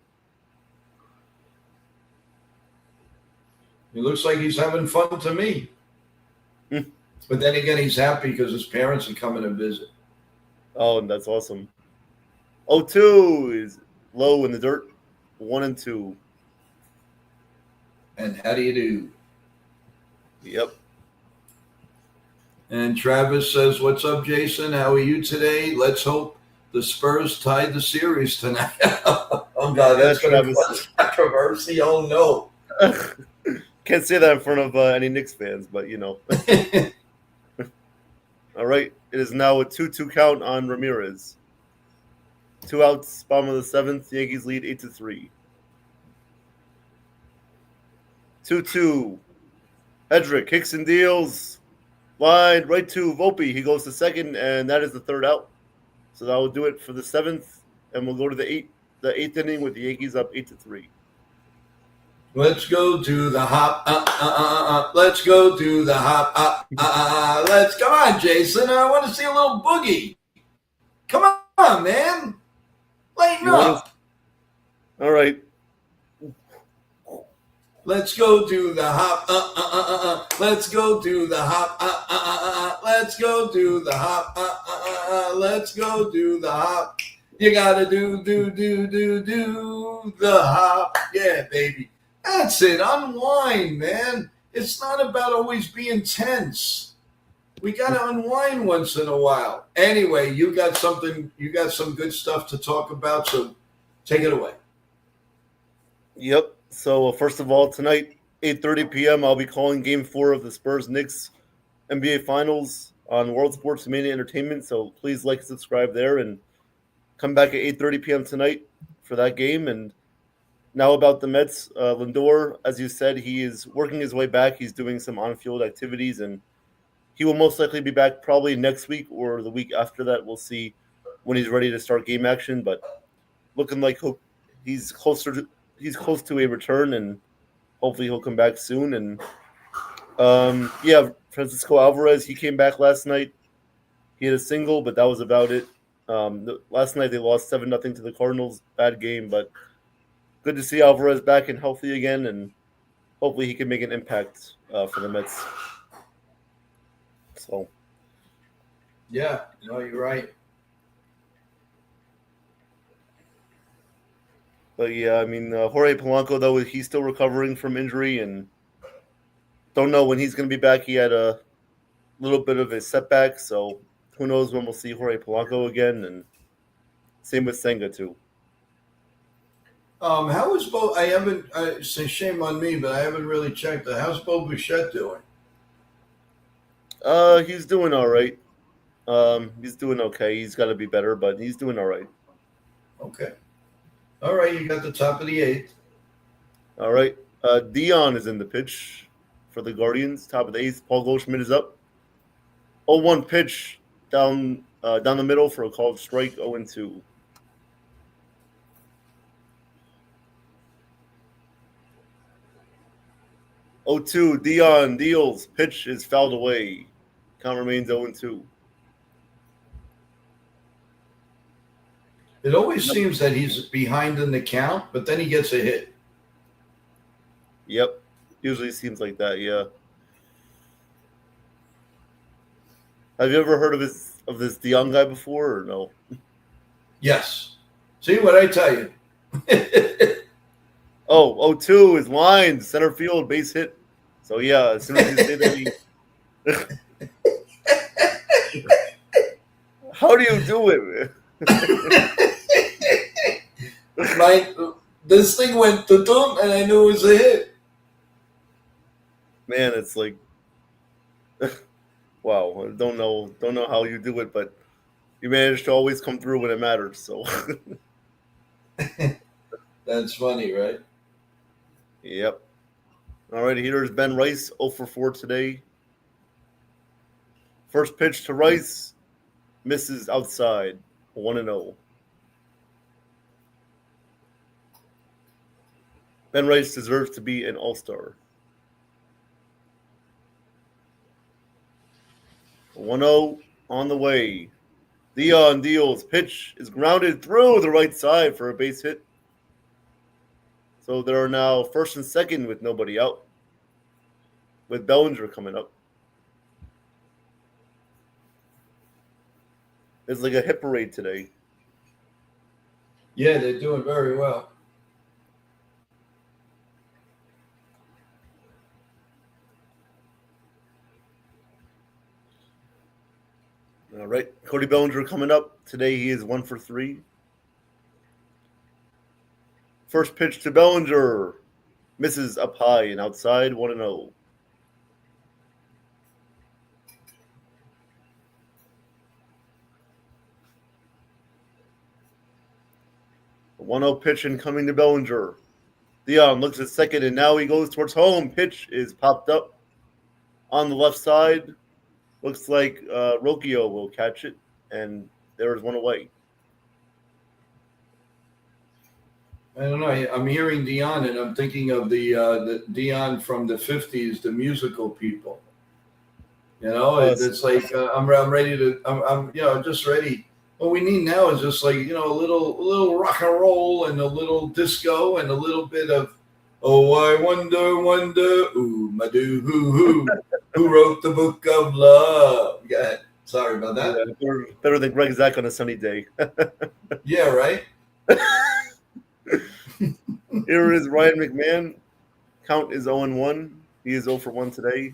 He looks like he's having fun to me. But then again, he's happy because his parents are coming to visit. Oh, and that's awesome. 0-2 is low in the dirt. 1-2. And how do you do? Yep. And Travis says, "What's up, Jason? How are you today? Let's hope the Spurs tied the series tonight." Oh God, that's going to cause controversy. Oh no. Can't say that in front of any Knicks fans, but you know. All right. It is now a 2-2 count on Ramirez. 2 outs, bottom of the 7th. The Yankees lead 8-3. 2-2. Hedrick kicks and deals. Line right to Volpe. He goes to second, and that is the 3rd out. So that will do it for the 7th, and we'll go to the 8th inning with the Yankees up 8-3. Let's go do the hop. Let's go do the hop. Let's come on, Jason. I want to see a little boogie. Come on, man. Lighten up. All right. Let's go do the hop. Let's go do the hop. Let's go do the hop. Let's go do the hop. You gotta do the hop. Yeah, baby. That's it. Unwind, man. It's not about always being tense. We got to unwind once in a while. Anyway, you got some good stuff to talk about, so take it away. Yep. So, first of all, tonight, 8:30 p.m., I'll be calling Game 4 of the Spurs-Knicks NBA Finals on World Sports Media Entertainment. So, please like and subscribe there and come back at 8:30 p.m. tonight for that game. And now about the Mets, Lindor, as you said, he is working his way back. He's doing some on-field activities, and he will most likely be back probably next week or the week after that. We'll see when he's ready to start game action, but looking like he's close to a return, and hopefully he'll come back soon. And Francisco Alvarez, he came back last night. He had a single, but that was about it. Last night they lost 7-0 to the Cardinals. Bad game, but good to see Alvarez back and healthy again, and hopefully he can make an impact for the Mets. So, yeah, no, you're right. But yeah, I mean, Jorge Polanco, though, he's still recovering from injury, and don't know when he's going to be back. He had a little bit of a setback, so who knows when we'll see Jorge Polanco again, and same with Senga too. How is Bo? I haven't. Say shame on me, but I haven't really checked. How's Bo Bichette doing? He's doing all right. He's doing okay. He's got to be better, but he's doing all right. Okay. All right, you got the top of the 8th. All right. Dion is in the pitch for the Guardians. Top of the 8th. Paul Goldschmidt is up. 0-1 pitch down the middle for a called strike. 0-2. Dion deals. Pitch is fouled away. Count remains 0-2. It always seems that he's behind in the count, but then he gets a hit. Yep. Usually seems like that, yeah. Have you ever heard of this Dion guy before or no? Yes. See what I tell you. 0-2 is line, center field, base hit. So yeah, as soon as you say that how do you do it? This thing went to and I knew it was a hit. Man, it's like Wow, I don't know how you do it, but you manage to always come through when it matters. So, That's funny, right? yep. All right, here's Ben Rice, 0 for 4 today. First pitch to Rice, misses outside, 1-0. Ben Rice deserves to be an All-Star. 1-0 on the way. Dion deals. Pitch is grounded through the right side for a base hit. So there are now first and second with nobody out, with Bellinger coming up. It's like a hit parade today. Yeah, they're doing very well. All right, Cody Bellinger coming up. Today he is 1 for 3. First pitch to Bellinger. Misses up high and outside, 1-0. A 1-0 pitch incoming to Bellinger. Dion looks at second, and now he goes towards home. Pitch is popped up on the left side. Looks like Rocchio will catch it, and there is one away. I don't know. I'm hearing Dion, and I'm thinking of the Dion from the '50s, the musical people. You know, it's like I'm ready to. I'm just ready. What we need now is just like a little rock and roll and a little disco and a little bit of I wonder, ooh, my do who wrote the book of love. Go ahead. Sorry about that. Yeah, better than Greg Zach on a sunny day. Yeah, right. Here is Ryan McMahon. Count is 0-1. He is 0 for 1 today.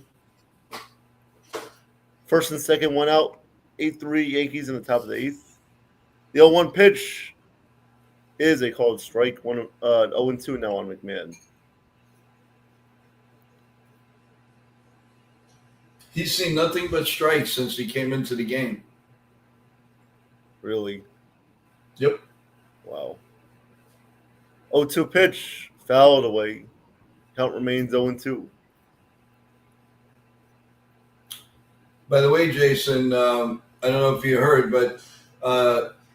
First and second, one out. 8-3 Yankees in the top of the 8th. The 0-1 pitch is a called strike. 0-2 now on McMahon. He's seen nothing but strikes since he came into the game. Really? Yep. Wow. 0-2 pitch, fouled away. Count remains 0-2. By the way, Jason, I don't know if you heard, but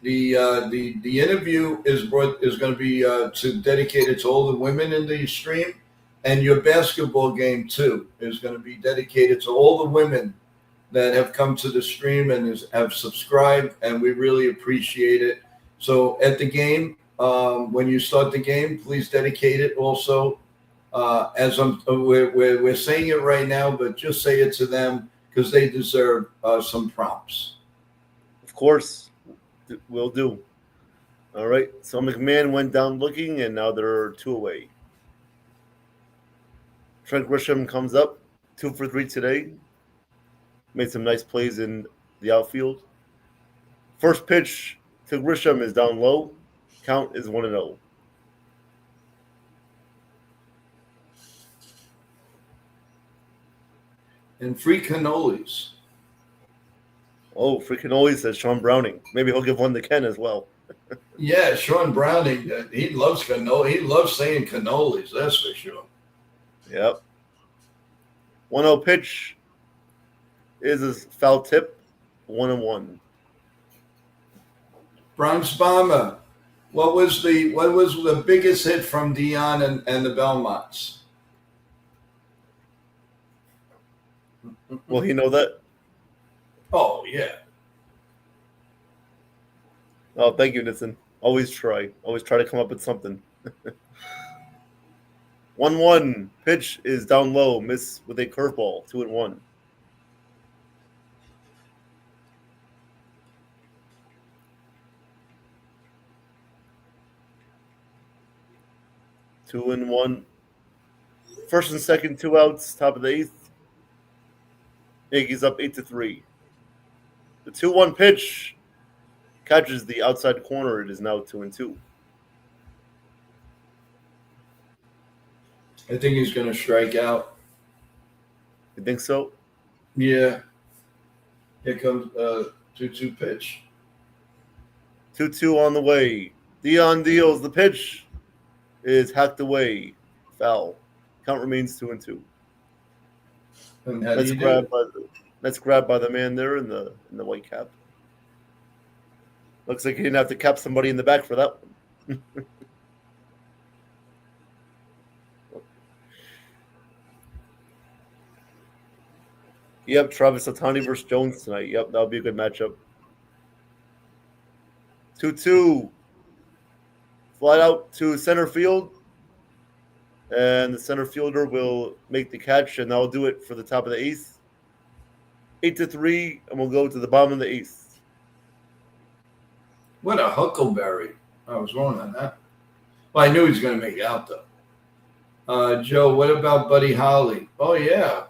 the interview is going to be dedicated to all the women in the stream, and your basketball game too is going to be dedicated to all the women that have come to the stream and have subscribed, and we really appreciate it. So at the game, when you start the game, please dedicate it also. We're saying it right now, but just say it to them because they deserve some props. Of course, will do. All right, so McMahon went down looking, and now there are 2 away. Trent Grisham comes up, 2 for 3 today. Made some nice plays in the outfield. First pitch to Grisham is down low. Count is 1-0. And free cannolis. Oh, free cannolis, says Sean Browning. Maybe he'll give one to Ken as well. Yeah, Sean Browning, he loves cannoli. He loves saying cannolis, that's for sure. Yep. 1-0 pitch is a foul tip, 1-1. Bronx Bomber, what was the biggest hit from Dion and the Belmonts? Will he know that? Oh, yeah. Oh, thank you, Nitson. Always try to come up with something. 1-1. Pitch is down low. Miss with a curveball. 2-1. Two and one. First and second, 2 outs. Top of the 8th. Yankees up 8-3. The 2-1 pitch catches the outside corner. It is now 2-2. I think he's going to strike out. You think so? Yeah. Here comes 2-2 pitch. 2-2 on the way. Dion deals. The pitch is hacked away. Foul. Count remains 2-2. And how do Let's you grab do? Let's grab by the man there in the white cap. Looks like he didn't have to cap somebody in the back for that one. Yep, Travis Ohtani versus Jones tonight. Yep, that'll be a good matchup. 2-2. Fly out to center field. And the center fielder will make the catch, and that'll do it for the top of the eighth. 8-3, and we'll go to the bottom of the eighth. What a huckleberry. I was wrong on that. Well, I knew he was going to make out, though. Joe, what about Buddy Holly? Oh, yeah.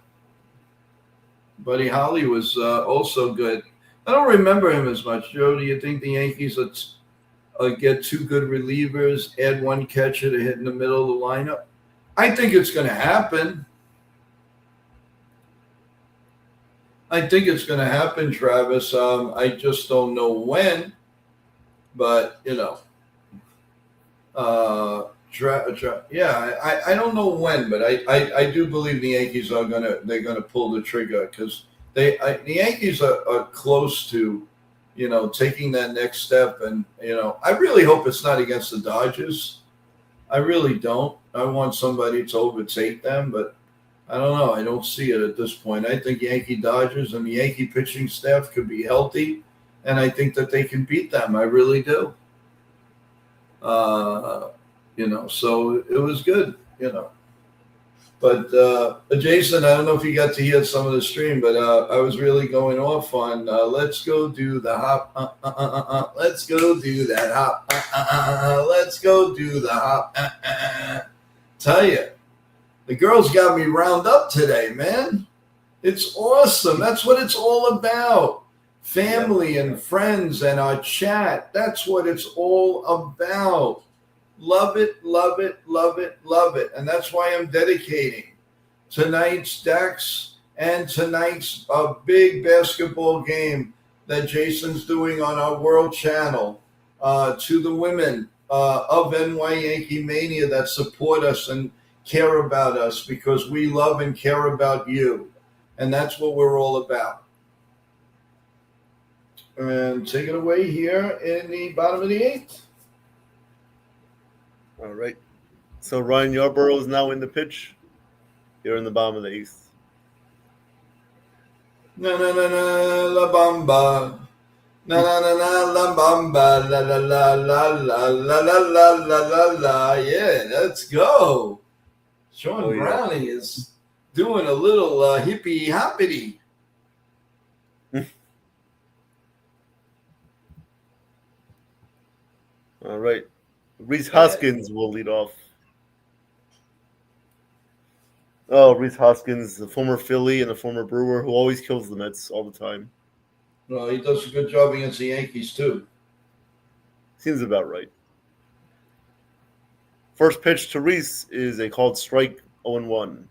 Buddy Holly was also good. I don't remember him as much. Joe, do you think the Yankees will get two good relievers, add one catcher to hit in the middle of the lineup? I think it's going to happen. I think it's going to happen, Travis. I just don't know when. But, you know, yeah, I don't know when, but I do believe the Yankees are they're gonna pull the trigger because the Yankees are close to, you know, taking that next step, and you know, I really hope it's not against the Dodgers. I really don't. I want somebody to overtake them, but I don't know. I don't see it at this point. I think Yankee Dodgers and the Yankee pitching staff could be healthy, and I think that they can beat them. I really do. You know, so it was good, you know. But Jason, I don't know if you got to hear some of the stream, but I was really going off on let's go do the hop, let's go do that hop, let's go do the hop. Tell you, the girls got me round up today, man. It's awesome. That's what it's all about. Family and friends and our chat. That's what it's all about. Love it, love it, love it, love it. And that's why I'm dedicating tonight's Dex and tonight's big basketball game that Jason's doing on our world channel to the women of NY Yankee Mania that support us and care about us because we love and care about you. And that's what we're all about. And take it away here in the bottom of the eighth. All right. So Ryan Yarborough is now in the pitch. Here in the bottom of the eighth. Na na na na la bamba. Na na na na la bamba. La la la la la la la la la la la. Yeah, let's go. Sean Browning is doing a little hippie hoppity. All right. Rhys Hoskins will lead off. Oh, Rhys Hoskins, the former Philly and a former Brewer who always kills the Mets all the time. Well, he does a good job against the Yankees, too. Seems about right. First pitch to Rhys is a called strike 0-1.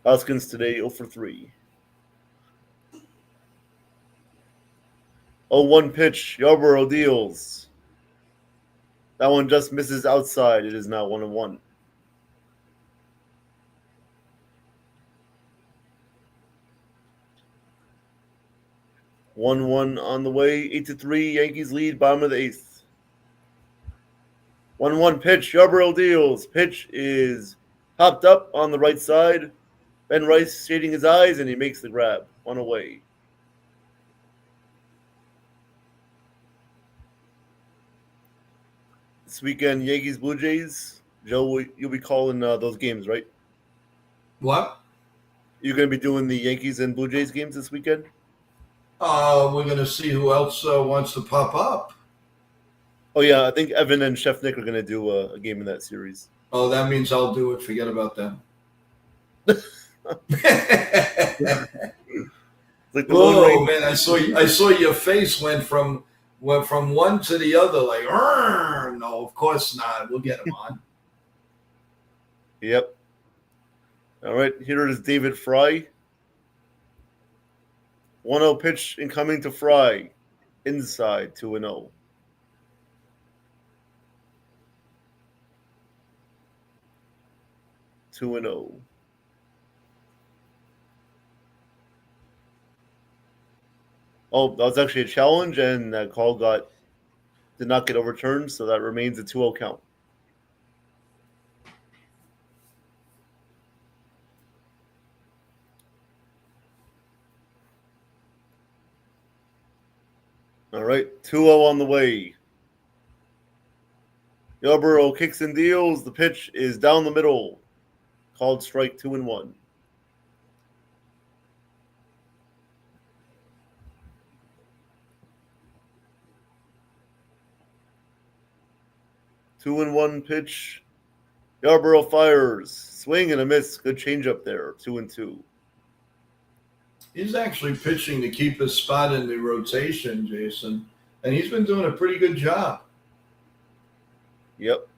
Hoskins today 0-3. 0-1 pitch. Yarborough deals. That one just misses outside. It is now 1-1. One on the way. 8-3. Yankees lead. Bottom of the eighth. 1-1 pitch. Yarborough deals. Pitch is hopped up on the right side. Ben Rice shading his eyes, and he makes the grab. One away. This weekend, Yankees, Blue Jays. Joe, you'll be calling those games, right? What? You're going to be doing the Yankees and Blue Jays games this weekend? We're going to see who else wants to pop up. Oh, yeah. I think Evan and Chef Nick are going to do a game in that series. Oh, that means I'll do it. Forget about them. Like oh, man. I saw your face went from one to the other, like, no, of course not. We'll get him on. Yep. All right, here is David Fry. 1-0 pitch incoming to Fry. Inside 2-0. Two and 0. Oh, that was actually a challenge, and that call did not get overturned, so that remains a 2-0 count. All right, 2-0 on the way. Yarborough kicks and deals. The pitch is down the middle. Called strike 2-1. Two and one pitch. Yarborough fires. Swing and a miss. Good changeup there. 2-2. He's actually pitching to keep his spot in the rotation, Jason, and he's been doing a pretty good job. Yep.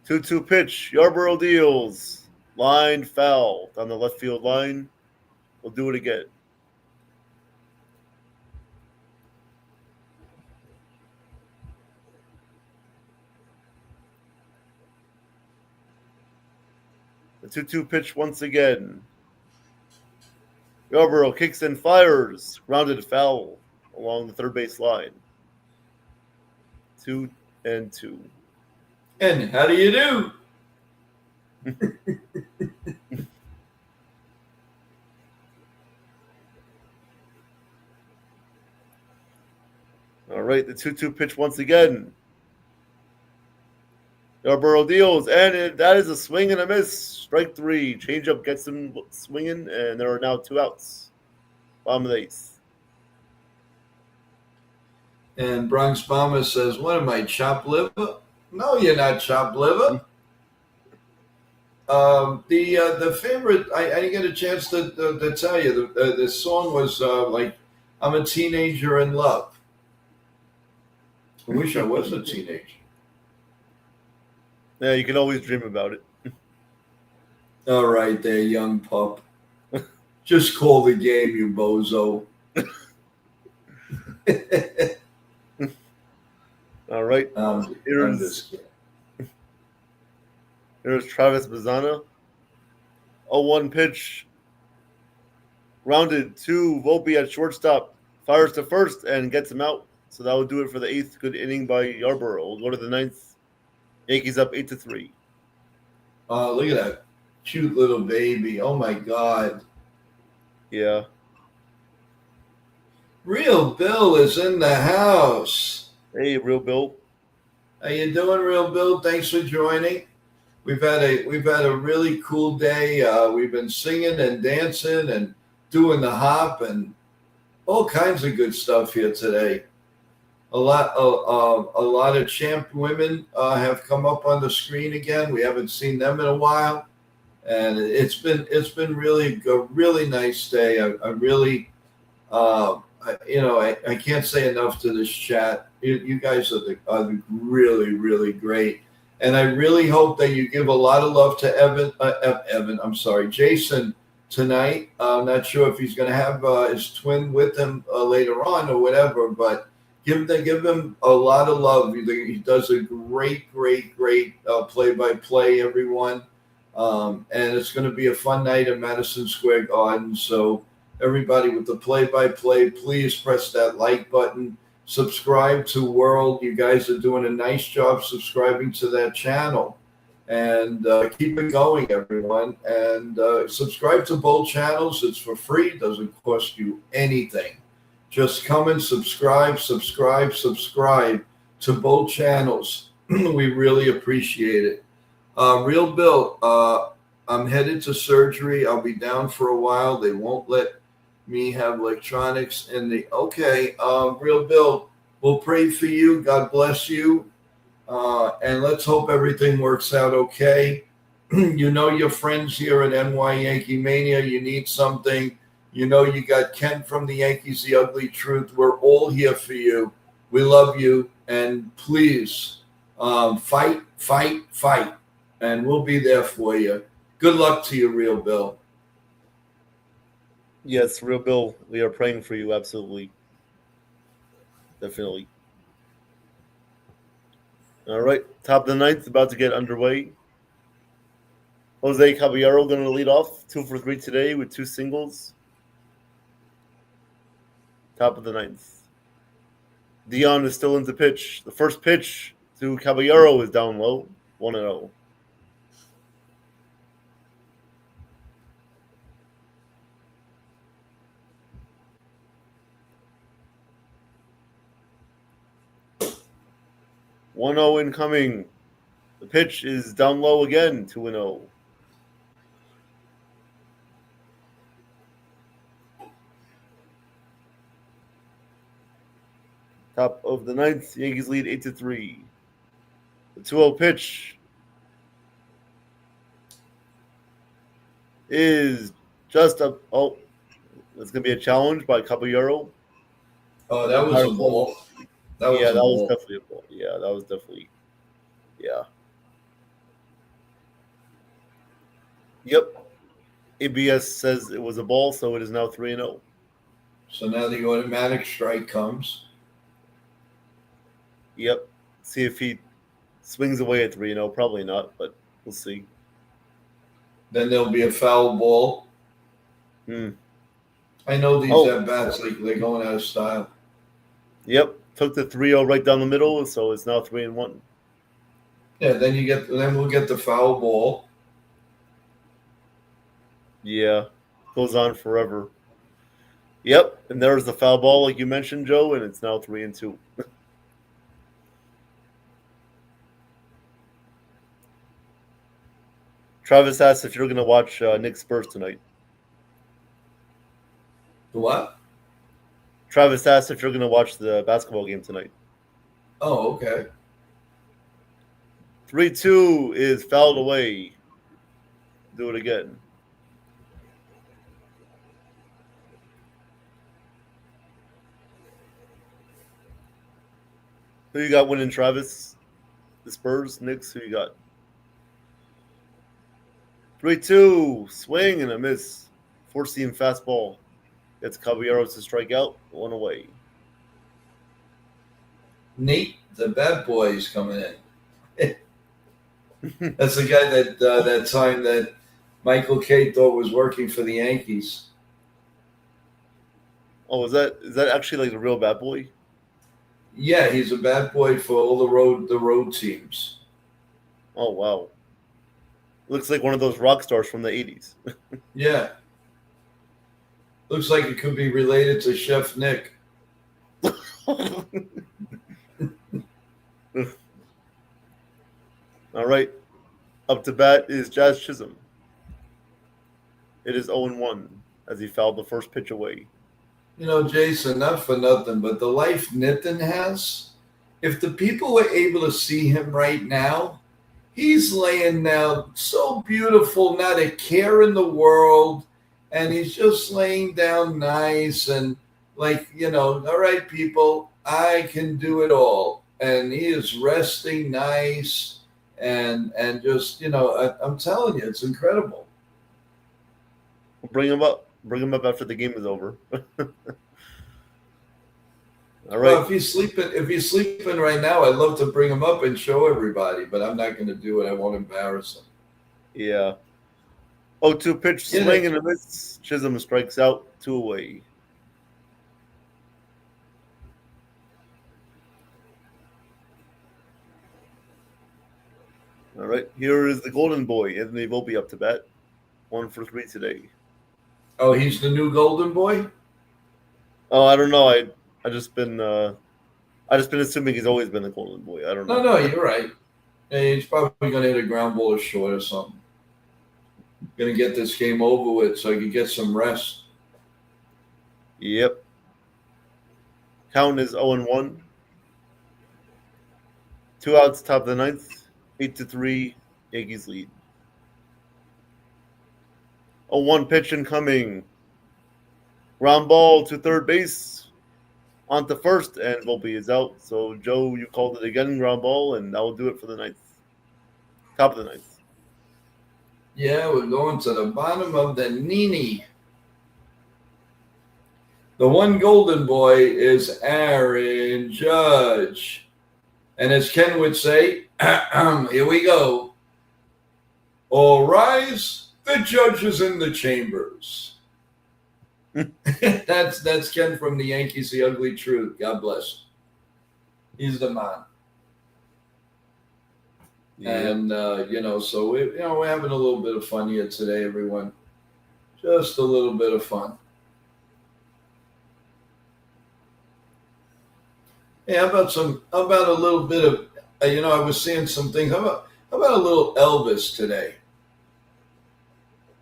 2-2 pitch. Yarborough deals. Line foul down the left field line. We'll do it again. The 2-2 pitch once again. Yarborough kicks and fires. Grounded foul along the third base line. 2-2. And how do you do? All right, the 2-2 pitch once again. Yarborough deals, and that is a swing and a miss. Strike 3. Changeup gets him swinging, and there are now 2 outs. Bottom of the 8th. And Bronx Bomber says, what am I, chopped liver? No, you're not chopped liver. The favorite, I didn't get a chance to tell you, the song was like, I'm a teenager in love. I wish I was a teenager. Yeah, you can always dream about it. All right there, young pup. Just call the game, you bozo. All right. Here's Travis Bazzana. 0-1 pitch. Rounded to Volpe at shortstop. Fires to first and gets him out. So that will do it for the 8th good inning by Yarborough. We'll go to the 9th. Yankees up 8-3. Look at that cute little baby. Oh, my God. Yeah. Real Bill is in the house. Hey, Real Bill. How you doing, Real Bill? Thanks for joining. We've had a really cool day. We've been singing and dancing and doing the hop and all kinds of good stuff here today. A lot of champ women have come up on the screen again. We haven't seen them in a while, and it's been really a really nice day. I really, I can't say enough to this chat. You guys are really, really great, and I really hope that you give a lot of love to Jason tonight. I'm not sure if he's going to have his twin with him later on or whatever, but. Give him a lot of love. He does a great play-by-play, everyone. And it's going to be a fun night at Madison Square Garden. So everybody with the play-by-play, please press that like button. Subscribe to World. You guys are doing a nice job subscribing to that channel. And keep it going, everyone. And subscribe to both channels. It's for free. It doesn't cost you anything. Just come and subscribe to both channels. We really appreciate it. Real Bill, I'm headed to surgery. I'll be down for a while. They won't let me have electronics in the... Okay, Real Bill, we'll pray for you. God bless you. And let's hope everything works out okay. You know your friends here at NY Yankee Mania. You need something. You know, you got Ken from the Yankees, The Ugly Truth. We're all here for you. We love you. And please Fight, fight, fight. And we'll be there for you. Good luck to you, Real Bill. Yes, Real Bill, we are praying for you, absolutely. Definitely. All right, top of the ninth, about to get underway. Jose Caballero going to lead off, 2 for 3 today with 2 singles. Top of the ninth. Dion is still in the pitch. The first pitch to Caballero is down low, 1-0. One 0 incoming. The pitch is down low again, 2-0. Top of the ninth, Yankees lead 8-3. The 2-0 pitch is just up. Oh, that's going to be a challenge by Caballero. Oh, that was a ball. That was definitely a ball. Yeah, that was definitely. Yeah. Yep. ABS says it was a ball, so it is now 3-0. So now the automatic strike comes. Yep. See if he swings away at 3-0. Probably not, but we'll see. Then there'll be a foul ball. I know these at-bats, they're going out of style. Yep. Took the 3-0 right down the middle, so it's now 3-1. Yeah, then we'll get the foul ball. Yeah. Goes on forever. Yep. And there's the foul ball, like you mentioned, Joe, and it's now 3-2. Travis asked if you're going to watch Knicks Spurs tonight. What? Travis asked if you're going to watch the basketball game tonight. Oh, okay. 3-2 is fouled away. Do it again. Who you got winning, Travis? The Spurs, Knicks, who you got? 3-2, swing and a miss. Four-seam fastball. It's Caballero to strike out, 1 away. Nate, the bad boy, is coming in. That's the guy that time that Michael K thought was working for the Yankees. Oh, is that actually like the real bad boy? Yeah, he's a bad boy for all the road teams. Oh wow. Looks like one of those rock stars from the 80s. Yeah. Looks like it could be related to Chef Nick. All right. Up to bat is Jazz Chisholm. It is 0-1 as he fouled the first pitch away. You know, Jason, not for nothing, but the life Nitin has, if the people were able to see him right now, he's laying down so beautiful, not a care in the world, and he's just laying down nice and like, all right, people, I can do it all. And he is resting nice and just, I'm telling you, it's incredible. Bring him up. Bring him up after the game is over. All right. Well, if he's sleeping right now, I'd love to bring him up and show everybody, but I'm not going to do it. I won't embarrass him. Yeah. 0-2 pitch, swing and a miss. Chisholm strikes out, 2 away. All right. Here is the golden boy, Anthony Volpe, up to bat. 1 for 3 today. Oh, he's the new golden boy? Oh, I don't know. I just been assuming he's always been the golden boy. I don't know. No, you're right. Hey, he's probably going to hit a ground ball or short or something. Going to get this game over with so he can get some rest. Yep. Count is 0-1. 2 outs, top of the ninth. 8-3, Yankees lead. 0-1 pitch incoming. Ground ball to third base. On to first, and Volpe is out. So, Joe, you called it again, ground ball, and that will do it for the ninth. Top of the ninth. Yeah, we're going to the bottom of the Nini. The one golden boy is Aaron Judge. And as Ken would say, here we go. All rise, the judge is in the chambers. That's Ken from the Yankees, The Ugly Truth. God bless. He's the man. Yeah. And so we're having a little bit of fun here today, everyone. Just a little bit of fun. Hey, how about a little bit of I was seeing some things. How about a little Elvis today?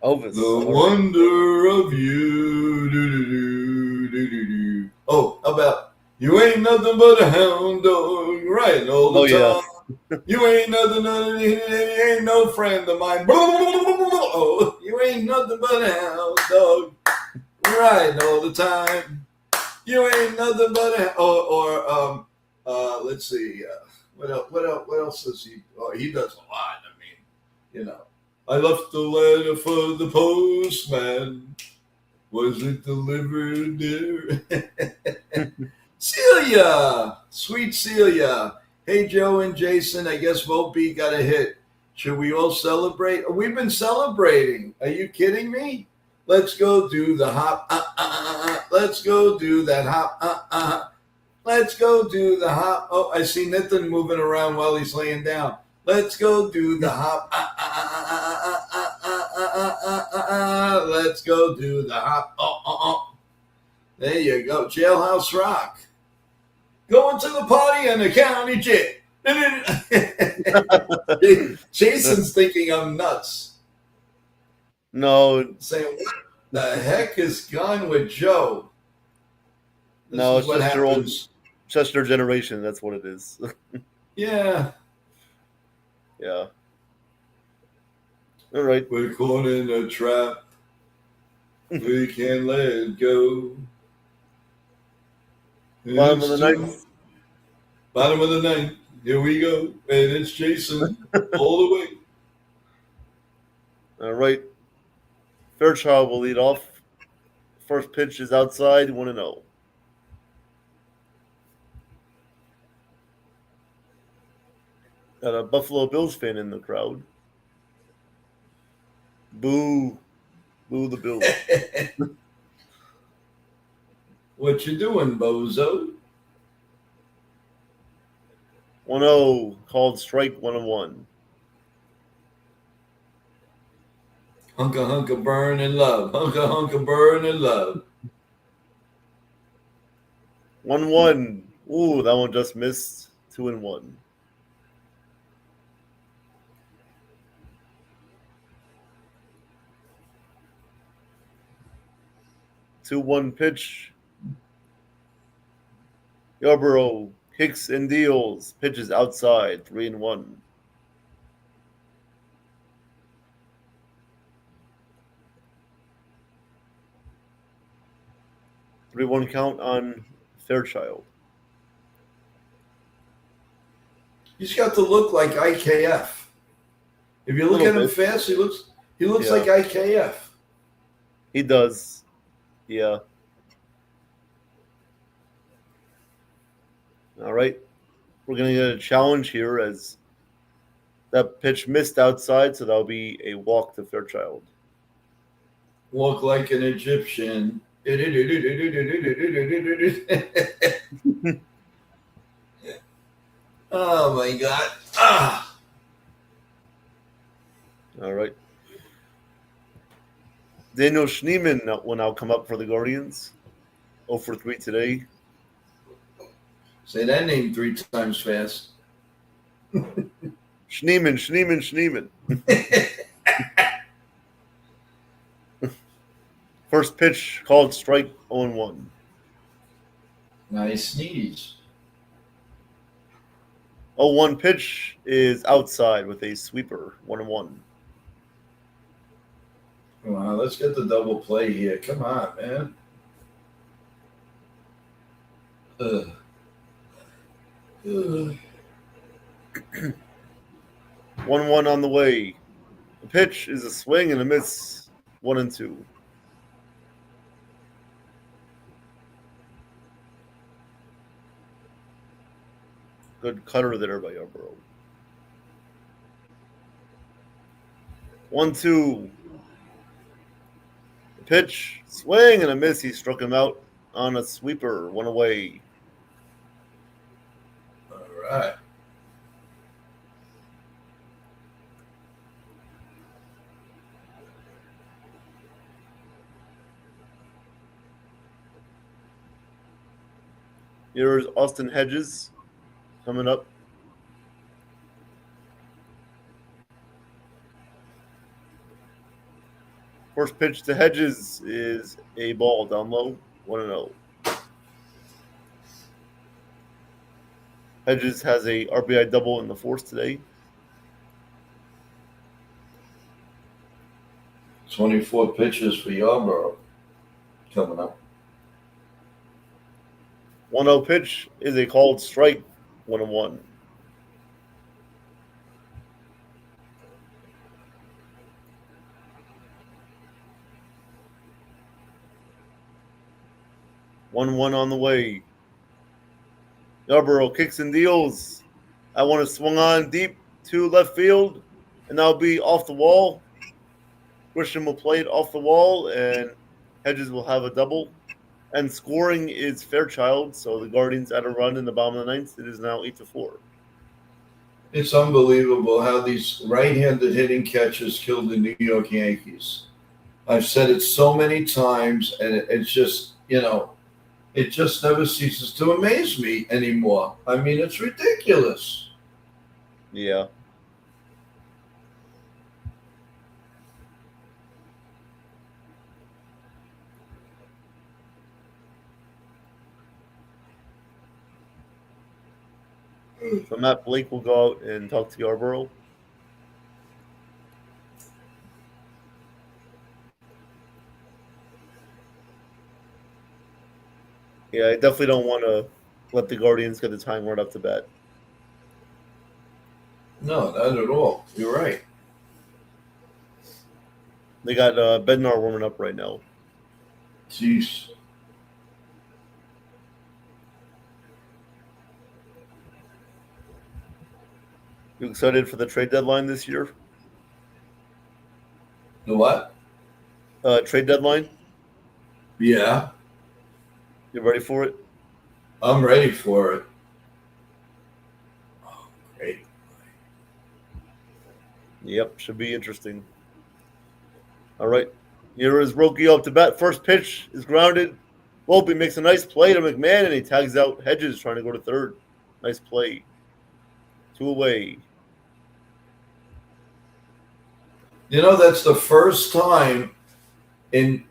Elvis. The wonder of you. Do. Oh, how about you ain't nothing but a hound dog, right? All the time. Yeah. You ain't nothing, you ain't no friend of mine. Oh, you ain't nothing but a hound dog, right? All the time. You ain't nothing but a let's see, what else does he? Oh, he does a lot. I mean, I left a letter for the postman. Was it delivered there? Celia, sweet Celia. Hey, Joe and Jason. I guess Volpe got a hit. Should we all celebrate? We've been celebrating. Are you kidding me? Let's go do the hop. Let's go do that hop. Let's go do the hop. Oh, I see Nathan moving around while he's laying down. Let's go do the hop. Let's go do the hop. There you go. Jailhouse Rock. Going to the party on the county jet. Jason's thinking I'm nuts. No. Saying, what the heck is gone with Joe? No, it's just your old Chester generation. That's what it is. Yeah. Yeah. All right. We're caught in a trap. We can't let it go. Bottom of the ninth. Bottom of the ninth. Here we go. And it's Jason all the way. All right. Fairchild will lead off. First pitch is outside, 1-0. Got a Buffalo Bills fan in the crowd. Boo. Boo the Bills. What you doing, bozo? 1-0, called strike 1-1. Hunka burn in love. Hunka burn in love. 1-1. Ooh, that one just missed. 2-1. 2-1 pitch. Yarborough kicks and deals. Pitches outside. 3-1. 3-1 count on Fairchild. He's got the look like IKF. If you look at him fast, he looks like IKF. He does. Yeah. All right. We're going to get a challenge here as that pitch missed outside, so that'll be a walk to Fairchild. Walk like an Egyptian. Oh, my God. Ah. All right. Daniel Schneemann will now come up for the Guardians. 0 for 3 today. Say that name 3 times fast. Schneemann. First pitch called strike 0-1. Nice sneeze. 0-1 pitch is outside with a sweeper. 1-1. Come on, let's get the double play here. Come on, man. Ugh. Ugh. 1-1 on the way. The pitch is a swing and a miss. 1-2. Good cutter there by Yarborough. 1-2. The pitch, swing and a miss. He struck him out on a sweeper. 1 away. All right. Here's Austin Hedges coming up. First pitch to Hedges is a ball down low, 1-0. Hedges has a RBI double in the fourth today. 24 pitches for Yarborough coming up. 1-0 pitch is a called strike, 1-1. On the way. Yarborough kicks and deals. I want to swung on deep to left field, and that'll be off the wall. Christian will play it off the wall, and Hedges will have a double. And scoring is Fairchild, so the Guardians at a run in the bottom of the ninth. It is now 8-4. It's unbelievable how these right-handed hitting catchers killed the New York Yankees. I've said it so many times, and it's just, it just never ceases to amaze me anymore. I mean, it's ridiculous. Yeah. So Matt Blake will go out and talk to Yarborough. Yeah, I definitely don't want to let the Guardians get the time right up to bat. No, not at all. You're right. They got Bednar warming up right now. Jeez. You excited for the trade deadline this year? The what? Trade deadline? Yeah. You ready for it? I'm ready for it. Oh, great. Yep, should be interesting. All right. Here is Roki up to bat. First pitch is grounded. Volpe makes a nice play to McMahon, and he tags out Hedges trying to go to third. Nice play. 2 away. That's the first time in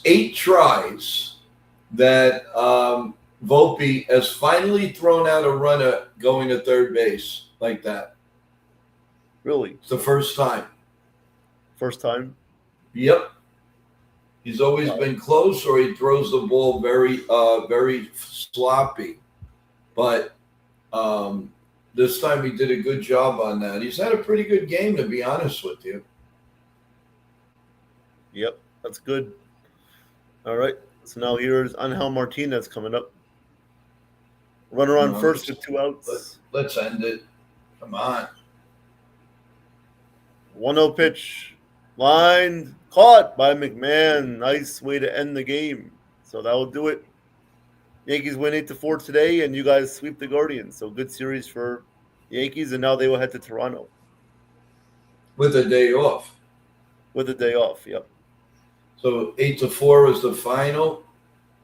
8 tries that Volpe has finally thrown out a runner going to third base like that. Really? It's the first time. First time? Yep. He's always been close, or he throws the ball very, very sloppy. But this time he did a good job on that. He's had a pretty good game, to be honest with you. Yep, that's good. All right. So now here's Angel Martinez coming up. Runner on first with 2 outs. Let's end it. Come on. 1-0 pitch. Line caught by McMahon. Nice way to end the game. So that will do it. Yankees win 8-4 today, and you guys sweep the Guardians. So good series for the Yankees, and now they will head to Toronto. With a day off. With a day off, yep. So 8-4 is the final.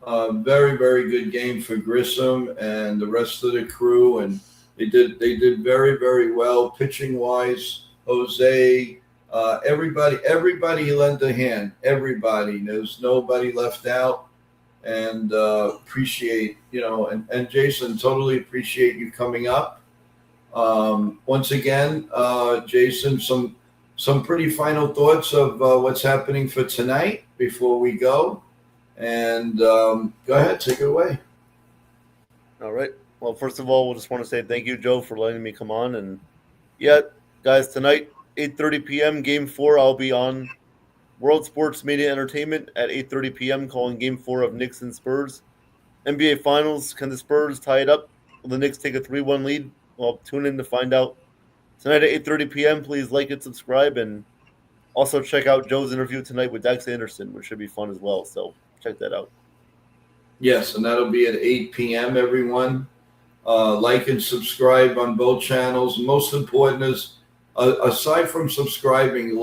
Very, very good game for Grissom and the rest of the crew, and they did very, very well pitching wise. Jose, everybody lent a hand. Everybody. There's nobody left out, and appreciate and Jason, totally appreciate you coming up. Once again, Jason, some pretty final thoughts of what's happening for tonight before we go. And go ahead, take it away. All right. Well, first of all, we'll just want to say thank you, Joe, for letting me come on. And yeah, guys, tonight, 8:30 p.m., Game 4, I'll be on World Sports Media Entertainment at 8:30 p.m. calling Game 4 of Knicks and Spurs. NBA Finals, can the Spurs tie it up? Will the Knicks take a 3-1 lead? Well, tune in to find out. Tonight at 8:30 p.m., please like and subscribe. And also check out Joe's interview tonight with Dax Anderson, which should be fun as well. So check that out. Yes, and that'll be at 8 p.m., everyone. Like and subscribe on both channels. Most important is, aside from subscribing,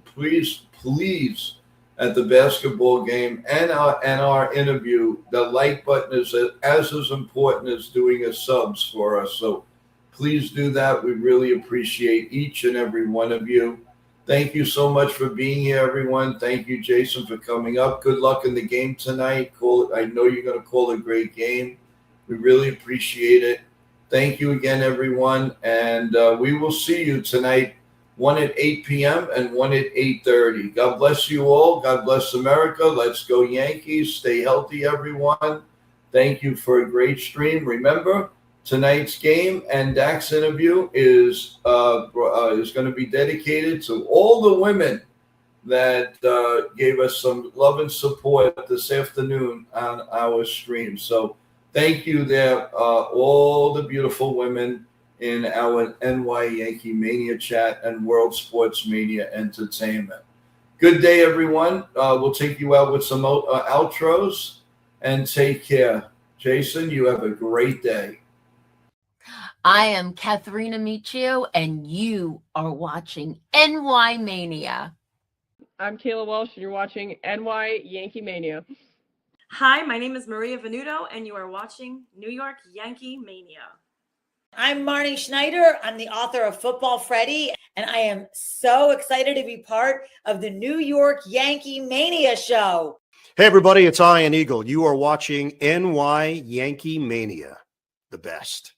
please, at the basketball game and our interview, the like button is as important as doing a subs for us. So please do that. We really appreciate each and every one of you. Thank you so much for being here, everyone. Thank you, Jason, for coming up. Good luck in the game tonight. I know you're going to call a great game. We really appreciate it. Thank you again, everyone. And we will see you tonight, one at 8 p.m. and one at 8:30. God bless you all. God bless America. Let's go Yankees. Stay healthy, everyone. Thank you for a great stream. Remember, tonight's game and Dak's interview is going to be dedicated to all the women that gave us some love and support this afternoon on our stream. So thank you there, all the beautiful women in our NY Yankee Mania chat and World Sports Media Entertainment. Good day, everyone. We'll take you out with some outros and take care. Jason, you have a great day. I am Katharina Michio, and you are watching NY Mania. I'm Kayla Walsh, and you're watching NY Yankee Mania. Hi, my name is Maria Venuto, and you are watching New York Yankee Mania. I'm Marnie Schneider. I'm the author of Football Freddy, and I am so excited to be part of the New York Yankee Mania show. Hey, everybody, it's Ian Eagle. You are watching NY Yankee Mania, the best.